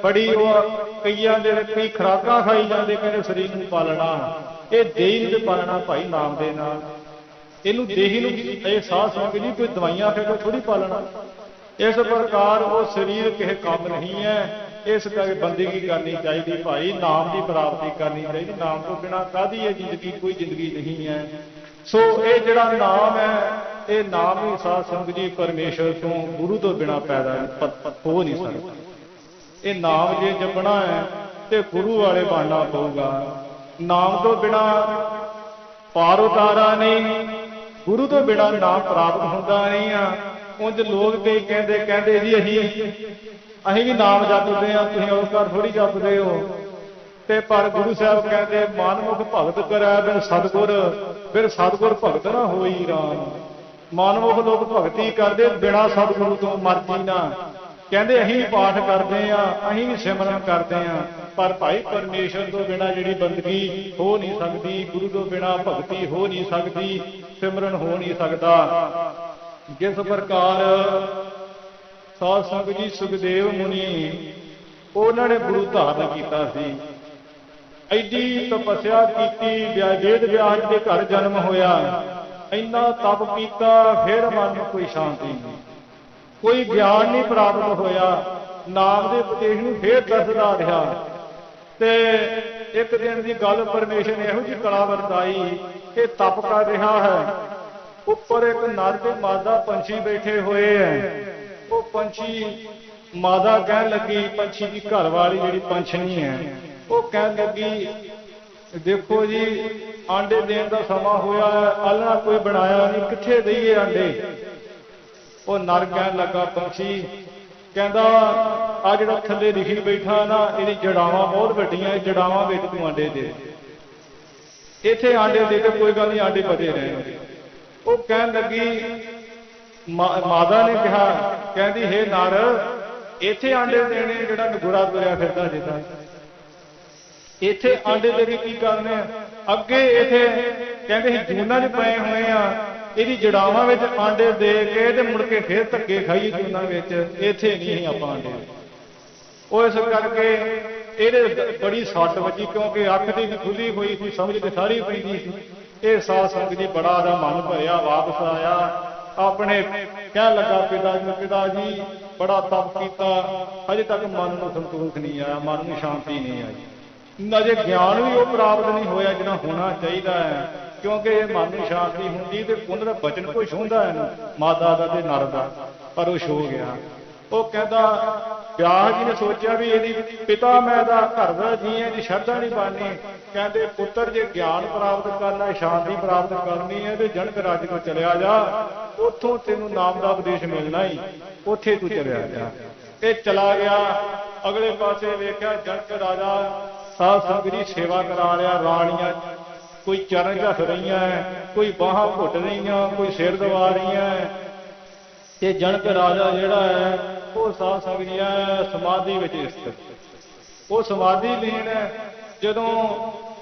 ਬੜੀ ਉਹ ਕਈਆਂ ਦੇ ਕਈ ਖੁਰਾਕਾਂ ਖਾਈ ਜਾਂਦੇ, ਕਹਿੰਦੇ ਸਰੀਰ ਨੂੰ ਪਾਲਣਾ। ਇਹ ਦੇਹੀ ਨੂੰ ਤੇ ਪਾਲਣਾ ਭਾਈ ਨਾਮ ਦੇ ਨਾਲ। ਇਹਨੂੰ ਦੇਹੀ ਨੂੰ ਇਹ ਸਾਧ ਸੰਗਤ ਜੀ ਕੋਈ ਦਵਾਈਆਂ ਖਾ ਕੇ ਥੋੜੀ ਪਾਲਣਾ। ਇਸ ਪ੍ਰਕਾਰ ਉਹ ਸਰੀਰ ਕਿਸੇ ਕੰਮ ਨਹੀਂ ਹੈ। ਇਸ ਕਰਕੇ ਬੰਦਗੀ ਕਰਨੀ ਚਾਹੀਦੀ ਭਾਈ, ਨਾਮ ਦੀ ਪ੍ਰਾਪਤੀ ਕਰਨੀ ਚਾਹੀਦੀ। ਨਾਮ ਤੋਂ ਬਿਨਾਂ ਕਾਹਦੀ ਹੈ ਜ਼ਿੰਦਗੀ, ਕੋਈ ਜ਼ਿੰਦਗੀ ਨਹੀਂ ਹੈ। ਸੋ ਇਹ ਜਿਹੜਾ ਨਾਮ ਹੈ, ਇਹ ਨਾਮ ਹੀ ਸਾਧ ਸੰਗਤ ਜੀ ਪਰਮੇਸ਼ਰ ਤੋਂ ਗੁਰੂ ਤੋਂ ਬਿਨਾਂ ਪੈਦਾ ਹੋ ਨਹੀਂ ਸਕਦਾ। ਇਹ ਨਾਮ ਜੇ ਜਪਣਾ ਹੈ ਤੇ ਗੁਰੂ ਵਾਲੇ ਬਣਨਾ ਪਊਗਾ। ਨਾਮ ਤੋਂ ਬਿਨਾਂ ਪਾਰ ਉਤਾਰਾ ਨਹੀਂ, ਗੁਰੂ ਤੋਂ ਬਿਨਾਂ ਨਾਮ ਪ੍ਰਾਪਤ ਹੁੰਦਾ ਨਹੀਂ ਆ। ਉਂਝ ਲੋਕ ਤੇ ਕਹਿੰਦੇ ਜੀ ਅਸੀਂ ਵੀ ਨਾਮ ਜਪਦੇ ਆ, ਤੁਸੀਂ ਉਸ ਘਰ ਥੋੜੀ ਜਪਦੇ ਹੋ। ਤੇ ਪਰ ਗੁਰੂ ਸਾਹਿਬ ਕਹਿੰਦੇ ਮਨਮੁਖ ਭਗਤ ਕਰੈ ਬਿਨ ਸਤਿਗੁਰ, ਫਿਰ ਸਤਿਗੁਰ ਭਗਤ ਨਾ ਹੋਈ ਰਾਮ। ਮਨਮੁਖ ਲੋਕ ਭਗਤੀ ਕਰਦੇ ਬਿਨਾਂ ਸਤਿਗੁਰੂ ਤੋਂ ਮਰਜ਼ੀ ਨਾ। ਕਹਿੰਦੇ ਅਸੀਂ ਵੀ ਪਾਠ ਕਰਦੇ ਆ, ਅਸੀਂ ਵੀ ਸਿਮਰਨ ਕਰਦੇ ਆ, ਪਰ ਭਾਈ ਪਰਮੇਸ਼ਰ ਤੋਂ ਬਿਨਾਂ ਜਿਹੜੀ ਬੰਦਗੀ ਹੋ ਨਹੀਂ ਸਕਦੀ, ਗੁਰੂ ਤੋਂ ਬਿਨਾਂ ਭਗਤੀ ਹੋ ਨਹੀਂ ਸਕਦੀ, ਸਿਮਰਨ ਹੋ ਨਹੀਂ ਸਕਦਾ। ਜਿਸ ਪ੍ਰਕਾਰ ਸਾਧ ਸੰਗਤ ਜੀ ਸੁਖਦੇਵ ਮੁਨੀ, ਉਹਨਾਂ ਨੇ ਗੁਰੂ ਧਾਰਨ ਕੀਤਾ ਸੀ, ਐਡੀ ਤਪੱਸਿਆ ਕੀਤੀ, ਵੇਦ ਵਿਆਸ ਦੇ ਘਰ ਜਨਮ ਹੋਇਆ, ਇੰਨਾ ਤਪ ਕੀਤਾ, ਫਿਰ ਮਨ ਨੂੰ ਕੋਈ ਸ਼ਾਂਤੀ ਨਹੀਂ, ਕੋਈ ਗਿਆਨ ਨਹੀਂ ਪ੍ਰਾਪਤ ਹੋਇਆ। ਨਾਮ ਦੇ ਉਪਦੇਸ਼ ਨੂੰ ਫੇਰ ਦੱਸਦਾ ਰਿਹਾ। ਤੇ ਇੱਕ ਦਿਨ ਦੀ ਗੱਲ ਪਰਮੇਸ਼ਰ ਨੇ ਇਹੋ ਜਿਹੀ ਕਲਾ ਵਰਤਾਈ, ਇਹ ਤਪ ਕਰ ਰਿਹਾ ਹੈ, ਉੱਪਰ ਇੱਕ ਨਰ ਤੇ ਮਾਦਾ ਪੰਛੀ ਬੈਠੇ ਹੋਏ ਹੈ। ਉਹ ਪੰਛੀ ਮਾਦਾ ਕਹਿਣ ਲੱਗੀ, ਪੰਛੀ ਦੀ ਘਰ ਵਾਲੀ ਜਿਹੜੀ ਪੰਛਣੀ ਹੈ, ਉਹ ਕਹਿਣ ਲੱਗੀ ਦੇਖੋ ਜੀ ਆਂਡੇ ਦੇਣ ਦਾ ਸਮਾਂ ਹੋਇਆ ਹੈ, ਆਲ੍ਹਣਾ ਕੋਈ ਬਣਾਇਆ ਨਹੀਂ, ਕਿੱਥੇ ਦਈਏ ਆਂਡੇ। ਉਹ ਨਰ ਕਹਿਣ ਲੱਗਾ ਪੰਛੀ, ਕਹਿੰਦਾ ਆ ਜਿਹੜਾ ਥੱਲੇ ਲਿਖੀ ਬੈਠਾ ਨਾ, ਇਹਦੀ ਜੜਾਵਾਂ ਬਹੁਤ ਵੱਡੀਆਂ, ਇਹ ਜੜਾਵਾਂ ਵਿੱਚ ਤੂੰ ਆਂਡੇ ਦੇ। ਇੱਥੇ ਆਂਡੇ ਦੇ ਕੇ ਕੋਈ ਗੱਲ ਨਹੀਂ, ਆਂਡੇ ਬਚੇ ਰਹਿਣਗੇ। ਉਹ ਕਹਿਣ ਲੱਗੀ, ਮਾਤਾ ਨੇ ਕਿਹਾ, ਕਹਿੰਦੀ ਹੇ ਨਰ, ਇੱਥੇ ਆਂਡੇ ਦੇਣੇ ਜਿਹੜਾ ਨਗੁਰਾ ਤੁਰਿਆ ਫਿਰਦਾ ਜਿੱਦਾਂ, ਇੱਥੇ ਆਂਡੇ ਦੇ ਕੇ ਕੀ ਕਰਨੇ? ਅੱਗੇ ਇੱਥੇ ਕਹਿੰਦੇ ਸੀ ਜੂਨਾਂ 'ਚ ਪਏ ਹੋਏ ਆ, ਇਹਦੀ ਜੜਾਵਾਂ ਵਿੱਚ ਆਂਡੇ ਦੇ ਕੇ ਤੇ ਮੁੜ ਕੇ ਫੇਰ ਧੱਕੇ ਖਾਈਏ ਜੂਨਾਂ ਵਿੱਚ, ਇੱਥੇ ਨਹੀਂ ਆਪਾਂ ਆਂਡੇ। ਉਹ ਇਸ ਕਰਕੇ ਇਹਦੇ ਬੜੀ ਸੱਟ ਵੱਜੀ, ਕਿਉਂਕਿ ਅੱਖ ਦੀ ਵੀ ਖੁੱਲੀ ਹੋਈ ਸੀ, ਸਮਝ ਤੇ ਸਾਰੀ ਪੈਂਦੀ ਸੀ। ਇਹ ਸਾਧ ਸੰਗਤ ਜੀ ਬੜਾ ਉਹਦਾ ਮਨ ਭਰਿਆ, ਵਾਪਸ ਆਇਆ, ਆਪਣੇ ਕਹਿਣ ਲੱਗਾ ਪਿਤਾ ਜੀ ਬੜਾ ਤਪ ਕੀਤਾ, ਹਜੇ ਤੱਕ ਮਨ ਨੂੰ ਸੰਤੋਖ ਨਹੀਂ ਆਇਆ, ਮਨ ਨੂੰ ਸ਼ਾਂਤੀ ਨਹੀਂ ਆਈ, ਅਜੇ ਗਿਆਨ ਵੀ ਉਹ ਪ੍ਰਾਪਤ ਨਹੀਂ ਹੋਇਆ ਜਿਹੜਾ ਹੋਣਾ ਚਾਹੀਦਾ ਹੈ। ਕਿਉਂਕਿ ਇਹ ਮਨ ਨੂੰ ਸ਼ਾਂਤੀ ਹੁੰਦੀ ਤੇ ਪੁੰਨ ਦਾ ਬਚਨ ਕੁਛ ਹੁੰਦਾ ਹੈ ਮਾਤਾ ਦਾ ਤੇ ਨਰ ਦਾ, ਪਰ ਉਹ ਹੋ ਗਿਆ। ਉਹ ਕਹਿੰਦਾ, ਵਿਆਹ ਜੀ ਨੇ ਸੋਚਿਆ ਵੀ ਇਹਦੀ ਪਿਤਾ ਮੈਂ ਦਾ ਘਰ ਦਾ ਜੀ ਹੈ, ਇਹਦੀ ਸ਼ਰਧਾ ਨਹੀਂ ਬਣਨੀ। ਕਹਿੰਦੇ ਪੁੱਤਰ ਜੇ ਗਿਆਨ ਪ੍ਰਾਪਤ ਕਰਨਾ, ਸ਼ਾਂਤੀ ਪ੍ਰਾਪਤ ਕਰਨੀ ਹੈ ਤੇ ਜਨਕ ਰਾਜ ਕੋਲ ਚਲਿਆ ਜਾ, ਉੱਥੋਂ ਤੈਨੂੰ ਨਾਮ ਦਾ ਉਪਦੇਸ਼ ਮਿਲਣਾ ਹੀ, ਉੱਥੇ ਤੂੰ ਚਲਿਆ ਜਾ। ਇਹ ਚਲਾ ਗਿਆ। ਅਗਲੇ ਪਾਸੇ ਵੇਖਿਆ ਜਨਕ ਰਾਜਾ ਸਾਧ ਸੰਗਤ ਦੀ ਸੇਵਾ ਕਰਾ ਰਿਹਾ, ਰਾਣੀਆਂ ਕੋਈ ਚਰਨ ਝੱਸ ਰਹੀਆਂ, ਕੋਈ ਬਾਹਾਂ ਘੁੱਟ ਰਹੀਆਂ, ਕੋਈ ਸਿਰ ਦਬਾ ਰਹੀਆਂ। ਤੇ ਜਨਕ ਰਾਜਾ ਜਿਹੜਾ ਹੈ ਉਹ ਸਾਧ ਸੰਗਤ ਜੀ ਸਮਾਧੀ ਵਿੱਚ ਸਥਿਤ, ਉਹ ਸਮਾਧੀ ਲੀਨ ਹੈ। ਜਦੋਂ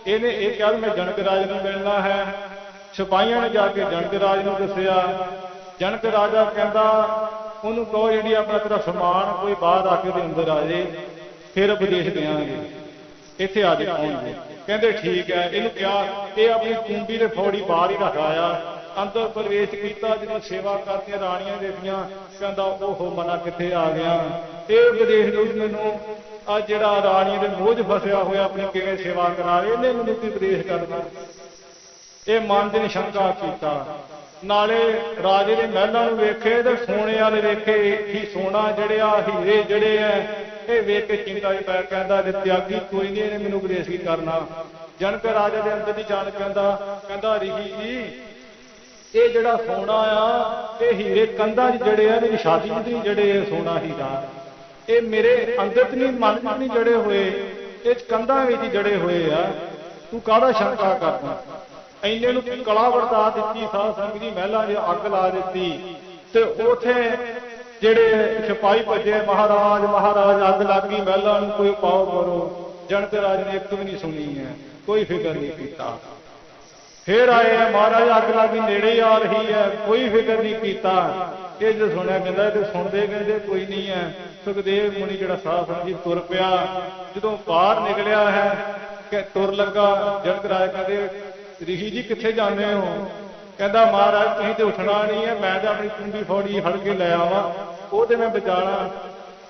ਇਹਨੇ ਇਹ ਕਿਹਾ ਮੈਂ ਜਨਕ ਰਾਜ ਨੂੰ ਮਿਲਣਾ ਹੈ, ਸਿਪਾਹੀਆਂ ਨੇ ਜਾ ਕੇ ਜਨਕ ਰਾਜ ਨੂੰ ਦੱਸਿਆ। ਜਨਕ ਰਾਜਾ ਕਹਿੰਦਾ ਉਹਨੂੰ ਕਹੋ ਜਿਹੜੀ ਆਪਣਾ ਤੇਰਾ ਸਮਾਨ ਕੋਈ ਬਾਹਰ ਆ ਕੇ ਉਹਦੇ ਅੰਦਰ ਆ ਜੇ, ਫਿਰ ਉਪਦੇਸ਼ ਦਿਆਂਗੇ, ਇੱਥੇ ਆ ਕੇ ਪਹੁੰਚਦੇ। ਕਹਿੰਦੇ ਠੀਕ ਹੈ। ਇਹਨੂੰ ਕਿਹਾ, ਇਹ ਆਪਣੀ ਕੁੰਭੀ ਦੇ ਫੌੜੀ ਬਾਹਰ ਹੀ ਰੱਖ ਆਇਆ, ਅੰਦਰ ਪ੍ਰਵੇਸ਼ ਕੀਤਾ। ਜਦੋਂ ਸੇਵਾ ਕਰਦੀਆਂ ਰਾਣੀਆਂ ਦੇਖੀਆਂ, ਕਹਿੰਦਾ ਉਹ ਮਨਾ ਕਿੱਥੇ ਆ ਗਿਆ, ਇਹ ਉਪਦੇਸ਼ ਦਿਓ ਮੈਨੂੰ, ਆ ਜਿਹੜਾ ਰਾਣੀ ਦੇ ਮੋਹ 'ਚ ਫਸਿਆ ਹੋਇਆ ਆਪਣੀ ਕਿਵੇਂ ਸੇਵਾ ਕਰਾ ਰਹੇ, ਇਹਨੇ ਮੈਨੂੰ ਕੀ ਉਪਦੇਸ਼ ਕਰਨਾ। ਇਹ ਮਨ ਦੀ ਸ਼ੰਕਾ ਕੀਤਾ। ਨਾਲੇ ਰਾਜੇ ਦੇ ਮਹਿਲਾਂ ਨੂੰ ਵੇਖੇ ਤੇ ਸੋਨੇ ਵਾਲੇ ਵੇਖੇ, ਹੀ ਸੋਨਾ ਜਿਹੜਿਆ ਹੀਰੇ ਜਿਹੜੇ ਐ ਇਹ ਵੇਖ ਕੇ ਚਿੰਤਾ 'ਚ ਪੈ, ਕਹਿੰਦਾ ਜੇ ਤਿਆਗੀ ਕੋਈ ਨਹੀਂ, ਇਹਨੇ ਮੈਨੂੰ ਉਪਦੇਸ਼ ਕੀ ਕਰਨਾ। ਜਨਕ ਰਾਜਾ ਦੇ ਅੰਦਰ ਦੀ ਜਾਣ ਕਹਿੰਦਾ ਰਿਸ਼ੀ ਜੀ ਇਹ ਜਿਹੜਾ ਸੋਨਾ ਆ, ਇਹ ਹੀਰੇ ਕੰਧਾਂ 'ਚ ਜੜੇ ਆ, ਇਹਦੀ ਛਾਤੀ 'ਚ ਨਹੀਂ ਜੜੇ ਸੋਨਾ ਹੀਰਾ, ਇਹ ਮੇਰੇ ਅੰਦਰ 'ਚ ਨਹੀਂ, ਮਨ 'ਚ ਨਹੀਂ ਜੜੇ ਹੋਏ, ਇਹ ਕੰਧਾਂ ਵਿੱਚ ਹੀ ਜੜੇ ਹੋਏ ਆ, ਤੂੰ ਕਾਹਦਾ ਸ਼ੰਕਾ ਕਰਦਾ। ਇੰਨੇ ਨੂੰ ਕਲਾ ਵਰਤਾ ਦਿੱਤੀ ਸਾਧ ਸੰਗਤ ਜੀ, ਮਹਿਲਾਂ 'ਚ ਅੱਗ ਲਾ ਦਿੱਤੀ ਤੇ ਉਥੇ ਜਿਹੜੇ ਸਿਪਾਹੀ ਭੱਜੇ, ਮਹਾਰਾਜ ਅੱਗ ਲੱਗ ਗਈ ਮਹਿਲਾਂ ਨੂੰ, ਕੋਈ ਉਪਾਅ ਕਰੋ। ਜਨਕ ਰਾਜ ਨੇ ਇੱਕ ਵੀ ਨਹੀਂ ਸੁਣੀ ਹੈ, ਕੋਈ ਫਿਕਰ ਨਹੀਂ ਕੀਤਾ। ਫੇਰ ਆਏ ਆ, ਮਹਾਰਾਜ ਅੱਗ ਲੱਗੀ ਨੇੜੇ ਆ ਰਹੀ ਹੈ, ਕੋਈ ਫਿਕਰ ਨਹੀਂ ਕੀਤਾ। ਇਹ ਜੋ ਸੁਣਿਆ ਕਹਿੰਦਾ ਤੇ ਸੁਣਦੇ ਕਹਿੰਦੇ ਕੋਈ ਨਹੀਂ ਹੈ। ਸੁਖਦੇਵ ਮੁਨੀ ਜਿਹੜਾ ਸਾਧ ਸੰਗਤ ਜੀ ਤੁਰ ਪਿਆ, ਜਦੋਂ ਬਾਹਰ ਨਿਕਲਿਆ ਹੈ ਕਿ ਤੁਰ ਲੱਗਾ, ਜਨਕ ਰਾਜ ਕਹਿੰਦੇ ਰਿਸ਼ੀ ਜੀ ਕਿੱਥੇ ਜਾਂਦੇ ਹੋ? ਕਹਿੰਦਾ ਮਹਾਰਾਜ ਤੁਸੀਂ ਤੇ ਉੱਠਣਾ ਨਹੀਂ ਹੈ, ਮੈਂ ਤਾਂ ਆਪਣੀ ਕੁੰਡੀ ਫੌੜੀ ਫੜ ਕੇ ਲੈ ਆਵਾਂ, ਉਹ ਤੇ ਮੈਂ ਬਚਾਣਾ।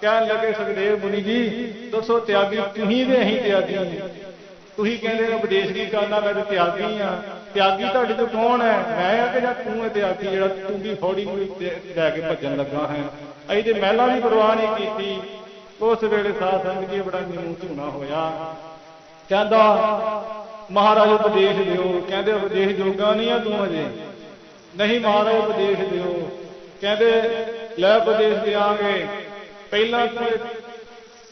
ਕਹਿਣ ਲੱਗੇ ਸੁਖਦੇਵ ਮੁਨੀ ਜੀ ਦੱਸੋ ਤਿਆਗੀ ਤੁਸੀਂ ਤੇ ਅਸੀਂ ਤਿਆਗੀ, ਤੁਸੀਂ ਕਹਿੰਦੇ ਉਪਦੇਸ਼ ਕੀ ਕਰਨਾ, ਮੈਂ ਤਾਂ ਤਿਆਗੀ ਹਾਂ। ਤਿਆਗੀ ਤੁਹਾਡੇ ਤੋਂ ਕੌਣ ਹੈ? ਮੈਂ ਆ ਕਿ ਜਾਂ ਤੂੰ ਹੈ ਤਿਆਗੀ ਜਿਹੜਾ ਕੁੰਡੀ ਫੌੜੀ ਨੂੰ ਲੈ ਕੇ ਭੱਜਣ ਲੱਗਾ ਹੈ? ਅਸੀਂ ਤੇ ਮਹਿਲਾਂ ਦੀ ਪਰਵਾਹ ਨਹੀਂ ਕੀਤੀ। ਉਸ ਵੇਲੇ ਸਾਧ ਸੰਗਤ ਜੀ ਬੜਾ ਮੈਨੂੰ ਧੂਣਾ ਹੋਇਆ। ਕਹਿੰਦਾ ਮਹਾਰਾਜ ਉਪਦੇਸ਼ ਦਿਓ। ਕਹਿੰਦੇ ਉਪਦੇਸ਼ ਜੋਗਾ ਨਹੀਂ ਆ ਤੂੰ ਅਜੇ। ਨਹੀਂ ਮਹਾਰਾਜ ਉਪਦੇਸ਼ ਦਿਓ। ਕਹਿੰਦੇ ਲੈ ਉਪਦੇਸ਼ ਦਿਆਂਗੇ। ਪਹਿਲਾਂ ਤੂੰ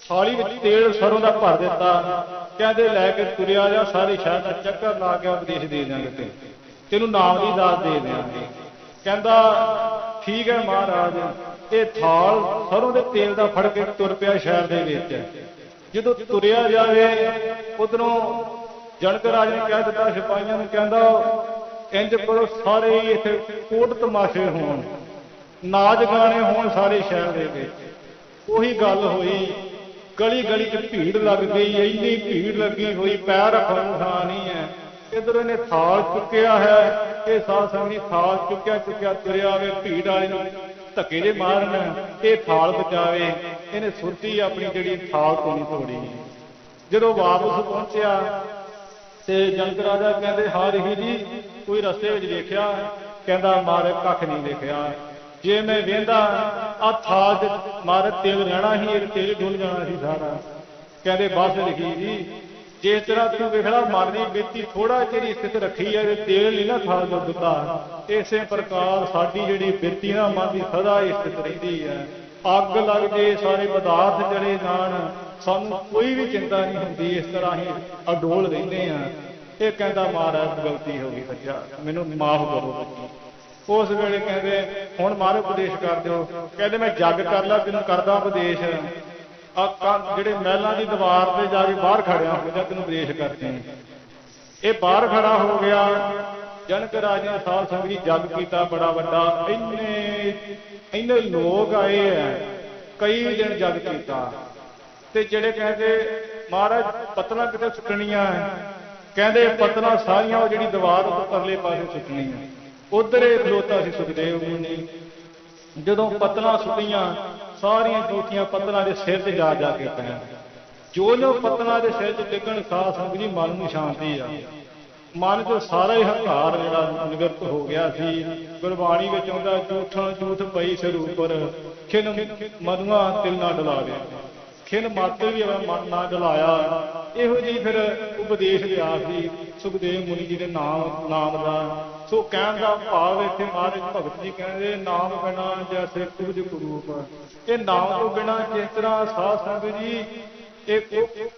ਥਾਲੀ ਵਿੱਚ ਤੇਲ ਸਰੋਂ ਦਾ ਭਰ ਦਿੱਤਾ, ਕਹਿੰਦੇ ਲੈ ਕੇ ਤੁਰਿਆ ਜਾ, ਸਾਰੇ ਸ਼ਹਿਰ ਦਾ ਚੱਕਰ ਲਾ ਕੇ ਉਪਦੇਸ਼ ਦੇ ਦਿਆਂਗੇ, ਤੈਨੂੰ ਨਾਮ ਦੀ ਦਾਤ ਦੇ ਦਿਆਂਗੇ। ਕਹਿੰਦਾ ਠੀਕ ਹੈ ਮਹਾਰਾਜ। ਇਹ ਥਾਲ ਸਰੋਂ ਦੇ ਤੇਲ ਦਾ ਫੜ ਕੇ ਤੁਰ ਪਿਆ ਸ਼ਹਿਰ ਦੇ ਵਿੱਚ। ਜਦੋਂ ਤੁਰਿਆ ਜਾਵੇ ਉਧਰੋਂ ਜਨਕ ਰਾਜ ਨੇ ਕਹਿ ਦਿੱਤਾ ਸਿਪਾਹੀਆਂ ਨੂੰ, ਕਹਿੰਦਾ ਇੰਜ ਕਰੋ ਸਾਰੇ ਹੀ ਇੱਥੇ ਕੋਟ ਤਮਾਸ਼ੇ ਹੋਣ, ਨਾਚ ਗਾਣੇ ਹੋਣ ਸਾਰੇ ਸ਼ਹਿਰ ਦੇ ਵਿੱਚ। ਉਹੀ ਗੱਲ ਹੋਈ, ਗਲੀ ਗਲੀ 'ਚ ਭੀੜ ਲੱਗ ਗਈ, ਇੰਨੀ ਭੀੜ ਲੱਗੀ ਹੋਈ ਪੈਰ ਰੱਖਣ ਨੂੰ ਥਾਂ ਨਹੀਂ ਹੈ। ਇੱਧਰ ਇਹਨੇ ਥਾਲ ਚੁੱਕਿਆ ਹੈ, ਇਹ ਸਾਧ ਸੰਗਤ ਥਾਲ ਚੁੱਕਿਆ ਤੁਰਿਆ ਆਵੇ, ਭੀੜ ਵਾਲੇ ਨੂੰ ਧੱਕੇ ਜੇ ਮਾਰਨ, ਇਹ ਥਾਲ ਬਚਾਵੇ। ਇਹਨੇ ਸੁਰਤੀ ਆਪਣੀ ਜਿਹੜੀ ਥਾਲ ਤੋਂ ਨਹੀਂ ਤੋੜੀ। ਜਦੋਂ ਵਾਪਸ ਪਹੁੰਚਿਆ ਤੇ ਜਨਕ ਰਾਜਾ ਕਹਿੰਦੇ ਹਾਂ ਰਿਸ਼ੀ ਜੀ ਕੋਈ ਰਸਤੇ ਵਿੱਚ ਵੇਖਿਆ? ਕਹਿੰਦਾ ਮਾਰੇ ਕੱਖ ਨਹੀਂ ਵੇਖਿਆ। ਜੇ ਮੈਂ ਵੇਂਦਾ ਆ ਥਾਲ ਚ ਮਾਰੇ ਤੇਲ ਰਹਿਣਾ ਸੀ, ਇਹ ਤੇਲ ਡੁੱਲ ਜਾਣਾ ਸੀ ਸਾਰਾ। ਕਹਿੰਦੇ ਬਸ ਰਿਸ਼ੀ ਜੀ ਜਿਸ ਤਰ੍ਹਾਂ ਤੂੰ ਵੇਖਣਾ ਮਨ ਦੀ ਬੇਤੀ ਥੋੜਾ ਚਿਰ ਸਥਿਤ ਰੱਖੀ ਹੈ, ਤੇਲ ਨਹੀਂ ਨਾ ਥਾਲ ਚ ਡੁੱਲਦਾ, ਇਸੇ ਪ੍ਰਕਾਰ ਸਾਡੀ ਜਿਹੜੀ ਬੇਤੀ ਨਾ ਮਨ ਦੀ ਸਦਾ ਸਥਿਤ ਰਹਿੰਦੀ ਹੈ। ਅੱਗ ਲੱਗ ਜੇ, ਸਾਰੇ ਪਦਾਰਥ ਜਲੇ ਜਾਣ, ਸਾਨੂੰ ਕੋਈ ਵੀ ਚਿੰਤਾ ਨਹੀਂ ਹੁੰਦੀ। ਇਸ ਤਰ੍ਹਾਂ ਹੀ ਅਡੋਲ ਰਹਿੰਦੇ ਹਾਂ। ਇਹ ਕਹਿੰਦਾ ਮਹਾਰਾਜ ਗਲਤੀ ਹੋ ਗਈ ਬੱਚਾ, ਮੈਨੂੰ ਮਾਫ ਕਰੋ ਬੱਚੀ। ਉਸ ਵੇਲੇ ਕਹਿੰਦੇ ਹੁਣ ਮਹਾਰਾਜ ਉਪਦੇਸ਼ ਕਰ ਦਿਓ। ਕਹਿੰਦੇ ਮੈਂ ਜੱਗ ਕਰ ਲਾ, ਤੈਨੂੰ ਕਰਦਾ ਉਪਦੇਸ਼। ਜਿਹੜੇ ਮਹਿਲਾਂ ਦੀ ਦੀਵਾਰ ਤੇ ਜਾ ਕੇ ਬਾਹਰ ਖੜਿਆ ਹੋ ਜਾ, ਤੈਨੂੰ ਉਪਦੇਸ਼ ਕਰਦੇ। ਇਹ ਬਾਹਰ ਖੜਾ ਹੋ ਗਿਆ। ਜਨਕ ਰਾਜ ਨੇ ਸਾਧ ਸੰਗਤ ਜੀ ਜੱਗ ਕੀਤਾ ਬੜਾ ਵੱਡਾ, ਇੰਨੇ ਲੋਕ ਆਏ ਹੈ, ਕਈ ਦਿਨ ਜੱਗ ਕੀਤਾ। ਤੇ ਜਿਹੜੇ ਕਹਿੰਦੇ ਮਹਾਰਾਜ ਪਤਲਾ ਕਿਤੇ ਸੁੱਟਣੀਆਂ ਹੈ, ਕਹਿੰਦੇ ਪਤਲਾ ਸਾਰੀਆਂ ਉਹ ਜਿਹੜੀ ਦੀਵਾਰ ਉਹ ਪਰਲੇ ਪਾਸੇ ਸੁੱਟਣੀਆਂ। ਉਧਰ ਇਹ ਖਲੋਤਾ ਸੀ ਸੁਖਦੇਵ ਮੁਨੀ। ਜਦੋਂ ਪਤਲਾ ਸੁੱਟੀਆਂ ਸਾਰੀਆਂ ਜੋਤੀਆਂ ਪਤਲਾਂ ਦੇ ਸਿਰ ਤੇ ਜਾ ਕੇ ਪੈਣ। ਜੋ ਪਤਲਾਂ ਦੇ ਸਿਰ 'ਚ ਡਿੱਗਣ ਸਾਧ ਸੰਗਤ ਜੀ ਮਨ ਨੂੰ ਸ਼ਾਂਤੀ ਆ। ਮਨ 'ਚ ਸਾਰਾ ਹੀ ਹੰਕਾਰ ਜਿਹੜਾ ਨਿਵਰਤ ਹੋ ਗਿਆ ਸੀ। ਗੁਰਬਾਣੀ ਵਿੱਚ ਆਉਂਦਾ ਝੂਠਾਂ ਝੂਠ ਪਈ ਸਿਰ ਉੱਪਰ, ਖਿਨ ਮਨੁਆ ਤਿਲ ਨਾ ਡਲਾਵੇ। ਖਿਨ ਮਾਤਰ ਵੀ ਮਨ ਨਾ ਡਲਾਇਆ। ਇਹੋ ਜਿਹੀ ਫਿਰ ਉਪਦੇਸ਼ ਲਿਆ ਸੀ ਸੁਖਦੇਵ ਮੁਨੀ ਜੀ ਦੇ ਨਾਮ ਦਾ। ਸੋ ਕਹਿਣ ਦਾ ਭਾਵ ਇੱਥੇ ਮਹਾਰਾਜ ਭਗਤ ਜੀ ਕਹਿੰਦੇ ਨਾਮ ਬਿਨਾ ਜੈਸੇ ਕੁਝ ਕਰੂਪ। ਇਹ ਨਾਮ ਤੋਂ ਬਿਨਾ ਜਿਸ ਤਰ੍ਹਾਂ ਸਾਧ ਸੰਗਤ ਜੀ ਇਹ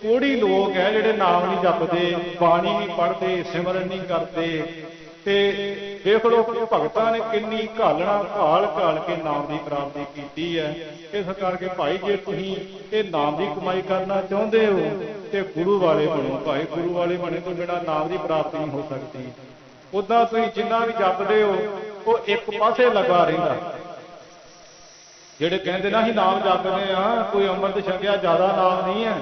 ਕੋੜੀ ਲੋਕ ਹੈ ਜਿਹੜੇ ਨਾਮ ਨਹੀਂ ਜਪਦੇ, ਬਾਣੀ ਨਹੀਂ ਪੜ੍ਹਦੇ, ਸਿਮਰਨ ਨਹੀਂ ਕਰਦੇ। ਤੇ ਦੇਖ ਲਓ ਭਗਤਾਂ ਨੇ ਕਿੰਨੀ ਘਾਲਣਾ ਘਾਲ ਕੇ ਨਾਮ ਦੀ ਪ੍ਰਾਪਤੀ ਕੀਤੀ ਹੈ। ਇਸ ਕਰਕੇ ਭਾਈ ਜੇ ਤੁਸੀਂ ਇਹ ਨਾਮ ਦੀ ਕਮਾਈ ਕਰਨਾ ਚਾਹੁੰਦੇ ਹੋ ਤੇ ਗੁਰੂ ਵਾਲੇ ਬਣੋ ਭਾਈ। ਗੁਰੂ ਵਾਲੇ ਬਣੇ ਤੋਂ ਬਿਨਾਂ ਨਾਮ ਦੀ ਪ੍ਰਾਪਤੀ ਨਹੀਂ ਹੋ ਸਕਦੀ। ਉਦਾਂ ਤੁਸੀਂ ਜਿੰਨਾ ਵੀ ਜਪਦੇ ਹੋ ਉਹ ਇੱਕ ਪਾਸੇ ਲੱਗਾ ਰਹਿੰਦਾ। ਜਿਹੜੇ ਕਹਿੰਦੇ ਨਾ ਅਸੀਂ ਨਾਮ ਜਪਦੇ ਆ, ਕੋਈ ਅੰਮ੍ਰਿਤ ਛਕਿਆ ਜ਼ਿਆਦਾ ਨਾਮ ਨਹੀਂ ਹੈ।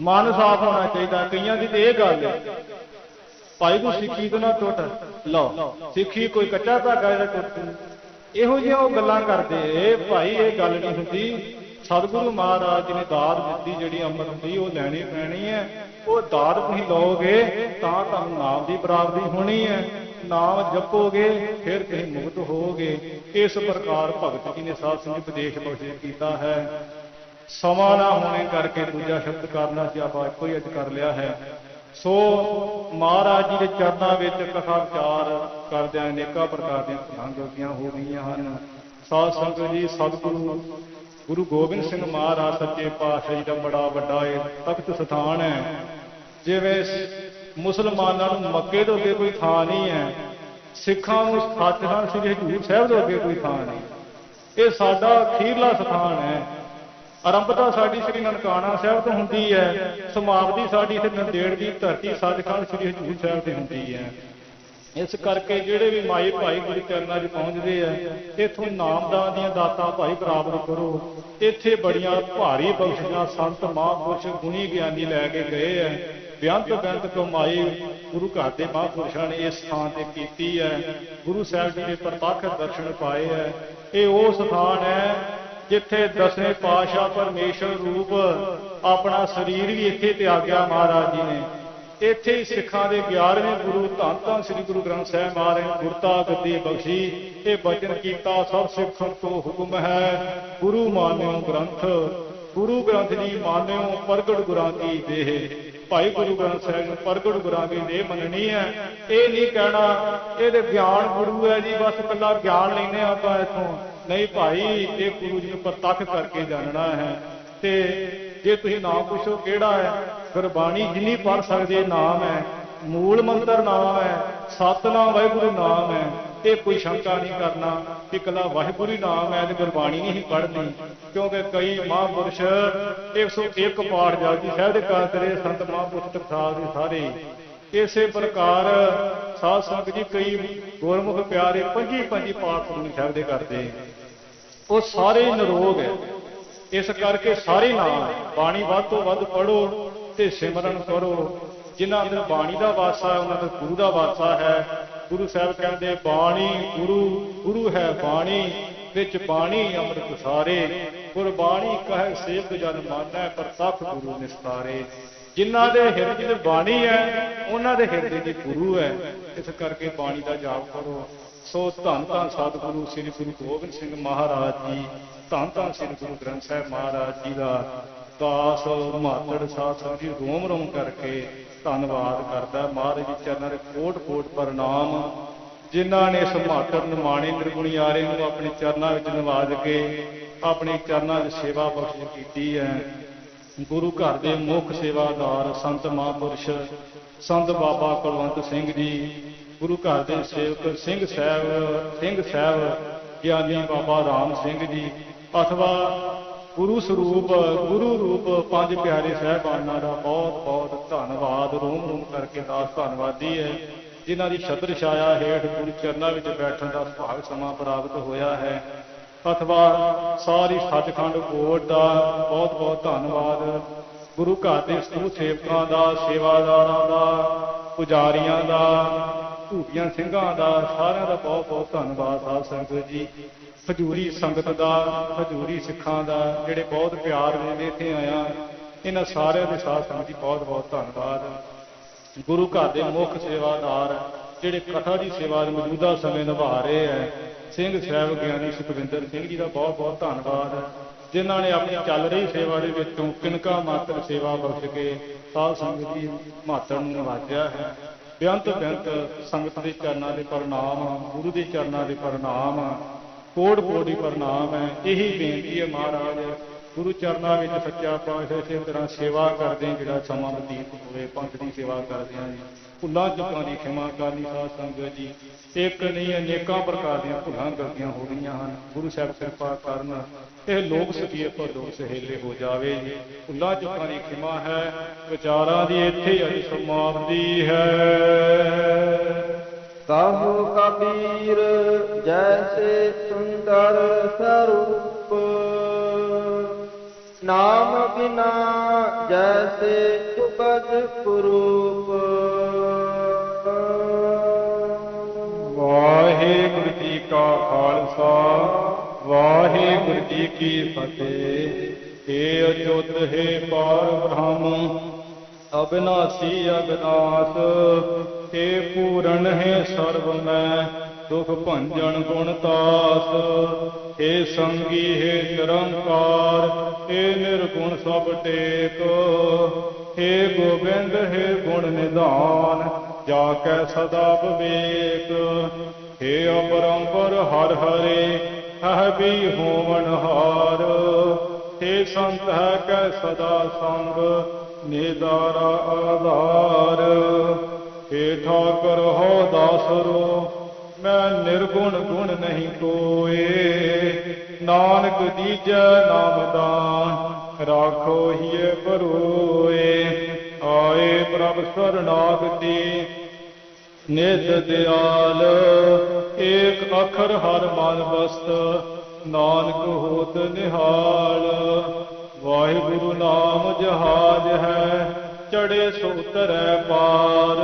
ਮਨ ਸਾਫ਼ ਹੋਣਾ ਚਾਹੀਦਾ। ਕਈਆਂ ਦੀ ਤੇ ਇਹ ਗੱਲ ਹੈ ਭਾਈ ਤੂੰ ਸਿੱਖੀ ਤੋਂ ਨਾ ਟੁੱਟ ਲਓ, ਸਿੱਖੀ ਕੋਈ ਕੱਚਾ ਧਾਗਾ ਜਿਹੜਾ ਟੁੱਟ। ਇਹੋ ਜਿਹੀਆਂ ਉਹ ਗੱਲਾਂ ਕਰਦੇ ਭਾਈ। ਇਹ ਗੱਲ ਨਹੀਂ ਹੁੰਦੀ। ਸਤਿਗੁਰੂ ਮਹਾਰਾਜ ਜੀ ਨੇ ਦਾਤ ਦਿੱਤੀ ਜਿਹੜੀ ਅੰਮ੍ਰਿਤ ਦੀ, ਉਹ ਲੈਣੀ ਪੈਣੀ ਹੈ। ਉਹ ਦਾਤ ਤੁਸੀਂ ਲਓਗੇ ਤਾਂ ਤੁਹਾਨੂੰ ਨਾਮ ਦੀ ਪ੍ਰਾਪਤੀ ਹੋਣੀ ਹੈ। ਨਾਮ ਜਪੋਗੇ ਫਿਰ ਤੁਸੀਂ ਮੁਕਤ ਹੋਵੋਗੇ। ਇਸ ਪ੍ਰਕਾਰ ਭਗਤ ਜੀ ਨੇ ਸਾਧ ਸੰਗਤ ਉਪਦੇਸ਼ ਬਖਸ਼ਿਸ਼ ਕੀਤਾ ਹੈ। ਸਮਾਂ ਨਾ ਹੋਣੇ ਕਰਕੇ ਦੂਜਾ ਸ਼ਬਦ ਕਰਨਾ ਸੀ, ਆਪਾਂ ਇੱਕੋ ਹੀ ਅੱਜ ਕਰ ਲਿਆ ਹੈ। ਸੋ ਮਹਾਰਾਜ ਜੀ ਦੇ ਚਰਨਾਂ ਵਿੱਚ ਕਥਾ ਵਿਚਾਰ ਕਰਦਿਆਂ ਅਨੇਕਾਂ ਪ੍ਰਕਾਰ ਦੀਆਂ ਘਟਨਾਵਾਂ ਗਲਤੀਆਂ ਹੋ ਗਈਆਂ ਹਨ। ਸਾਧ ਸੰਗਤ ਜੀ ਸਤਿਗੁਰੂ ਗੁਰੂ ਗੋਬਿੰਦ ਸਿੰਘ ਮਹਾਰਾਜ ਸੱਚੇ ਪਾਤਸ਼ਾਹ ਜੀ ਦਾ ਬੜਾ ਵੱਡਾ ਇਹ ਤਖਤ ਸਥਾਨ ਹੈ। ਜਿਵੇਂ ਮੁਸਲਮਾਨਾਂ ਨੂੰ ਮੱਕੇ ਤੋਂ ਅੱਗੇ ਕੋਈ ਥਾਂ ਨਹੀਂ ਹੈ, ਸਿੱਖਾਂ ਨੂੰ ਸੱਚਖੰਡ ਸ੍ਰੀ ਹਜ਼ੂਰ ਸਾਹਿਬ ਤੋਂ ਅੱਗੇ ਕੋਈ ਥਾਂ ਨਹੀਂ। ਇਹ ਸਾਡਾ ਅਖੀਰਲਾ ਸਥਾਨ ਹੈ। ਆਰੰਭਤਾ ਸਾਡੀ ਸ੍ਰੀ ਨਨਕਾਣਾ ਸਾਹਿਬ ਤੋਂ ਹੁੰਦੀ ਹੈ, ਸਮਾਪਤੀ ਸਾਡੀ ਇੱਥੇ ਨੰਦੇੜ ਦੀ ਧਰਤੀ ਸੱਚਖੰਡ ਸ੍ਰੀ ਹਜ਼ੂਰ ਸਾਹਿਬ ਤੇ ਹੁੰਦੀ ਹੈ। ਇਸ ਕਰਕੇ ਜਿਹੜੇ ਵੀ ਮਾਈ ਭਾਈ ਗੁਰੂ ਚਰਨਾਂ 'ਚ ਪਹੁੰਚਦੇ ਆ, ਇੱਥੋਂ ਨਾਮਦਾਨ ਦੀਆਂ ਦਾਤਾਂ ਭਾਈ ਪ੍ਰਾਪਤ ਕਰੋ। ਇੱਥੇ ਬੜੀਆਂ ਭਾਰੀ ਬਖਸ਼ਿਸ਼ਾਂ ਸੰਤ ਮਹਾਂਪੁਰਸ਼ ਗੁਣੀ ਗਿਆਨੀ ਲੈ ਕੇ ਗਏ ਆ। ਬੇਅੰਤ ਕਮਾਈ ਗੁਰੂ ਘਰ ਦੇ ਮਹਾਂਪੁਰਸ਼ਾਂ ਨੇ ਇਸ ਥਾਂ ਤੇ ਕੀਤੀ ਹੈ। ਗੁਰੂ ਸਾਹਿਬ ਜੀ ਦੇ ਪ੍ਰਤੱਖ ਦਰਸ਼ਨ ਪਾਏ ਹੈ। ਇਹ ਉਹ ਸਥਾਨ ਹੈ ਜਿੱਥੇ ਦਸਵੇਂ ਪਾਤਸ਼ਾਹ ਪਰਮੇਸ਼ਰ ਰੂਪ ਆਪਣਾ ਸਰੀਰ ਵੀ ਇੱਥੇ ਤਿਆਗਿਆ ਮਹਾਰਾਜ ਜੀ ਨੇ। ਇੱਥੇ ਹੀ ਸਿੱਖਾਂ ਦੇ 11ਵੇਂ ਗੁਰੂ ਧੰਨ ਧੰਨ ਸ੍ਰੀ ਗੁਰੂ ਗ੍ਰੰਥ ਸਾਹਿਬ ਮਹਾਰਾਜ ਨੇ ਗੁਰਤਾ ਗੱਦੀ ਬਖਸ਼ੀ। ਇਹ ਬਚਨ ਕੀਤਾ ਸਭ ਸਿੱਖਾਂ ਤੋਂ ਹੁਕਮ ਹੈ, ਗੁਰੂ ਮਾਨਿਓ ਗ੍ਰੰਥ। ਗੁਰੂ ਗ੍ਰੰਥ ਜੀ ਮਾਨਿਓ ਪ੍ਰਗਟ ਗੁਰਾਂ ਕੀ ਦੇਹ। ਭਾਈ ਗੁਰੂ ਗ੍ਰੰਥ ਸਾਹਿਬ ਨੂੰ ਪ੍ਰਗਟ ਗੁਰਾਂ ਦੀ ਦੇਹ ਮੰਨਣੀ ਹੈ। ਇਹ ਨਹੀਂ ਕਹਿਣਾ ਇਹਦੇ ਗਿਆਨ ਗੁਰੂ ਹੈ ਜੀ, ਬਸ ਇਕੱਲਾ ਗਿਆਨ ਲੈਨੇ ਆਪਾਂ ਇੱਥੋਂ। ਨਹੀਂ ਭਾਈ, ਇਹ ਗੁਰੂ ਜੀ ਨੂੰ ਪ੍ਰਤੱਖ ਕਰਕੇ ਜਾਣਨਾ ਹੈ। ਤੇ ਜੇ ਤੁਸੀਂ ਨਾਮ ਪੁੱਛੋ ਕਿਹੜਾ ਹੈ, ਗੁਰਬਾਣੀ ਜਿੰਨੀ ਪੜ੍ਹ ਸਕਦੇ ਨਾਮ ਹੈ, ਮੂਲ ਮੰਤਰ ਨਾਮ ਹੈ, ਸਤਿਨਾਮ ਵਾਹਿਗੁਰੂ ਨਾਮ ਹੈ। ਇਹ ਕੋਈ ਸ਼ੰਕਾ ਨਹੀਂ ਕਰਨਾ ਕਿ ਇਕੱਲਾ ਵਾਹਿਗੁਰੂ ਨਾਮ ਹੈ ਤੇ ਗੁਰਬਾਣੀ ਨਹੀਂ ਪੜ੍ਹਨੀ। ਕਿਉਂਕਿ ਕਈ ਮਹਾਂਪੁਰਸ਼ 101 ਪਾਠ ਜਪਜੀ ਸਾਹਿਬ ਦੇ ਕਰਦੇ, ਸੰਤ ਮਹਾਂਪੁਰਸ਼ ਟਕਸਾਲ ਦੇ ਸਾਰੇ। ਇਸੇ ਪ੍ਰਕਾਰ ਸਾਧ ਸੰਗਤ ਜੀ ਕਈ ਗੁਰਮੁਖ ਪਿਆਰੇ 25 ਪਾਠ ਗੁਰੂ ਸਾਹਿਬ ਦੇ ਕਰਦੇ, ਉਹ ਸਾਰੇ ਨਿਰੋਗ ਹੈ। ਇਸ ਕਰਕੇ ਸਾਰੇ ਨਾਮ ਬਾਣੀ ਵੱਧ ਤੋਂ ਵੱਧ ਪੜ੍ਹੋ ਤੇ ਸਿਮਰਨ ਕਰੋ। ਜਿਨ੍ਹਾਂ ਅੰਦਰ ਬਾਣੀ ਦਾ ਵਾਸਾ ਹੈ ਉਹਨਾਂ ਦਾ ਗੁਰੂ ਦਾ ਵਾਸਾ ਹੈ। ਗੁਰੂ ਸਾਹਿਬ ਕਹਿੰਦੇ ਬਾਣੀ ਗੁਰੂ, ਗੁਰੂ ਹੈ ਬਾਣੀ, ਵਿੱਚ ਬਾਣੀ ਅੰਮ੍ਰਿਤ ਸਾਰੇ। ਗੁਰਬਾਣੀ ਕਹੈ ਸੇਵਕ ਜਨ ਮਾਨੈ, ਪ੍ਰਤੱਖ ਗੁਰੂ ਨਿਸਤਾਰੇ। ਜਿਨ੍ਹਾਂ ਦੇ ਹਿਰਦੇ 'ਚ ਬਾਣੀ ਹੈ ਉਹਨਾਂ ਦੇ ਹਿਰਦੇ 'ਚ ਗੁਰੂ ਹੈ। ਇਸ ਕਰਕੇ ਬਾਣੀ ਦਾ ਜਾਪ ਕਰੋ। ਸੋ ਧੰਨ ਧੰਨ ਸਤਿਗੁਰੂ ਸ੍ਰੀ ਗੁਰੂ ਗੋਬਿੰਦ ਸਿੰਘ ਮਹਾਰਾਜ ਜੀ, ਧੰਨ ਧੰਨ ਸ੍ਰੀ ਗੁਰੂ ਗ੍ਰੰਥ ਸਾਹਿਬ ਮਹਾਰਾਜ ਜੀ ਦਾ ਦਾਸ ਮਾਤੜ ਸਾਧ ਸੰਗਤ ਜੀ ਰੋਮ ਰੋਮ ਕਰਕੇ ਧੰਨਵਾਦ ਕਰਦਾ। ਮਹਾਰਾਜ ਜੀ ਚਰਨਾਂ ਦੇ ਕੋਟ ਕੋਟ ਪ੍ਰਣਾਮ। ਜਿਨ੍ਹਾਂ ਨੇ ਇਸ ਮਾਤੜ ਨਿਮਾਣੇ ਨਿਰਗੁਣਿਆਰੇ ਨੂੰ ਆਪਣੇ ਚਰਨਾਂ ਵਿੱਚ ਨਿਵਾਜ ਕੇ ਆਪਣੇ ਚਰਨਾਂ ਦੀ ਸੇਵਾ ਬਖਸ਼ਿਸ਼ ਕੀਤੀ ਹੈ। ਗੁਰੂ ਘਰ ਦੇ ਮੁੱਖ ਸੇਵਾਦਾਰ ਸੰਤ ਮਹਾਂਪੁਰਸ਼ ਸੰਤ ਬਾਬਾ ਕੁਲਵੰਤ ਸਿੰਘ ਜੀ, ਗੁਰੂ ਘਰ ਦੇ ਸੇਵਕ ਸਿੰਘ ਸਾਹਿਬ ਗਿਆਨੀ ਬਾਬਾ ਰਾਮ ਸਿੰਘ ਜੀ, ਅਥਵਾ ਗੁਰੂ ਰੂਪ ਪੰਜ ਪਿਆਰੇ ਸਾਹਿਬਾਨਾਂ ਦਾ ਬਹੁਤ ਬਹੁਤ ਧੰਨਵਾਦ। ਰੋਮ ਕਰਕੇ ਦਾਸ ਧੰਨਵਾਦੀ ਹੈ, ਜਿਨ੍ਹਾਂ ਦੀ ਛਤਰ ਛਾਇਆ ਹੇਠ ਗੁਰੂ ਚਰਨਾਂ ਵਿੱਚ ਬੈਠਣ ਦਾ ਸੁਭਾਗ ਸਮਾਂ ਪ੍ਰਾਪਤ ਹੋਇਆ ਹੈ। ਅਥਵਾ ਸਾਰੀ ਸੱਚਖੰਡ ਬੋਰਡ ਦਾ ਬਹੁਤ ਬਹੁਤ ਧੰਨਵਾਦ। ਗੁਰੂ ਘਰ ਦੇ ਸਮੂਹ ਸੇਵਕਾਂ ਦਾ, ਸੇਵਾਦਾਰਾਂ ਦਾ, ਪੁਜਾਰੀਆਂ ਦਾ, ਧੂਪੀਆਂ ਸਿੰਘਾਂ ਦਾ, ਸਾਰਿਆਂ ਦਾ ਬਹੁਤ ਬਹੁਤ ਧੰਨਵਾਦ। ਸਾਧ ਸੰਗਤ ਜੀ, ਹਜ਼ੂਰੀ ਸੰਗਤ ਦਾ, ਹਜ਼ੂਰੀ ਸਿੱਖਾਂ ਦਾ, ਜਿਹੜੇ ਬਹੁਤ ਪਿਆਰ ਦੇ ਇੱਥੇ ਆਇਆ, ਇਹਨਾਂ ਸਾਰਿਆਂ ਦੇ ਸਾਧ ਸੰਗਤ ਜੀ ਬਹੁਤ ਬਹੁਤ ਧੰਨਵਾਦ। ਗੁਰੂ ਘਰ ਦੇ ਮੁੱਖ ਸੇਵਾਦਾਰ ਜਿਹੜੇ ਕਥਾ ਦੀ ਸੇਵਾ ਮੌਜੂਦਾ ਸਮੇਂ ਨਿਭਾ ਰਹੇ ਹੈ, ਸਿੰਘ ਸਾਹਿਬ ਗਿਆਨੀ ਸੁਖਵਿੰਦਰ ਸਿੰਘ ਜੀ ਦਾ ਬਹੁਤ ਬਹੁਤ ਧੰਨਵਾਦ, ਜਿਨ੍ਹਾਂ ਨੇ ਆਪਣੀ ਚੱਲ ਰਹੀ ਸੇਵਾ ਦੇ ਵਿੱਚੋਂ ਕਿਨਕਾ ਮਾਤਰ ਸੇਵਾ ਬਖਸ਼ ਕੇ ਸਾਧ ਸੰਗਤ ਦੀ ਮਹੱਤਵ ਨੂੰ ਨਿਵਾਜਿਆ ਹੈ। ਬੇਅੰਤ ਸੰਗਤ ਦੇ ਚਰਨਾਂ ਦੇ ਪ੍ਰਣਾਮ, ਗੁਰੂ ਦੇ ਚਰਨਾਂ ਦੇ ਪ੍ਰਣਾਮ, ਕੋਟ ਕੋਟੀ ਪ੍ਰਣਾਮ ਹੈ। ਇਹੀ ਬੇਨਤੀ ਹੈ ਮਹਾਰਾਜ, ਗੁਰੂ ਚਰਨਾਂ ਵਿੱਚ ਸੱਚਾ ਪਾਤਸ਼ਾਹ ਇਸੇ ਤਰ੍ਹਾਂ ਸੇਵਾ ਕਰਦੇ ਹਾਂ, ਜਿਹੜਾ ਸਮਾਂ ਬਤੀਤ ਹੋਵੇ ਪੰਥ ਦੀ ਸੇਵਾ ਕਰਦੇ ਹਾਂ ਜੀ। ਭੁੱਲਾਂ ਚੁੱਕਾਂ ਦੀ ਖਿਮਾ ਕਰਨੀ ਸਾਧ ਸੰਗਤ ਜੀ, ਇੱਕ ਨਹੀਂ ਅਨੇਕਾਂ ਪ੍ਰਕਾਰ ਦੀਆਂ ਭੁੱਲਾਂ ਗਲਤੀਆਂ ਹੋ ਗਈਆਂ ਹਨ। ਗੁਰੂ ਸਾਹਿਬ ਕਿਰਪਾ ਕਰਨ ਇਹ ਲੋਕ ਸਕੀਏ ਪਰ ਲੋਕ ਸਹੇਲੇ ਹੋ ਜਾਵੇ ਜੀ। ਭੁੱਲਾਂ ਚੁੱਕਾਂ ਦੀ ਖਿਮਾ ਹੈ। ਵਿਚਾਰਾਂ ਦੀ ਇੱਥੇ ਅੱਜ ਸਮਾਪਤੀ ਹੈ। ਕਾਹੋ ਕਬੀਰ ਜੈਸੇ ਸੁੰਦਰ ਸਰੂਪ, ਨਾਮ ਬਿਨਾ ਜੈਸੇ ਉਪਜ ਕੁਰੂਪ। ਵਾਹਿਗੁਰੂ ਜੀ ਕਾ ਖਾਲਸਾ, ਵਾਹਿਗੁਰੂ ਜੀ ਕੀ ਫਤਿਹ। ਏ ਅਜੁੱਤ ਹੈ ਪਾਰ ਬ੍ਰਹਮ, ਅਬਿਨਾਸੀ ਅਬਿਨਾਸ਼, ਏ ਪੂਰਨ ਹੈ ਸਰਬ ਮੈਂ, ਦੁਖ ਭੰਜਨ ਗੁਣ ਤਾਸ। ਏ ਸੰਗੀ ਹੈ ਨਿਰੰਕਾਰ, ਏ ਨਿਰਗੁਣ ਸਭ ਟੇਕ। ਏ ਗੋਬਿੰਦ ਹੈ ਗੁਣ ਨਿਧਾਨ, ਜਾ ਕੈ ਸਦਾ ਵਿਵੇਕ। ਏ ਅਪਰੰਪਰ ਹਰ ਹਰੇ, ਹੈ ਵੀ ਹੋਵਨ ਹਾਰ। ਏ ਸੰਤ ਹੈ ਕੈ ਸਦਾ ਸੰਗ, ਨਿਦਾਰਾ ਆਧਾਰ। ਏ ਠਾਕਰ ਹੋ ਦਾਸਰੋ, ਮੈਂ ਨਿਰਗੁਣ ਗੁਣ ਨਹੀਂ ਕੋਏ। ਨਾਨਕ ਦੀਜੈ ਨਾਮਦਾਨ, ਰਾਖੋ ਹੀਏ ਬਰੋਏ। ਆਏ ਪ੍ਰਭ ਸਰਨਾਗਤੀ, ਨਿਤ ਦਿਆਲ। ਏਕ ਅੱਖਰ ਹਰ ਮਨ ਬਸਤ, ਨਾਨਕ ਹੋਤ ਨਿਹਾਲ। ਵਾਹਿਗੁਰੂ ਨਾਮ ਜਹਾਜ ਹੈ, ਚੜੇ ਸੋ ਉਤਰੈ ਪਾਰ।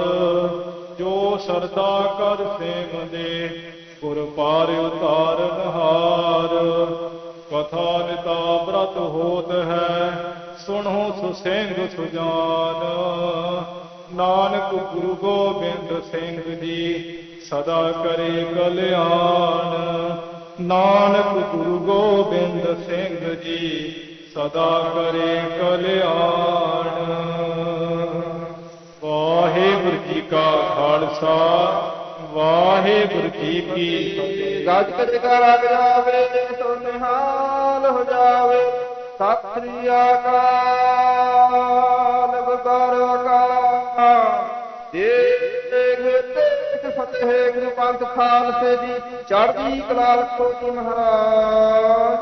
ਜੋ ਸਰਦਾ ਕਰ ਸੇਮ ਦੇ, ਗੁਰ ਪਾਰ ਉਤਾਰਨ ਹਾਰ। ਕਥਾ ਨਿਤਾ ਬ੍ਰਤ ਹੋਤ ਹੈ, ਸੁਣੋ ਸੁਸਿੰਘ ਸੁਜਾਨ। ਨਾਨਕ ਗੁਰੂ ਗੋਬਿੰਦ ਸਿੰਘ ਜੀ, ਸਦਾ ਕਰੇ ਕਲਿਆਣ। ਨਾਨਕ ਗੁਰੂ ਗੋਬਿੰਦ ਸਿੰਘ ਜੀ, ਸਦਾ ਕਰੇ ਕਲਿਆਣ। ਵਾਹਿਗੁਰੂ ਜੀ ਕਾ ਖਾਲਸਾ, ਵਾਹਿਗੁਰੂ ਜੀ ਕੀ ਫਤਿਹ। ਗੱਜ ਕੇ ਜਗਾ ਲੱਗ ਜਾਵੇ, ਸੋ ਨਿਹਾਲ ਹੋ ਜਾਵੇ। ਸਤਿ ਸ੍ਰੀ ਅਕਾਲ ਗੁਰੂ ਕਾ ਦੇਖ ਫਤਿਹ। ਗੁਰੂ ਪੰਥ ਖਾਲਸੇ ਦੀ ਚੜ੍ਹਦੀ ਕਲਾ ਰੱਖੋ ਜੀ ਮਹਾਰਾਜ।